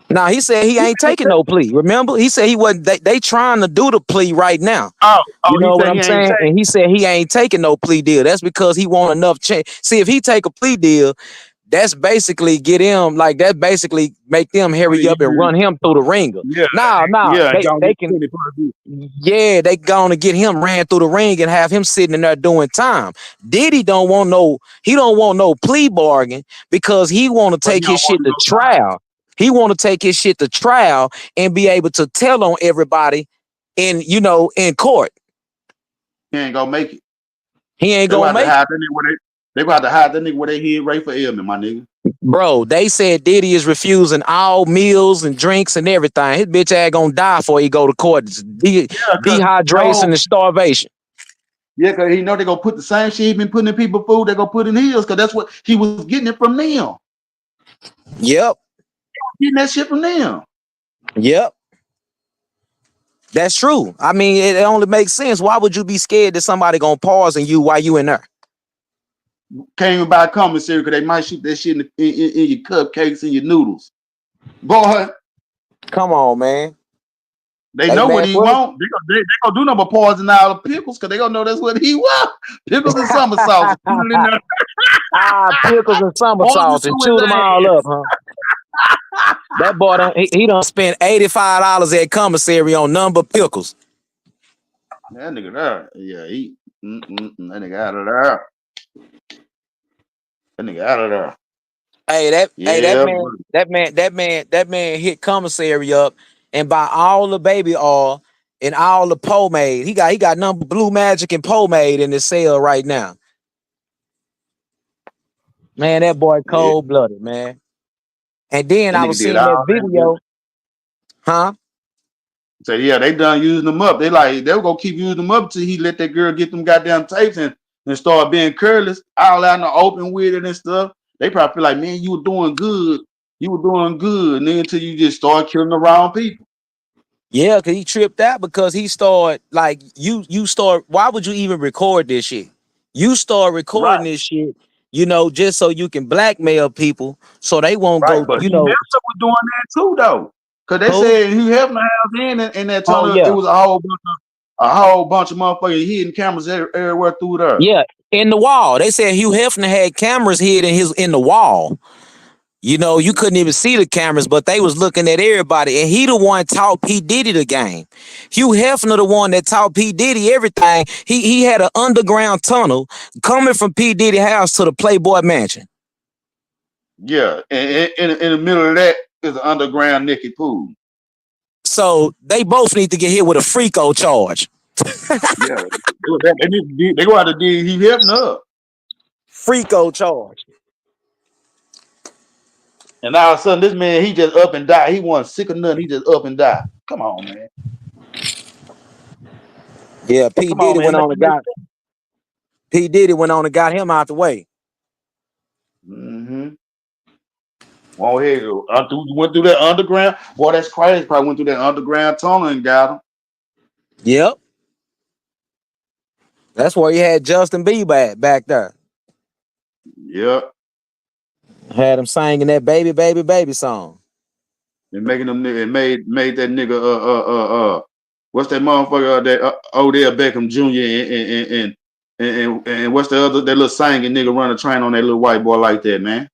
Now he said he He ain't finna taking tell. no plea. Remember? He said he wasn't they trying to do the plea right now. Oh, You he know what said he I'm ain't saying? take. And he said he ain't taking no plea deal. That's because he want enough change. See, if he take a plea deal, that's basically get him like that basically make them hurry up and run him through the ringer. Yeah, Nah, yeah, and y'all they get can 20 per view. yeah, they gonna get him ran through the ring and have him sitting in there doing time. Diddy don't want no plea bargain because he want to But he take don't his want shit to to go time. trial. He want to take his shit to trial and be able to tell on everybody in court. He ain't gonna make it. He ain't They gonna gonna have to make hide that nigga where they gonna have to hide that nigga where they hid Ray for Elman, my nigga. Bro, they said Diddy is refusing all meals and drinks and everything. His bitch ass gonna die before he go to court. It's Yeah, cause dehydration and starvation. yeah, cause he know they gonna put the same shit he been putting in people food. They gonna put in his, cause that's what he was getting it from them. Yep. Getting that shit from them. Yep. That's true. I mean, it only makes sense. Why would you be scared that somebody gonna pause on you while you in there? Can't even buy a commissary because they might shoot that shit in your cupcakes and your noodles. Boy, Come on, man. they Hey know what man, he what? want. They gonna do number poison all the pickles because they gonna know that's what he want. Pickles and summer sauce. Put it in there. Pickles and summer Poison sauce and to his chew them all up, ass. huh? That boy he done spent $85 at commissary on number pickles. That nigga there. Yeah, that nigga out of there. That nigga out of there. That Yeah, man, that man hit commissary up and buy all the baby oil and all the pomade. He got number Blue Magic and pomade in his sale right now. Man, that boy yeah. cold blooded, man. And then That I nigga was did seeing that all that. video, huh? So yeah, they done using them up. They were gonna keep using them up till he let that girl get them goddamn tapes and and start being careless, all out in the open with it and stuff, they probably feel like, man, you were doing good. You were doing good. And then until you just start killing the wrong people. Yeah, because he tripped out because he started like you start. Why would you even record this shit? You start recording Right. this shit, just so you can blackmail people so they won't Right. go, But Hugh Hefner was doing that too, though. Because they Who? said Hugh Hefner house in that Oh tunnel, it yeah. was a whole bunch of motherfucking hidden cameras everywhere through there. Yeah, in the wall. They said Hugh Hefner had cameras hid in the wall. You couldn't even see the cameras, but they was looking at everybody. And he the one taught P. Diddy the game. Hugh Hefner the one that taught P. Diddy everything. He had an underground tunnel coming from P. Diddy house to the Playboy Mansion. Yeah. And in the middle of that is an underground naked pool. So they both need to get hit with a FRICO charge. Yeah. They go out to dig Hugh Hefner up. FRICO charge. And all of a sudden, this man, he just up and die. He wasn't sick or nothing. He just up and die. Come on, man. Yeah, P. Come on, Diddy man. went on and got him out the way. Mm-hmm. Well, here you go. Went through that underground. Boy, that's crazy. Probably went through that underground tunnel and got him. Yep. That's where he had Justin Bieber at back there. Yep. Had him singing that baby, baby, baby song. And making them nigga made that nigga what's that motherfucker that Odell Beckham Jr. and what's the other that little singing nigga run a train on that little white boy like that, man.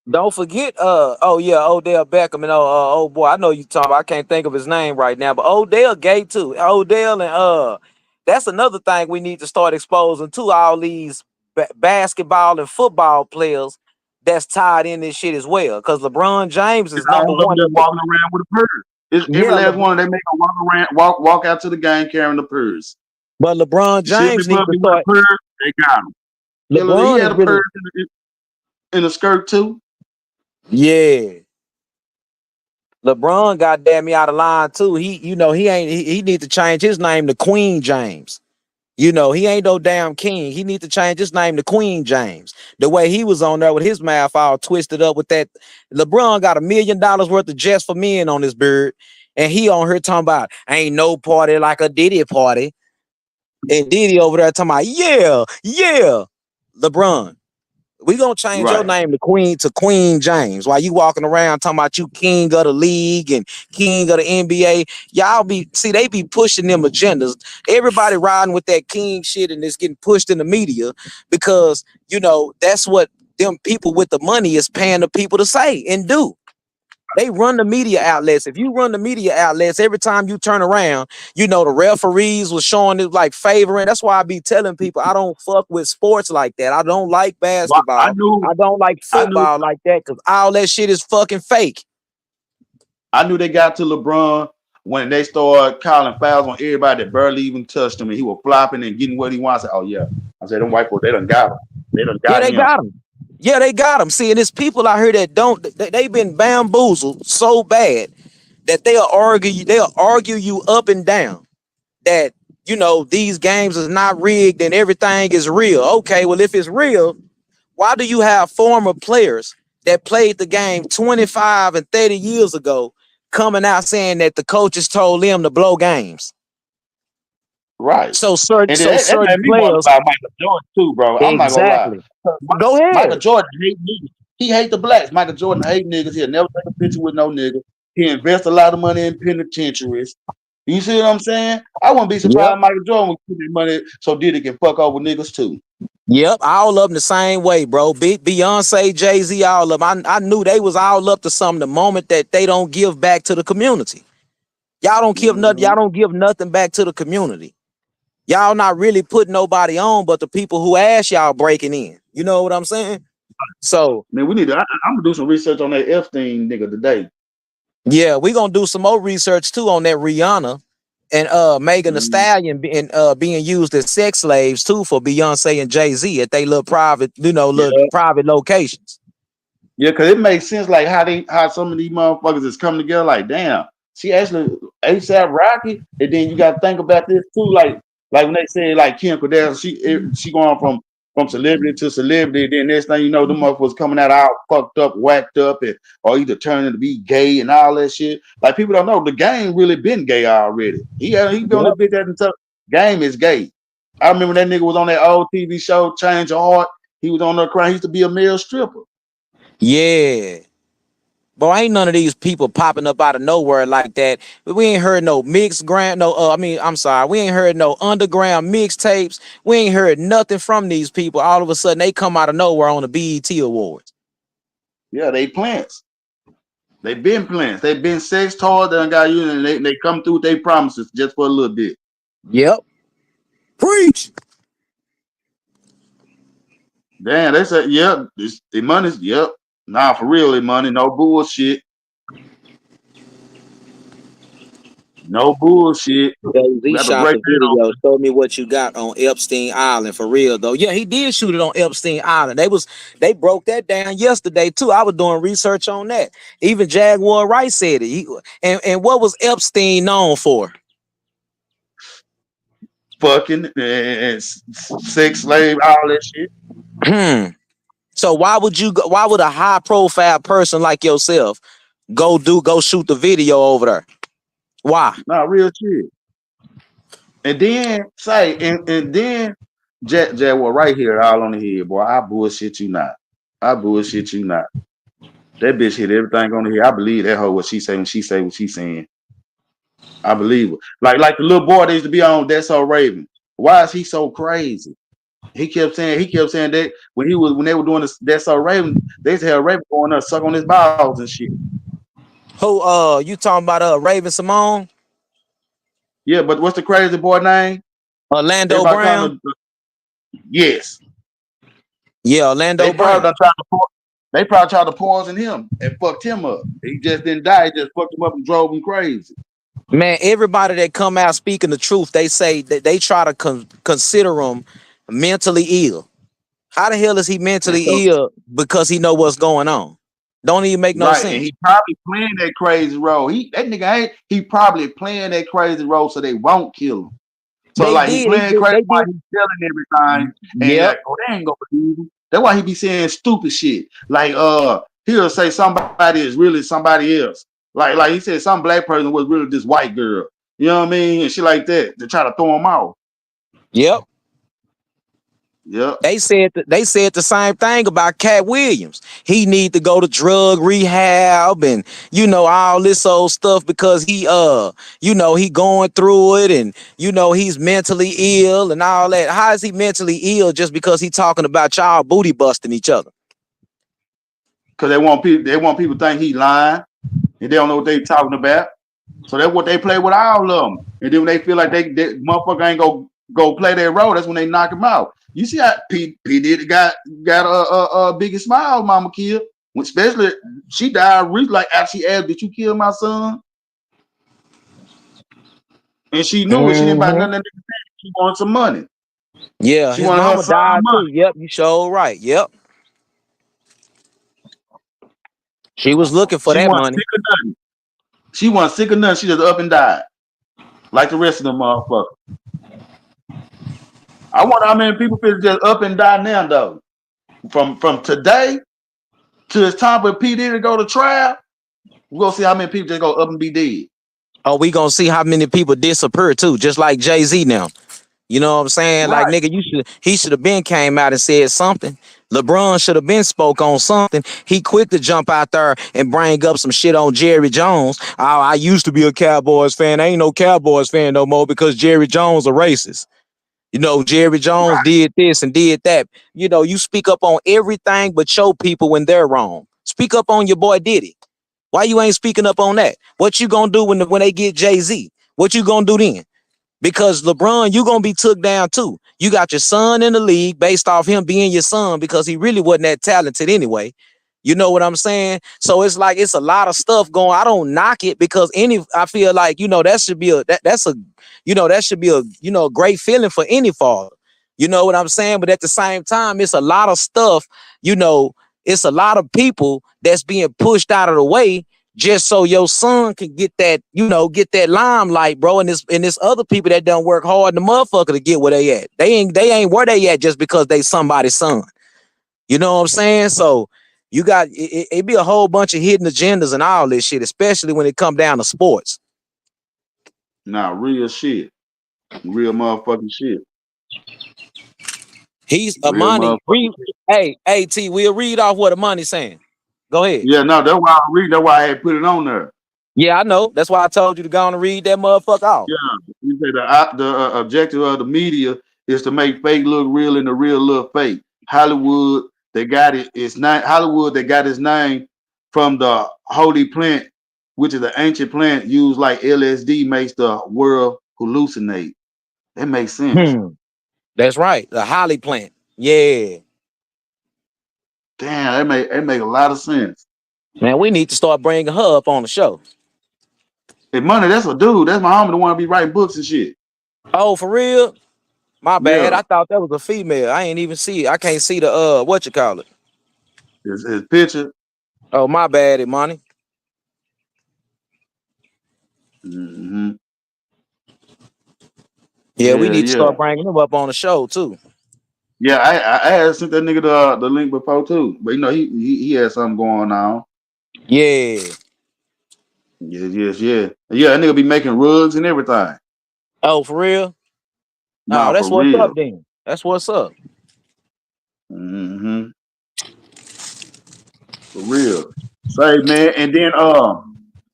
Don't forget, Odell Beckham and oh boy, I know you talking about. I can't think of his name right now, but Odell gay too. Odell and that's another thing we need to start exposing to all these basketball and football players that's tied in this shit as well. Because LeBron James It's is number all of them one. just walking around with a purse. It's every Yeah, last one they make a walk out to the game carrying the purse. but LeBron You see James needs people to with a start. purse, they got him. He LeBron is had a really, purse in a skirt too. yeah. LeBron goddamn me out of line too. He need to change his name to Queen James. He ain't no damn king. He need to change his name to Queen James. The way he was on there with his mouth all twisted up with that. LeBron got $1 million worth of Just for Men on his beard. And he on here talking about ain't no party like a Diddy party. And Diddy over there talking about, yeah. LeBron, we gonna change your Right. name to Queen James. While you walking around talking about you king of the league and king of the NBA, they be pushing them agendas. Everybody riding with that king shit and it's getting pushed in the media because that's what them people with the money is paying the people to say and do. They run the media outlets. If you run the media outlets, every time you turn around, the referees was showing it like favoring. That's why I be telling people I don't fuck with sports like that. I don't like Well, basketball. I don't like football like that because all that shit is fucking fake. I knew they got to LeBron when they started calling fouls on everybody that barely even touched him, and he was flopping and getting what he wants. I said, oh yeah. I said, them white folks, they done got him. They done Yeah, got they him. got him. Yeah, they got him. See, and it's people out here that don't. They've been bamboozled so bad that they'll argue you up and down that these games is not rigged and everything is real. Okay, well, if it's real, why do you have former players that played the game 25 and 30 years ago coming out saying that the coaches told them to blow games? Right. So certain And that certain made me wonder players. about Michael Jordan too, bro. I'm not gonna lie. Exactly. Go Michael ahead. Jordan hate niggas. He hate the blacks. Michael Jordan hate niggas. He'll never take a picture with no nigga. He invests a lot of money in penitentiaries. You see what I'm saying? I wouldn't be surprised Yep. if Michael Jordan would put his money so Diddy can fuck over niggas too. Yep, all of them the same way, bro. Beyonce, Jay-Z, all of them. I knew they was all up to something the moment that they don't give back to the community. Y'all don't give nothing. Y'all don't give nothing back to the community. Y'all not really putting nobody on but the people who asked y'all breaking in. You know what I'm saying? So man, we need to. I'm gonna do some research on that Epstein nigga today. yeah, we gonna do some more research too on that Rihanna and Megan Thee Stallion being used as sex slaves too for Beyonce and Jay-Z at they little private, private locations. Yeah, because it makes sense like how some of these motherfuckers is coming together. Like, damn, she actually ASAP Rocky, and then you got to think about this too. Like when they say like Kim Kardashian, she going from from celebrity to celebrity. Then next thing you know, the motherfuckers coming out all fucked up, whacked up, and or either turning to be gay and all that shit. Like people don't know the game really been gay already. He been on the bitch that until game is gay. I remember that nigga was on that old TV show, Change of Heart. He was on there crying. He used to be a male stripper. Yeah. Boy, ain't none of these people popping up out of nowhere like that. We ain't heard no mixed ground, I'm sorry, we ain't heard no underground mixtapes. We ain't heard nothing from these people. All of a sudden, they come out of nowhere on the BET Awards. Yeah, they plants. They been plants. They been sex toys. They done got you, and they come through with their promises just for a little bit. Yep. Preach. Damn, they said, yep, the money's, yep. Nah, for real, the money, no bullshit. No bullshit. Jay-Z Got to shot break the that on. video. Show me what you got on Epstein Island for real though. Yeah, he did shoot it on Epstein Island. They broke that down yesterday too. I was doing research on that. Even Jaguar Wright said it. And what was Epstein known for? Fucking and sex slave, all that shit. So why would a high profile person like yourself go shoot the video over there? Why? Nah, real shit. And then say, and then Jaguar right here, all on the head, boy. I bullshit you not. I bullshit you not. That bitch hit everything on the head. I believe that hoe what she say when she say what she saying. I believe it. Like the little boy that used to be on That's So Raven. Why is he so crazy? He kept saying that when they were doing this That's So Raven, they used to have Raven going up, suck on his balls and shit. Who you talking about Raven Simone? Yeah, but what's the crazy boy name? Orlando Everybody Brown? Yes. Yeah, Orlando Brown. They probably tried to poison him and fucked him up. He just didn't die. He just fucked him up and drove him crazy. Man, everybody that come out speaking the truth, they say that they try to consider him mentally ill. How the hell is he mentally ill? Because he know what's going on. Don't even make no Right, sense. and he probably playing that crazy role. He probably playing that crazy role so they won't kill him. So They like he did. playing crazy They while did. he's telling everything, and Yep. like, oh, they ain't gonna believe him. That's why he be saying stupid shit. Like he'll say somebody is really somebody else. Like he said some black person was really this white girl. You know what I mean? And shit like that to try to throw him off. Yep. Yep. They said the same thing about Cat Williams. He need to go to drug rehab and all this old stuff because he he going through it and he's mentally ill and all that. How is he mentally ill just because he talking about y'all booty busting each other? Because they want people to think he lying and they don't know what they talking about. So that's what they play with all of them. And then when they feel like they motherfucker ain't go play their role, that's when they knock him out. You see how P did got a biggest smile, mama killed. Especially she died like after she asked, "Did you kill my son?" And she knew it. She didn't buy nothing. She wanted some money. Yeah, she his wanted her mama son died money. too. Yep, you sure right. Yep. She was looking for She that wasn't money. sick of nothing. She wasn't sick of nothing. She just up and died. Like the rest of them motherfuckers. I wonder how many people feel just up and die now, though. From today to it's time for P. Diddy to go to trial, we're gonna see how many people just go up and be dead. Oh, we gonna see how many people disappear too, just like Jay-Z now. You know what I'm saying? Right. Like, nigga, he should have been came out and said something. LeBron should have been spoke on something. He quick to jump out there and bring up some shit on Jerry Jones. Oh, I used to be a Cowboys fan. I ain't no Cowboys fan no more because Jerry Jones a racist. Jerry Jones did this and did that. You speak up on everything but show people when they're wrong. Speak up on your boy Diddy. Why you ain't speaking up on that? What you gonna do when they get Jay-Z? What you gonna do then? Because LeBron, you gonna be took down too. You got your son in the league based off him being your son because he really wasn't that talented anyway. You know what I'm saying? So it's like it's a lot of stuff going. I don't knock it because I feel like that should be a great feeling for any father. You know what I'm saying? But at the same time, it's a lot of stuff. It's a lot of people that's being pushed out of the way just so your son can get that, get that limelight, bro. And this other people that don't work hard, the motherfucker to get where they at. They ain't where they at just because they somebody's son. You know what I'm saying? So you got it be a whole bunch of hidden agendas and all this shit, especially when it come down to sports. Nah, real shit. Real motherfucking shit. He's Real Amani. motherfucking shit. Hey, T, we'll read off what Amani's saying. Go ahead. Yeah, no, that's why I read. That's why I had put it on there. Yeah, I know. That's why I told you to go on and read that motherfucker off. Yeah, you say the objective of the media is to make fake look real and the real look fake. Hollywood, they got it. It's not Hollywood. They got its name from the holy plant, which is an ancient plant used like LSD makes the world hallucinate. That makes sense. That's right. The holly plant. Yeah. Damn, that make a lot of sense. Man, we need to start bringing her up on the show. Hey, Money, that's a dude. That's my homie, the one to be writing books and shit. Oh, for real? My bad. Yeah. I thought that was a female. I ain't even see it. I can't see the what you call it. His picture. Oh, my bad, Imani. Mm-hmm. Yeah, we need to start bringing him up on the show too. Yeah, I had sent that nigga the link before too, but he had something going on. Yeah. Yes. Yeah, that nigga be making rugs and everything. Oh, for real? Nah, Oh, that's for what's real. up then. That's what's up. Mm-hmm. For real. Say, man, and then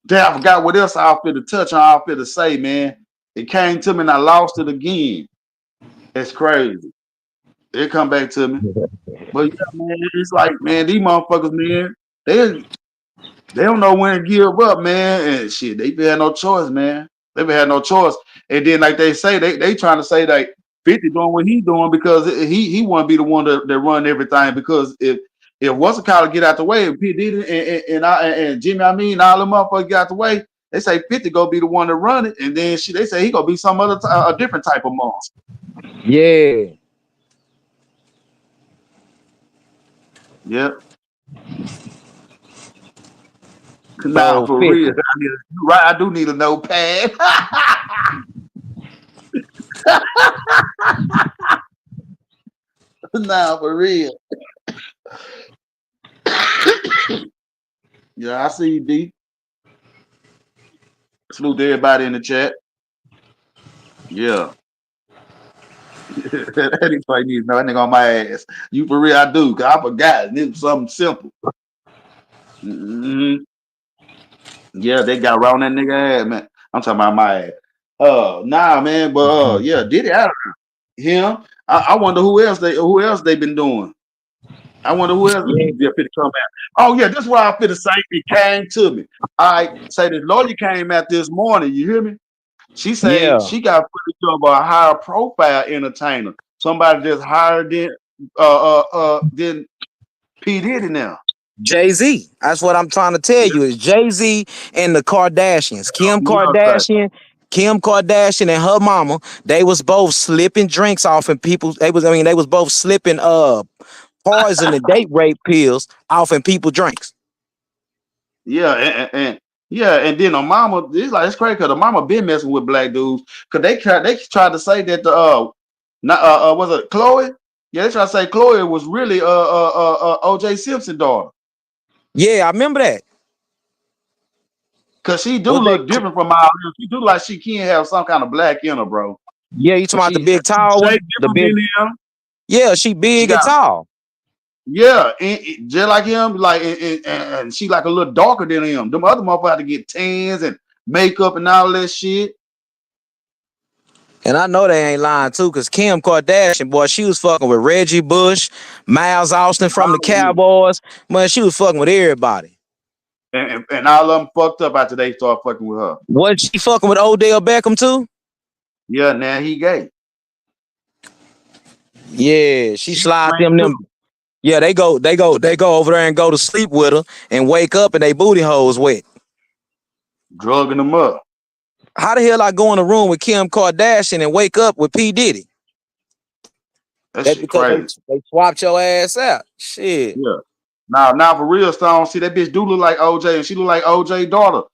damn, I forgot what else I fit to touch on. I fit to say, man. It came to me and I lost it again. It's crazy. It come back to me. But yeah, man, it's like, man, these motherfuckers, man, they don't know when to give up, man. And shit, they had no choice, man. They had no choice. And then, like they say, they trying to say that 50 doing what he doing because he want to be the one that run everything. Because if once a collar get out the way, if P Diddy and Jimmy, all them motherfuckers get out the way, they say 50 go be the one to run it. And then they say he gonna be some other a different type of monster. Yeah. Yep. Nah, for 50. real. I do need a notepad. Nah, for real. Yeah, I see you, D. Salute to everybody in the chat. Yeah. Anybody needs to know that nigga on my ass. You for real, I do, because I forgot. It was something simple. Mm-hmm. Yeah, they got around that nigga ass, man. I'm talking about my ass. Nah, man, but yeah, did it out him. I wonder who else they been doing. I wonder who else fit to come out. Oh yeah, this is why I fit to say it came to me. I say this lawyer came out this morning. You hear me? She say she got footage of a higher profile entertainer, somebody that's higher than P Diddy now. Jay-Z. That's what I'm trying to tell you. Is Jay-Z and the Kardashians. Kim Kardashian and her mama, they was both slipping drinks off and people. They was both slipping poison and date rape pills off in people drinks. Yeah, and then the mama, it's crazy because the mama been messing with black dudes because they tried to say that was it Chloe? Yeah, they tried to say Chloe was really OJ Simpson daughter. Yeah, I remember that. Cause she do look different from all them. She do like she can't have some kind of black in her, bro. Yeah, you talking about the big tall one? The big. Yeah, she big and tall. Yeah, and just like him, and she like a little darker than him. Them other motherfuckers had to get tans and makeup and all that shit. And I know they ain't lying too, cause Kim Kardashian, boy, she was fucking with Reggie Bush, Miles Austin from the Cowboys. Man, she was fucking with everybody. And all of them fucked up after they started fucking with her. Was she fucking with Odell Beckham too? Yeah, now he gay. Yeah, she slide them. Yeah, they go over there and go to sleep with her and wake up and they booty holes wet. Drugging them up. How the hell I go in a room with Kim Kardashian and wake up with P. Diddy? That's because crazy. they swapped your ass out. Shit. Yeah. Now for real, Stone. See that bitch do look like OJ, and she look like OJ daughter.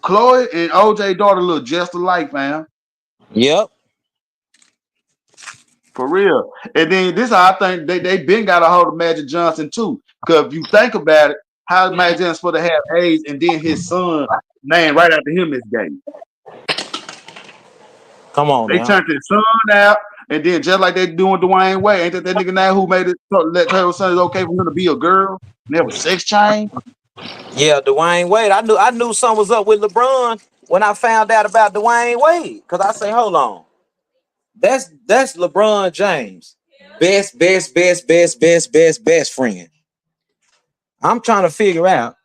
Chloe and OJ daughter look just alike, man. Yep. For real. And then this how I think they been got a hold of Magic Johnson too. Because if you think about it, how is Magic Johnson supposed to have AIDS and then his son name right after him is gay? Come on They now. turned his son out, and then just like they doing Dwayne Wade, ain't that nigga now who made it so let her son is okay for him to be a girl and have a sex change? Yeah, Dwayne Wade. I knew something was up with LeBron when I found out about Dwayne Wade. Cause I say, hold on. That's LeBron James. Best friend. I'm trying to figure out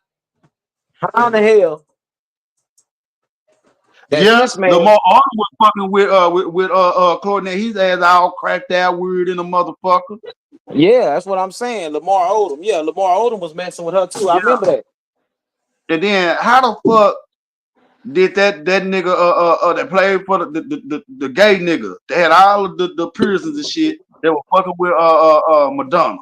how the hell that Yeah, this man. Lamar Odom was fucking with Courtney. His ass all cracked out, weird in a motherfucker. Yeah, that's what I'm saying. Lamar Odom. Yeah, Lamar Odom was messing with her too. I Yeah. remember that. And then how the fuck did that nigga that played for the gay nigga? They had all of the piercings and shit. They were fucking with Madonna.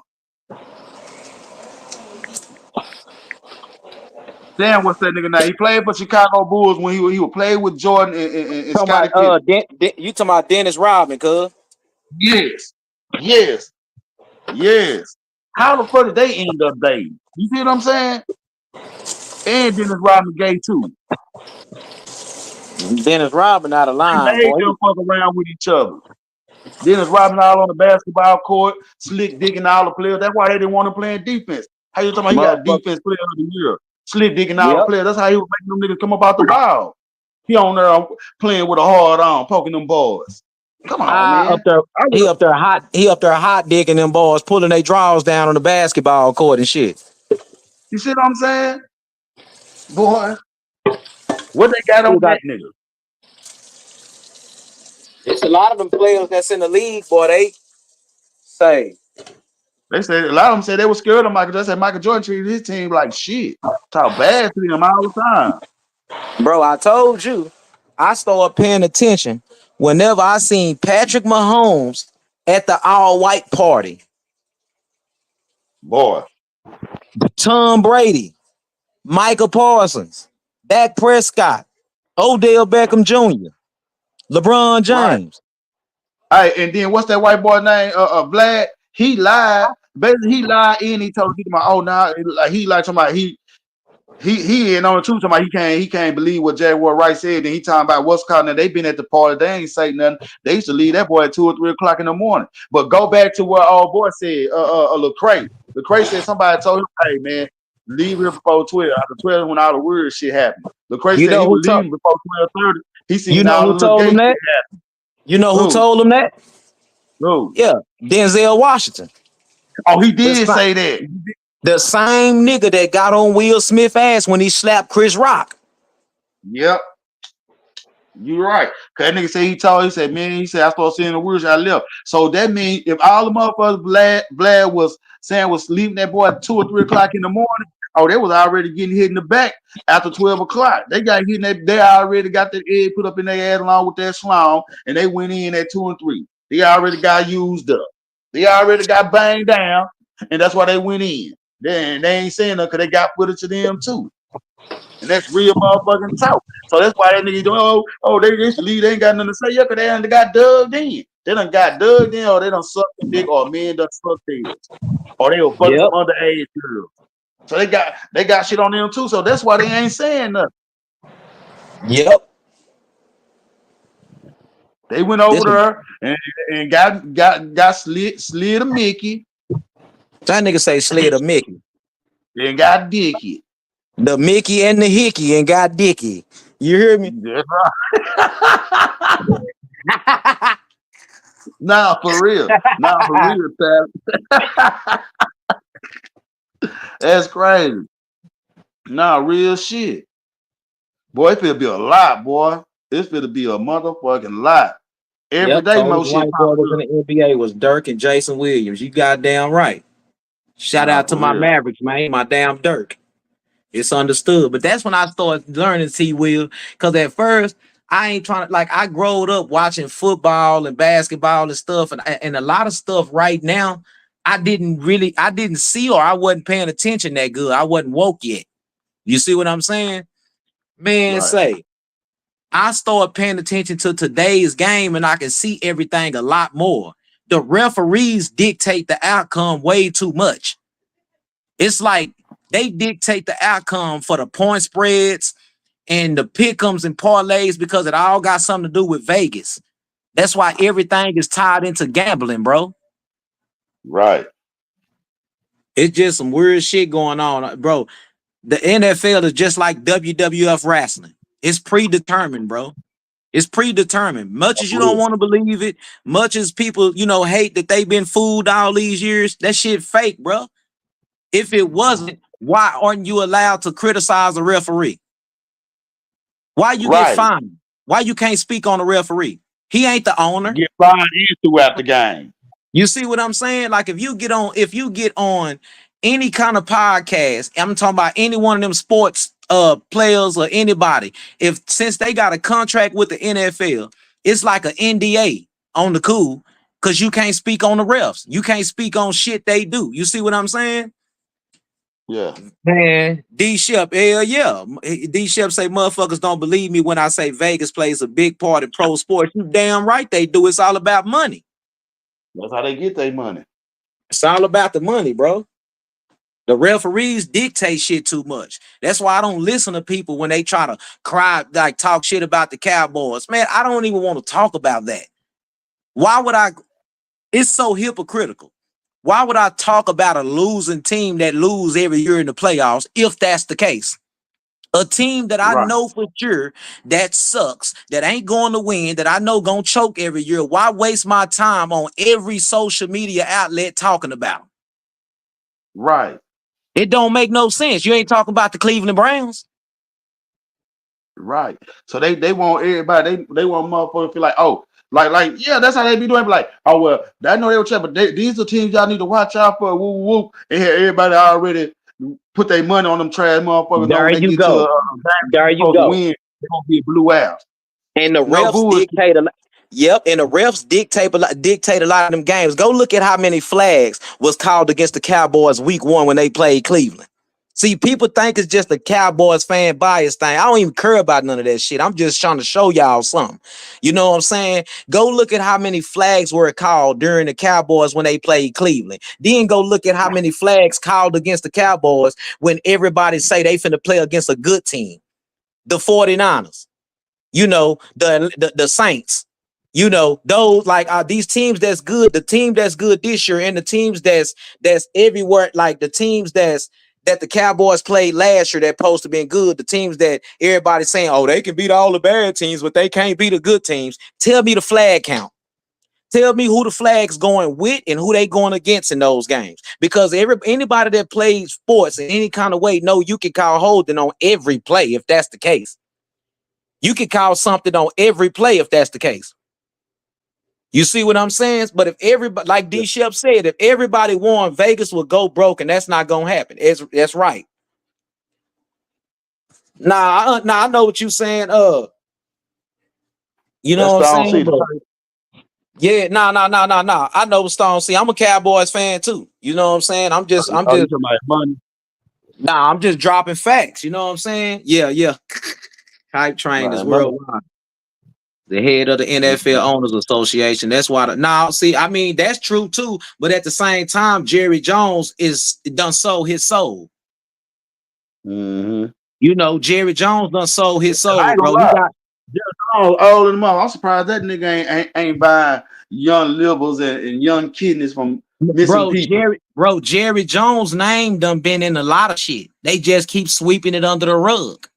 Damn, what's that nigga now? He played for Chicago Bulls when he would play with Jordan and Talking Scottie about Pippen. you talking about Dennis Rodman, cuz. Yes. How the fuck did they end up dating? You see what I'm saying? And Dennis Rodman gay too. Dennis Rodman out of They line, made boy. them fuck around with each other. Dennis Rodman all on the basketball court, slick digging all the players. That's why they didn't want to play in defense. How you talking about he got Motherfucker. defense player of the year? Slick digging all the Yep. players. That's how he was making them niggas come up out the ball. He on there playing with a hard on, poking them boys. Come on, Up man. there, he up there hot digging them boys, pulling their drawers down on the basketball court and shit. You see what I'm saying? Boy, what they got on that nigga? It's a lot of them players that's in the league, boy. They say. They said a lot of them said they were scared of Michael. They said Michael Jordan treated his team like shit. Talk bad to him all the time. Bro, I told you, I started paying attention whenever I seen Patrick Mahomes at the all-white party. Boy. Tom Brady, Michael Parsons, Dak Prescott, Odell Beckham Jr., LeBron James. Right. Hey, and then what's that white boy name? Vlad. He lied. Basically, he lied and he told people, "Oh, now he like somebody he ain't on the truth. Somebody he can't believe what Jaguar Wright said. And he talking about what's calling that they been at the party. They ain't say nothing. They used to leave that boy at 2 or 3 o'clock in the morning. But go back to what old boy said. Lecrae. Lecrae said somebody told him, "Hey man, leave here before 12. After 12, when all the weird shit happened." Lecrae You said know he who was told leaving before 12:30. He seen you know all the who little told gay him shit that? happen. You know who Who? told him that? Who? Yeah, Denzel Washington. Oh, he did say that. The same nigga that got on Will Smith ass when he slapped Chris Rock. Yep. You're right. Cause that nigga said he said, man, he said, I started seeing the words I left. So that means if all the motherfuckers Vlad was saying was leaving that boy at 2 or 3 o'clock in the morning, oh, they was already getting hit in the back after 12 o'clock. They got hit in that, they already got that egg put up in their ass along with that slong, and they went in at 2 and 3. They already got used up. They already got banged down, and that's why they went in. They ain't saying nothing because they got footage of them too. And that's real motherfucking talk. So that's why that nigga doing, they just leave, they ain't got nothing to say. Yeah, because they done got dug in. They done got dug in, or they done sucked the dick, or men done sucked theirs. Or they were fucking some Yep. underage girls. So they got shit on them too. So that's why they ain't saying nothing. Yep. They went over there and got slid a Mickey. That nigga say slid a Mickey. And got Dicky. The Mickey and the Hickey and got Dicky. You hear me? That's right. Nah, for real. Tyler. That's crazy. Nah, real shit. Boy, it finna be a lot, boy. It's finna be a motherfucking lot. Every Yep. day, more Coldest shit white boy popping was in up. the NBA was Dirk and Jason Williams. You goddamn right. Shout Nah, out to for my real. Mavericks, man. My damn Dirk. It's understood. But that's when I started learning T-Will. Because at first, I ain't trying to, like, I growed up watching football and basketball and stuff. And a lot of stuff right now I didn't see, or I wasn't paying attention that good. I wasn't woke yet. You see what I'm saying? Man, Right. say, I started paying attention to today's game and I can see everything a lot more. The referees dictate the outcome way too much. It's like they dictate the outcome for the point spreads and the pick'ems and parlays because it all got something to do with Vegas. That's why everything is tied into gambling, bro. Right. It's just some weird shit going on, bro. The NFL is just like WWF wrestling. It's predetermined, bro. It's predetermined. Much as you don't want to believe it, much as people, hate that they've been fooled all these years, that shit fake, bro. If it wasn't, why aren't you allowed to criticize a referee? Why you get Right. fined? Why you can't speak on the referee? He ain't the owner. Get fined in throughout the game. You see what I'm saying? Like if you get on any kind of podcast, I'm talking about any one of them sports players or anybody, since they got a contract with the NFL, it's like an NDA on the cool, because you can't speak on the refs. You can't speak on shit they do. You see what I'm saying? Yeah. Man, D Shep, hell yeah. D Shep say motherfuckers don't believe me when I say Vegas plays a big part in pro sports. You damn right they do. It's all about money. That's how they get their money. It's all about the money, bro. The referees dictate shit too much. That's why I don't listen to people when they try to cry, like talk shit about the Cowboys. Man, I don't even want to talk about that. Why would I? It's so hypocritical. Why would I talk about a losing team that lose every year in the playoffs if that's the case? A team that I know for sure that sucks, that ain't going to win, that I know gonna choke every year. Why waste my time on every social media outlet talking about them? Right. It don't make no sense. You ain't talking about the Cleveland Browns. Right. So they want everybody, they want motherfuckers to feel like, oh, like yeah, that's how they be doing. But like, oh well, I know they were trying, but these are teams y'all need to watch out for. Woo woo. And here everybody already put their money on them trash motherfuckers. Know There when they you get go. There you supposed to go. win, they're gonna be blue out. And the No refs bullshit. dictate a lot. Yep, and the refs dictate a lot of them games. Go look at how many flags was called against the Cowboys week 1 when they played Cleveland. See, people think it's just a Cowboys fan bias thing. I don't even care about none of that shit. I'm just trying to show y'all something. You know what I'm saying? Go look at how many flags were called during the Cowboys when they played Cleveland. Then go look at how many flags called against the Cowboys when everybody say they finna play against a good team. The 49ers. The Saints, those like these teams that's good, the team that's good this year, and the teams that's everywhere, like the teams that the Cowboys played last year that supposed to been good, the teams that everybody's saying, oh, they can beat all the bad teams, but they can't beat the good teams. Tell me the flag count. Tell me who the flag's going with and who they going against in those games. Because anybody that plays sports in any kind of way know you can call holding on every play if that's the case. You can call something on every play if that's the case. You see what I'm saying? But if everybody, like D Shep said, if everybody won, Vegas will go broke, and that's not gonna happen. That's right. Nah, I know what you're saying. You know what I'm saying? But yeah, nah. I know what Stone see. I'm a Cowboys fan too. You know what I'm saying? I'm just money. Nah, I'm just dropping facts. You know what I'm saying? Yeah. Hype train is worldwide. The head of the NFL Owners Association. That's why. That's true too. But at the same time, Jerry Jones is done sold his soul. Mm-hmm. Jerry Jones done sold his soul, I ain't bro. gonna lie. Jerry Jones old in the mouth. I'm surprised that nigga ain't buying young livers and young kidneys from missing people. Jerry Jones' name done been in a lot of shit. They just keep sweeping it under the rug.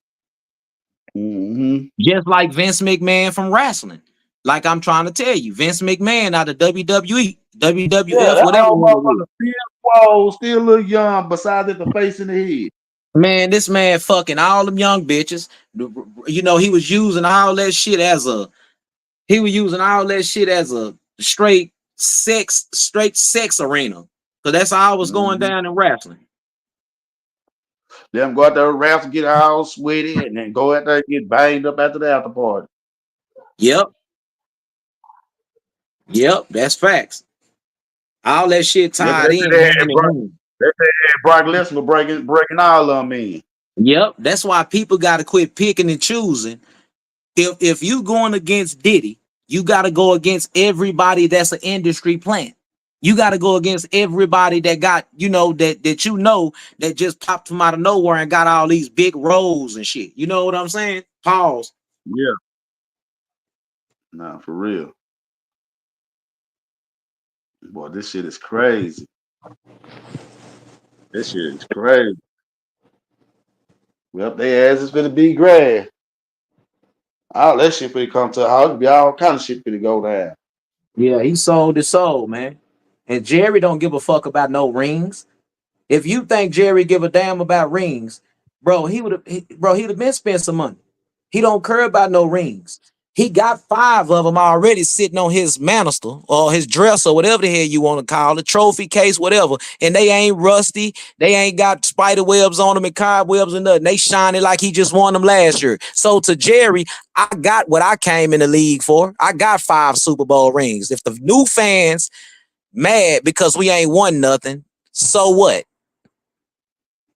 Mm-hmm. Just like Vince McMahon from wrestling. Like I'm trying to tell you, Vince McMahon out of WWE, WWF, whatever. Still look young, besides at the face and the head. Man, this man fucking all them young bitches. He was using all that shit as a straight sex arena. So that's how it was going down in wrestling. Them go out there wrestle, get all sweaty, and then go out there and get banged up after the after party. Yep, that's facts. All that shit Yeah, tied in hand in hand. They said Brock Lesnar breaking all of them in. Yep, that's why people got to quit picking and choosing. If you going against Diddy, you got to go against everybody that's an industry plant. You got to go against everybody that got, that just popped from out of nowhere and got all these big roles and shit. You know what I'm saying? Pause. Yeah. Nah, for real. Boy, this shit is crazy. This shit is crazy. Well, they ass is finna be grass. All that shit finna come to the house. Be all kind of shit finna go down. Yeah, he sold his soul, man. And Jerry don't give a fuck about no rings. If you think Jerry give a damn about rings, bro, he would have been spent some money. He don't care about no rings. He got 5 of them already sitting on his manister or his dresser, whatever the hell you want to call it, trophy case, whatever. And they ain't rusty. They ain't got spider webs on them and cobwebs and nothing. They shining like he just won them last year. So to Jerry, I got what I came in the league for. I got 5 Super Bowl rings. If the new fans mad because we ain't won nothing, so what?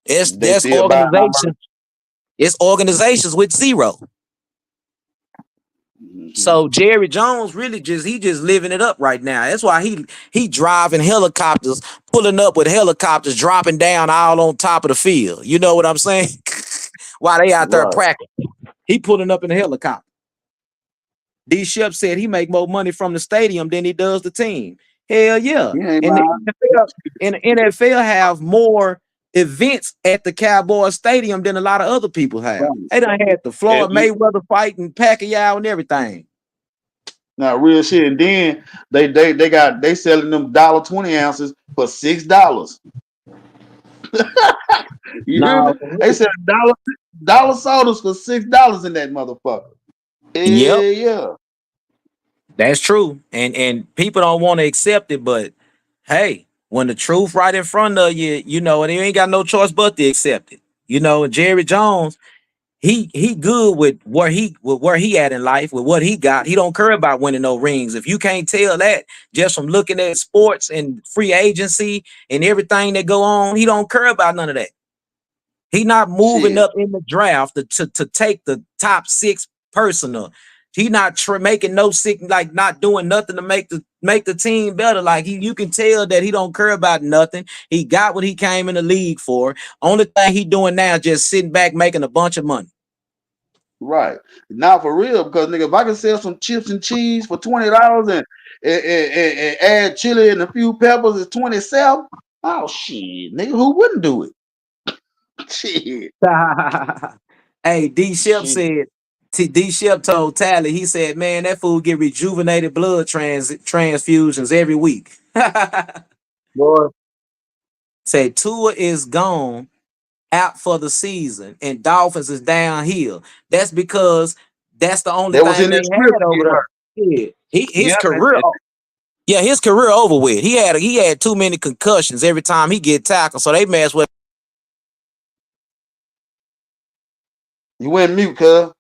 They There's still buying our organizations. It's organizations with 0. So Jerry Jones really just living it up right now. That's why he driving helicopters, pulling up with helicopters, dropping down all on top of the field. You know what I'm saying? While they out there Right. practicing, he pulling up in a helicopter. D. Shep said he make more money from the stadium than he does the team. Hell yeah. And the NFL have more events at the Cowboys Stadium than a lot of other people have. Right. They done had the Floyd Mayweather fight and Pacquiao and everything. Now real shit. And then they selling them $1.20 ounces for $6. You hear me? They said dollar sodas for $6 in that motherfucker. Yep. Yeah. That's true. And people don't want to accept it, but hey, when the truth right in front of you, and you ain't got no choice but to accept it. And Jerry Jones, he good with where he at in life, with what he got. He don't care about winning no rings. If you can't tell that just from looking at sports and free agency and everything that go on, he don't care about none of that. He not moving up in the draft to take the top 6 personal. He not making no sick, like not doing nothing to make the team better. Like you can tell that he don't care about nothing. He got what he came in the league for. Only thing he doing now is just sitting back making a bunch of money. Right. Now for real, because nigga, if I can sell some chips and cheese for $20 and add chili and a few peppers at 27, oh shit, nigga, who wouldn't do it? Shit. Hey, D. Shep said, D. Shep told Tally, he said, man, that fool get rejuvenated blood transfusions every week. Boy. Said Tua is gone out for the season and Dolphins is downhill. That's because that's the only thing they had over there. Yeah. His career. Yeah, his career over with. He had too many concussions every time he get tackled, so they mess with. You went mute, cuz.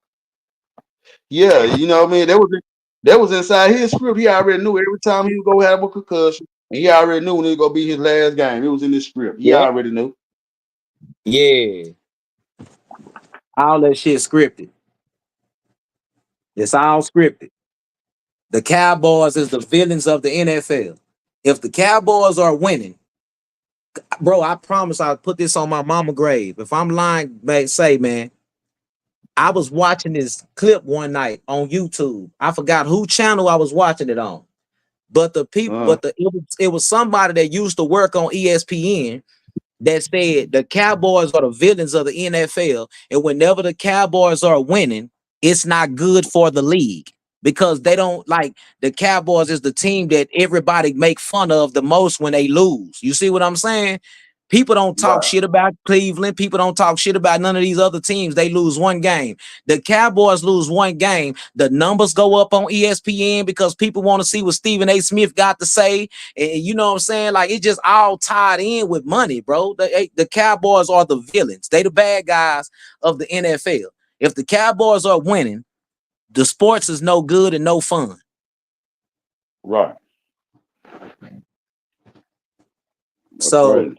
Yeah, you know what I mean? That was inside his script. He already knew every time he was gonna have a concussion, and he already knew when it was gonna be his last game. It was in his script. He already knew. Yeah. All that shit scripted. It's all scripted. The Cowboys is the villains of the NFL. If the Cowboys are winning, bro, I promise I'll put this on my mama grave. If I'm lying, man, I was watching this clip one night on YouTube. I forgot who channel I was watching it on. But the people, it was somebody that used to work on ESPN that said the Cowboys are the villains of the NFL. And whenever the Cowboys are winning, it's not good for the league because they don't like the Cowboys is the team that everybody make fun of the most when they lose. You see what I'm saying? People don't talk shit about Cleveland. People don't talk shit about none of these other teams. They lose one game. The Cowboys lose one game. The numbers go up on ESPN because people want to see what Stephen A. Smith got to say. And you know what I'm saying? Like it's just all tied in with money, bro. The Cowboys are the villains. They the bad guys of the NFL. If the Cowboys are winning, the sports is no good and no fun. Right. That's So crazy.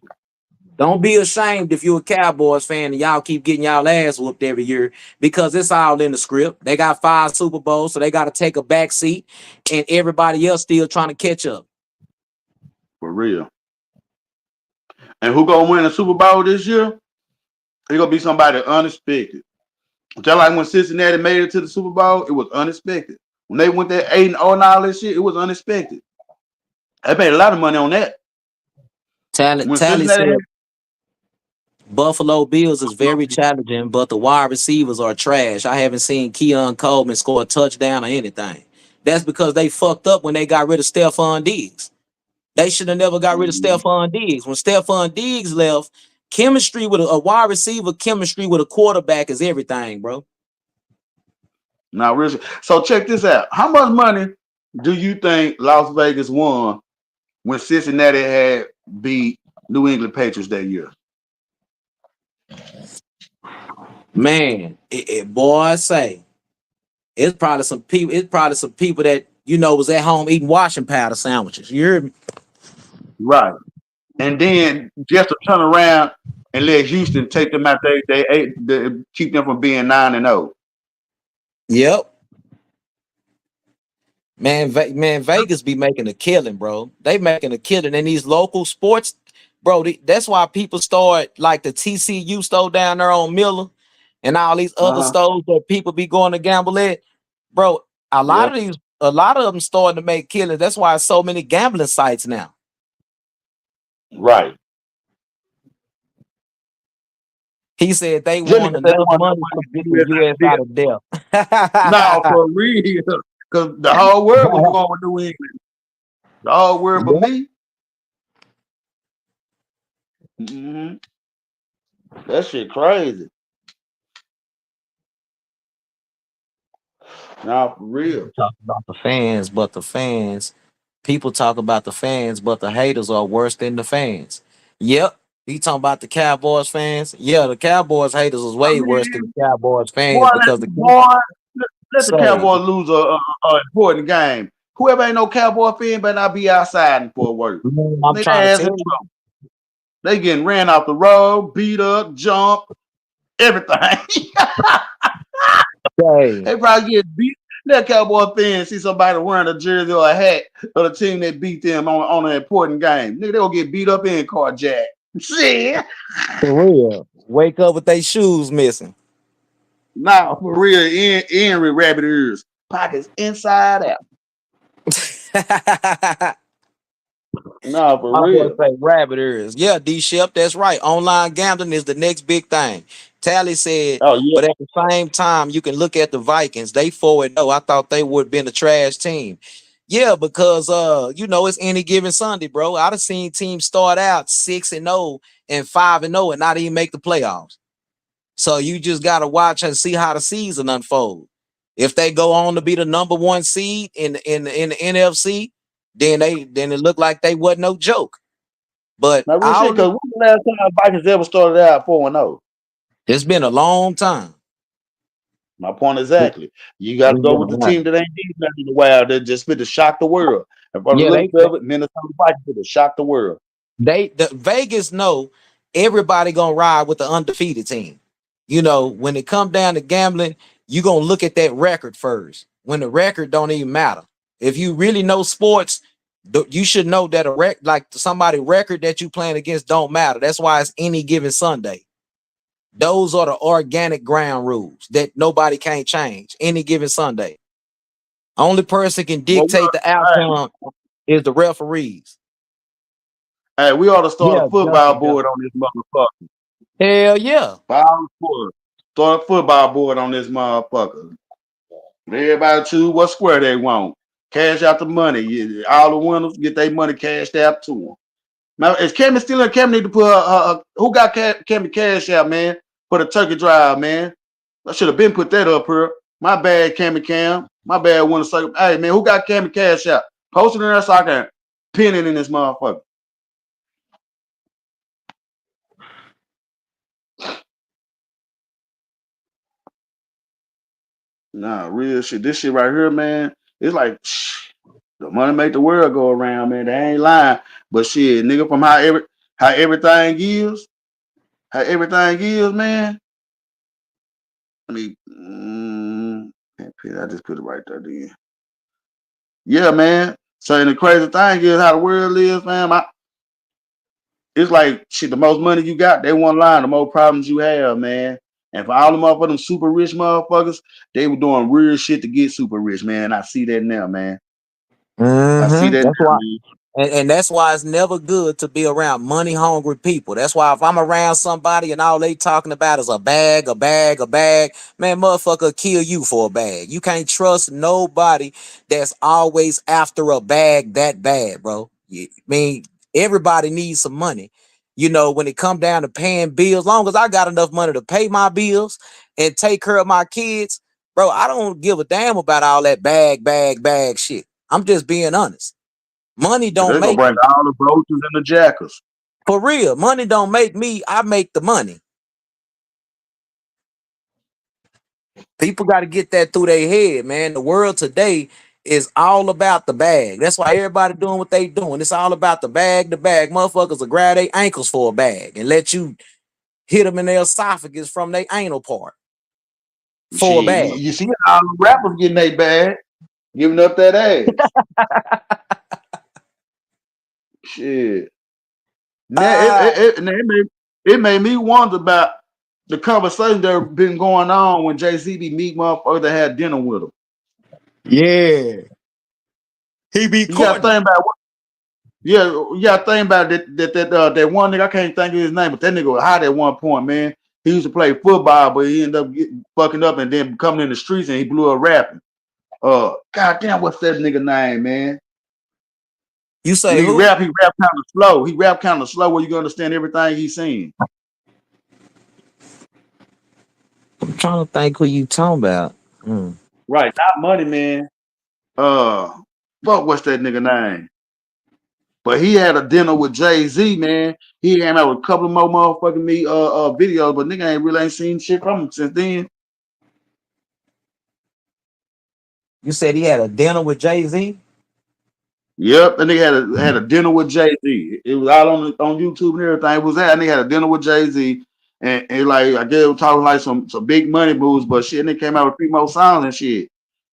don't be ashamed if you're a Cowboys fan and y'all keep getting y'all ass whooped every year because it's all in the script. They got 5 Super Bowls, so they got to take a back seat, and everybody else still trying to catch up. For real. And who gonna win the Super Bowl this year? It's gonna be somebody unexpected. Just like when Cincinnati made it to the Super Bowl, it was unexpected. When they went there 8-0 and all that shit, it was unexpected. They made a lot of money on that. When Tally Cincinnati had, said Buffalo Bills is very challenging, but the wide receivers are trash. I haven't seen Keon Coleman score a touchdown or anything. That's because they fucked up when they got rid of Stephon Diggs. They should have never got rid of Stephon Diggs. When Stephon Diggs left, chemistry with a wide receiver, chemistry with a quarterback is everything, bro. now, Richard. So check this out. How much money do you think Las Vegas won when Cincinnati had beat New England Patriots that year? Man, boy, I say it's probably some people. It's probably some people that was at home eating washing powder sandwiches. You heard me? Right. And then just to turn around and let Houston take them out, they keep them from being 9-0. Yep. Man, Vegas be making a killing, bro. They making a killing in these local sports, bro. That's why people start like the TCU store down there on Miller, and all these other stores that people be going to gamble at, bro. A Yep. lot of them starting to make killings. That's why so many gambling sites now. Right. He said they Just want because they enough want money to get the U.S. to out of no, debt. for real. Because the whole world was going with New England. The whole world but me. Mm-hmm. That shit crazy. Nah, for real. Talk about the fans, but the fans, people talk about the fans, but the haters are worse than the fans. Yep. He talking about the Cowboys fans. Yeah, the Cowboys haters is I way worse than mean, the Cowboys boy, fans because the boy, let the say, Cowboys lose a important game. Whoever ain't no Cowboy fan better not be outside for work. I'm They trying to ass in tell you. trouble. They getting ran off the road, beat up, jump, everything. Hey, They probably get beat. That Cowboy fan see somebody wearing a jersey or a hat of the team that beat them on an important game. Nigga, they gonna get beat up and carjacked. Shit. for real. Wake up with their shoes missing. Nah, for real, in with rabbit ears. Pockets inside out. Nah, for My boy real. say rabbit ears. Yeah, D Shep, that's right. Online gambling is the next big thing. Tally said, Oh yeah. but at the same time, you can look at the Vikings. They 4-0. I thought they would have been a trash team. Yeah, because it's any given Sunday, bro. I'd have seen teams start out 6-0 and 5-0 and not even make the playoffs. So you just gotta watch and see how the season unfolds. If they go on to be the number 1 seed in the NFC, then it looked like they wasn't no joke. But Now real shit, because when the last time Vikings ever started out 4-0? it's been a long time. My point exactly. You got to go with the team that ain't did nothing in a while. That just fit to shock the world. And for the Yeah, looks of it, Minnesota Vikings fit to shock the world. the Vegas know everybody gonna ride with the undefeated team. When it come down to gambling, you gonna look at that record first. When the record don't even matter. If you really know sports, you should know that like somebody record that you playing against don't matter. That's why it's any given Sunday. Those are the organic ground rules that nobody can't change. Any given Sunday. Only person can Well, dictate the outcome is the referees. hey, we ought to start Yeah, a football board on this motherfucker. hell yeah. Start a football board on this motherfucker. Everybody choose what square they want. Cash out the money. All the winners get their money cashed out to them. Now, is Cammy still in? Cammy need to put who got Cammy cash out, man, for the turkey drive, man. I should have been put that up here. My bad, Cammy Cam. My bad, winner circle. Hey, man, who got Cammy cash out? Post it in there so I can pin it in this motherfucker. Nah, real shit. This shit right here, man. It's like the money make the world go around, man. They ain't lying. But shit, nigga, from How everything is. How everything is, man. I mean, I just put it right there, then. Yeah, man. So the crazy thing is how the world is, man. It's like shit. The most money you got, they one line. The more problems you have, man. And for all the motherfuckers, super rich motherfuckers, they were doing weird shit to get super rich, man. I see that now, man. I see that That's now, why. man. And that's why it's never good to be around money hungry people. That's why if I'm around somebody and all they talking about is a bag, a bag, a bag, man, motherfucker kill you for a bag. You can't trust nobody that's always after a bag that bad, bro. I mean, everybody needs some money. You know, when it come down to paying bills, long as I got enough money to pay my bills and take care of my kids, bro, I don't give a damn about all that bag shit. I'm just being honest. Money don't They're gonna make bring all the roaches and the jackals. for real. Money don't make me. I make the money. People got to get that through their head, man. The world today is all about the bag. That's why everybody doing what they doing. It's all about the bag. The bag. Motherfuckers will grab their ankles for a bag and let you hit them in their esophagus from their anal part for a Shit, bag. you see all the rappers getting their bag, giving up that ass. Shit. Now it made me wonder about the conversation that been going on when Jay-Z be meet motherfuckers that had dinner with him. Yeah, he be You gotta courting. think about what. Yeah, you gotta think about that one nigga. I can't think of his name, but that nigga was hot at one point, man. He used to play football, but he ended up fucking up and then coming in the streets and he blew up rapping. Goddamn, what's that nigga name, man? You When say who? he rap kind of slow. He rap kind of slow where you can understand everything he's saying. I'm trying to think who you talking about. Right, not money, man. Fuck, what's that nigga name? But he had a dinner with Jay-Z, man. He came out with a couple of more motherfucking me videos, but nigga ain't seen shit from him since then. You said he had a dinner with Jay-Z? Yep, and they had a dinner with Jay-Z. It was out on YouTube and everything. It was that, and they had a dinner with Jay-Z, and like I guess they were talking like some big money moves, but shit, and they came out with 3 more songs and shit.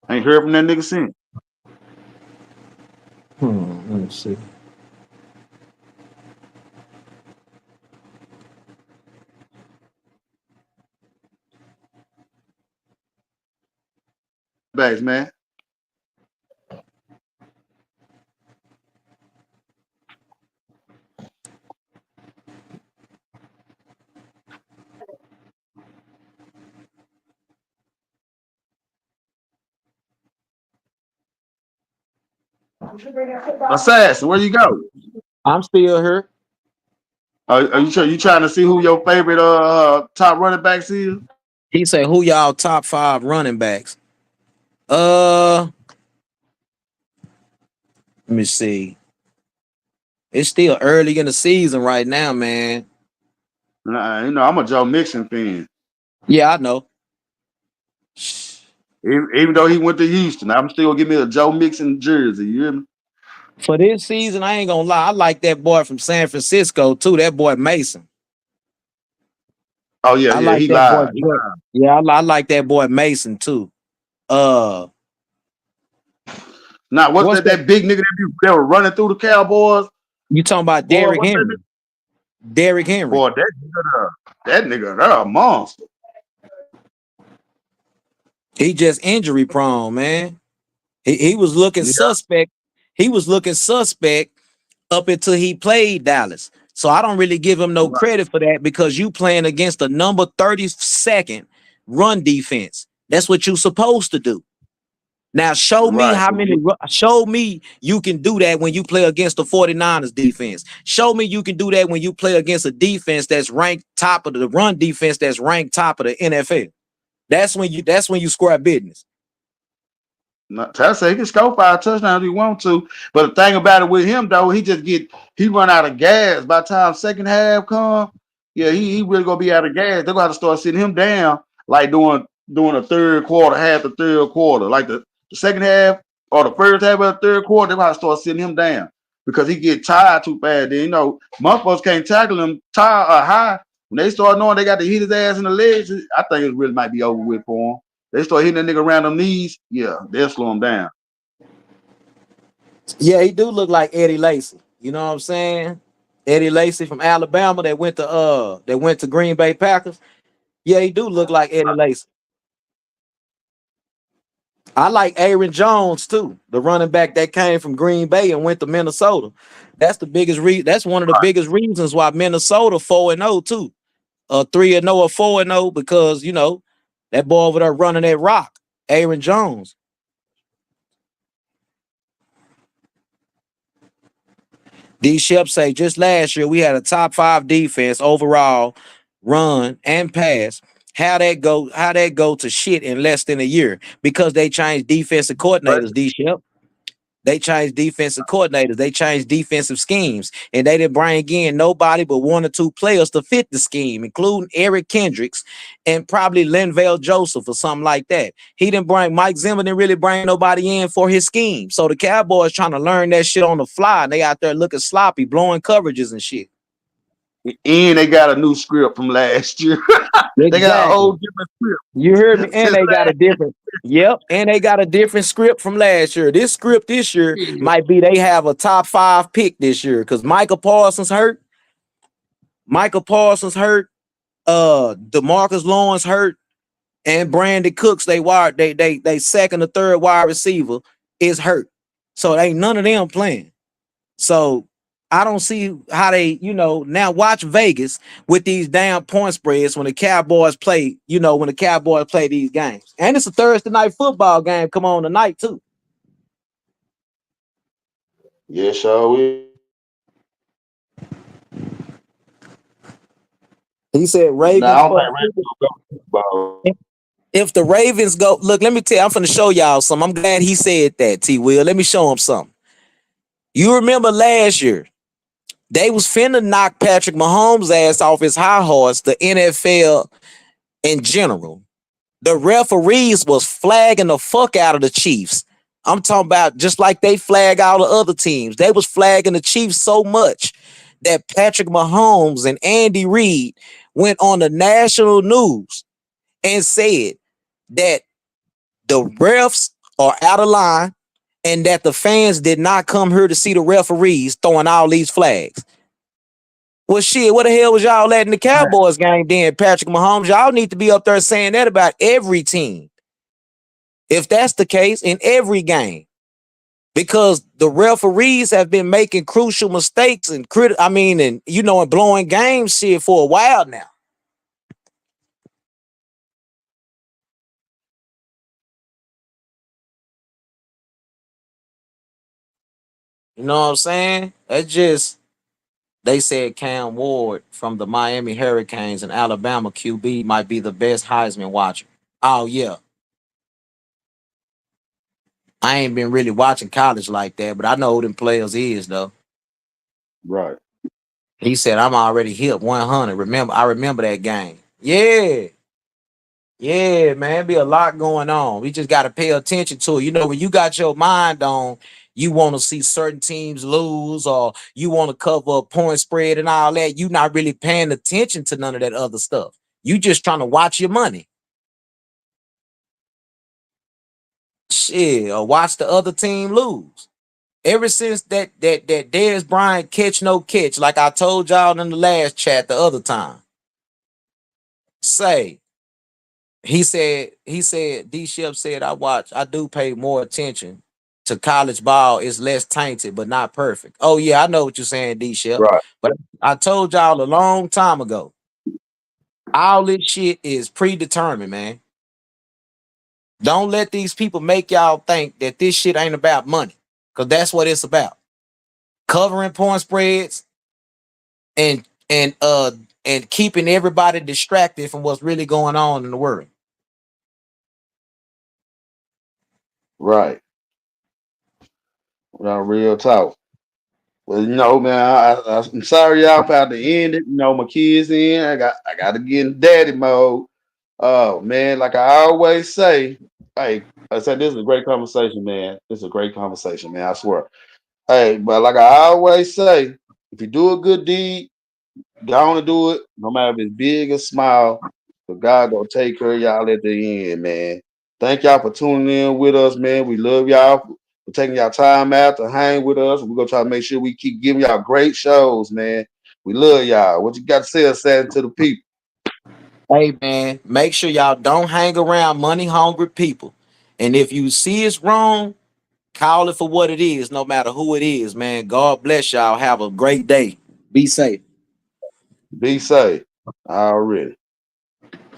I ain't heard from that nigga since. Let me see. Bags, man. Assassin, where you go? I'm still here. Are you trying to see who your favorite top running backs is? He said, "Who y'all top 5 running backs?" Let me see. It's still early in the season right now, man. I'm a Joe Mixon fan. Yeah, I know. Even though he went to Houston, I'm still giving me a Joe Mixon jersey. You hear me? For this season, I ain't gonna lie. I like that boy from San Francisco too. That boy Mason. Oh yeah, I yeah, like he that boy. lied. Yeah, I like that boy Mason too. Now what's What's that? that big nigga that were running through the Cowboys? You talking about Boy, Derrick what's that Henry? Derrick nigga? Henry. Boy, that nigga, they're a monster. He just injury prone, man. He was looking Yeah, suspect. He was looking suspect up until he played Dallas. So I don't really give him no right, credit for that because you playing against the number 32nd run defense. That's what you're supposed to do. Now right. show me you can do that when you play against the 49ers defense. Show me you can do that when you play against a defense that's ranked top of the run defense that's ranked top of the NFL. That's when you square business. I say he can score 5 touchdowns if he want to, but the thing about it with him though, he run out of gas by the time second half come. Yeah, he really gonna be out of gas. They're gonna have to start sitting him down like doing a third quarter, half the third quarter, like the second half or the first half of the third quarter. They're gonna have to start sitting him down because he get tired too bad. Then motherfuckers can't tackle him tired or high. When they start knowing they got to hit his ass in the legs, I think it really might be over with for him. They start hitting that nigga around them knees, yeah, they'll slow him down. Yeah, he do look like Eddie Lacy. You know what I'm saying? Eddie Lacy from Alabama that went to Green Bay Packers. Yeah, he do look like Eddie Lacy. I like Aaron Jones too, the running back that came from Green Bay and went to Minnesota. That's the biggest reason. That's one of the biggest reasons why Minnesota 4-0 too. 3-0 or 4-0 because that boy over there running that rock, Aaron Jones. D Shep say just last year we had a top 5 defense overall, run and pass. How that go to shit in less than a year because they changed defensive coordinators, D Shep. They changed defensive coordinators. They changed defensive schemes. And they didn't bring in nobody but 1 or 2 players to fit the scheme, including Eric Kendricks and probably Linval Joseph or something like that. He didn't bring Mike Zimmer, didn't really bring nobody in for his scheme. So the Cowboys trying to learn that shit on the fly. And they out there looking sloppy, blowing coverages and shit. And they got a new script from last year. They got a whole different script. You heard me? And they got a different. Yep, and they got a different script from last year. This script this year might be they have a top 5 pick this year because Michael Parsons hurt. DeMarcus Lawrence hurt, and Brandon Cooks, they second or third wide receiver is hurt. So they ain't none of them playing. So I don't see how they, now watch Vegas with these damn point spreads when the Cowboys play, when the Cowboys play these games. And it's a Thursday night football game. Come on tonight, too. Yeah, sure. He said Ravens. If the Ravens go, look, let me tell you, I'm finna show y'all something. I'm glad he said that, T-Will. Let me show him something. You remember last year, they was finna knock Patrick Mahomes' ass off his high horse, the NFL in general. The referees was flagging the fuck out of the Chiefs. I'm talking about just like they flag all the other teams. They was flagging the Chiefs so much that Patrick Mahomes and Andy Reid went on the national news and said that the refs are out of line and that the fans did not come here to see the referees throwing all these flags. Well, shit, what the hell was y'all at in the Cowboys game then, Patrick Mahomes? Y'all need to be up there saying that about every team. If that's the case, in every game. Because the referees have been making crucial mistakes and blowing game shit for a while now. You know what I'm saying? They said Cam Ward from the Miami Hurricanes and Alabama QB might be the best Heisman watcher. Oh, yeah. I ain't been really watching college like that, but I know who them players is, though. Right. He said, I'm already hip 100. I remember that game. Yeah. Yeah, man. Be a lot going on. We just got to pay attention to it. When you got your mind on, you want to see certain teams lose or you want to cover a point spread and all that. You not really paying attention to none of that other stuff. You just trying to watch your money. Shit, or watch the other team lose. Ever since that Dez Bryant catch no catch, like I told y'all in the last chat the other time. He said, D Shep said, I do pay more attention to college ball. It's less tainted, but not perfect. Oh, yeah, I know what you're saying, D Shep. Right. But I told y'all a long time ago, all this shit is predetermined, man. Don't let these people make y'all think that this shit ain't about money, because that's what it's about. Covering point spreads and keeping everybody distracted from what's really going on in the world. Right. Well, real talk. Well, man, I'm sorry y'all about to end it. My kids in. I got to get in daddy mode. Oh man, like I always say, hey, I said this is a great conversation, man. This is a great conversation, man. I swear. Hey, but like I always say, if you do a good deed, go on and do it, no matter if it's big or small. But God gonna take care of y'all at the end, man. Thank y'all for tuning in with us, man. We love y'all for taking y'all time out to hang with us. We're gonna try to make sure we keep giving y'all great shows, man. We love y'all. What you got to say, Assassin, to the people? Hey man, make sure y'all don't hang around money hungry people. And if you see it's wrong, call it for what it is, no matter who it is, man. God bless y'all. Have a great day. Be safe. Be safe. Already.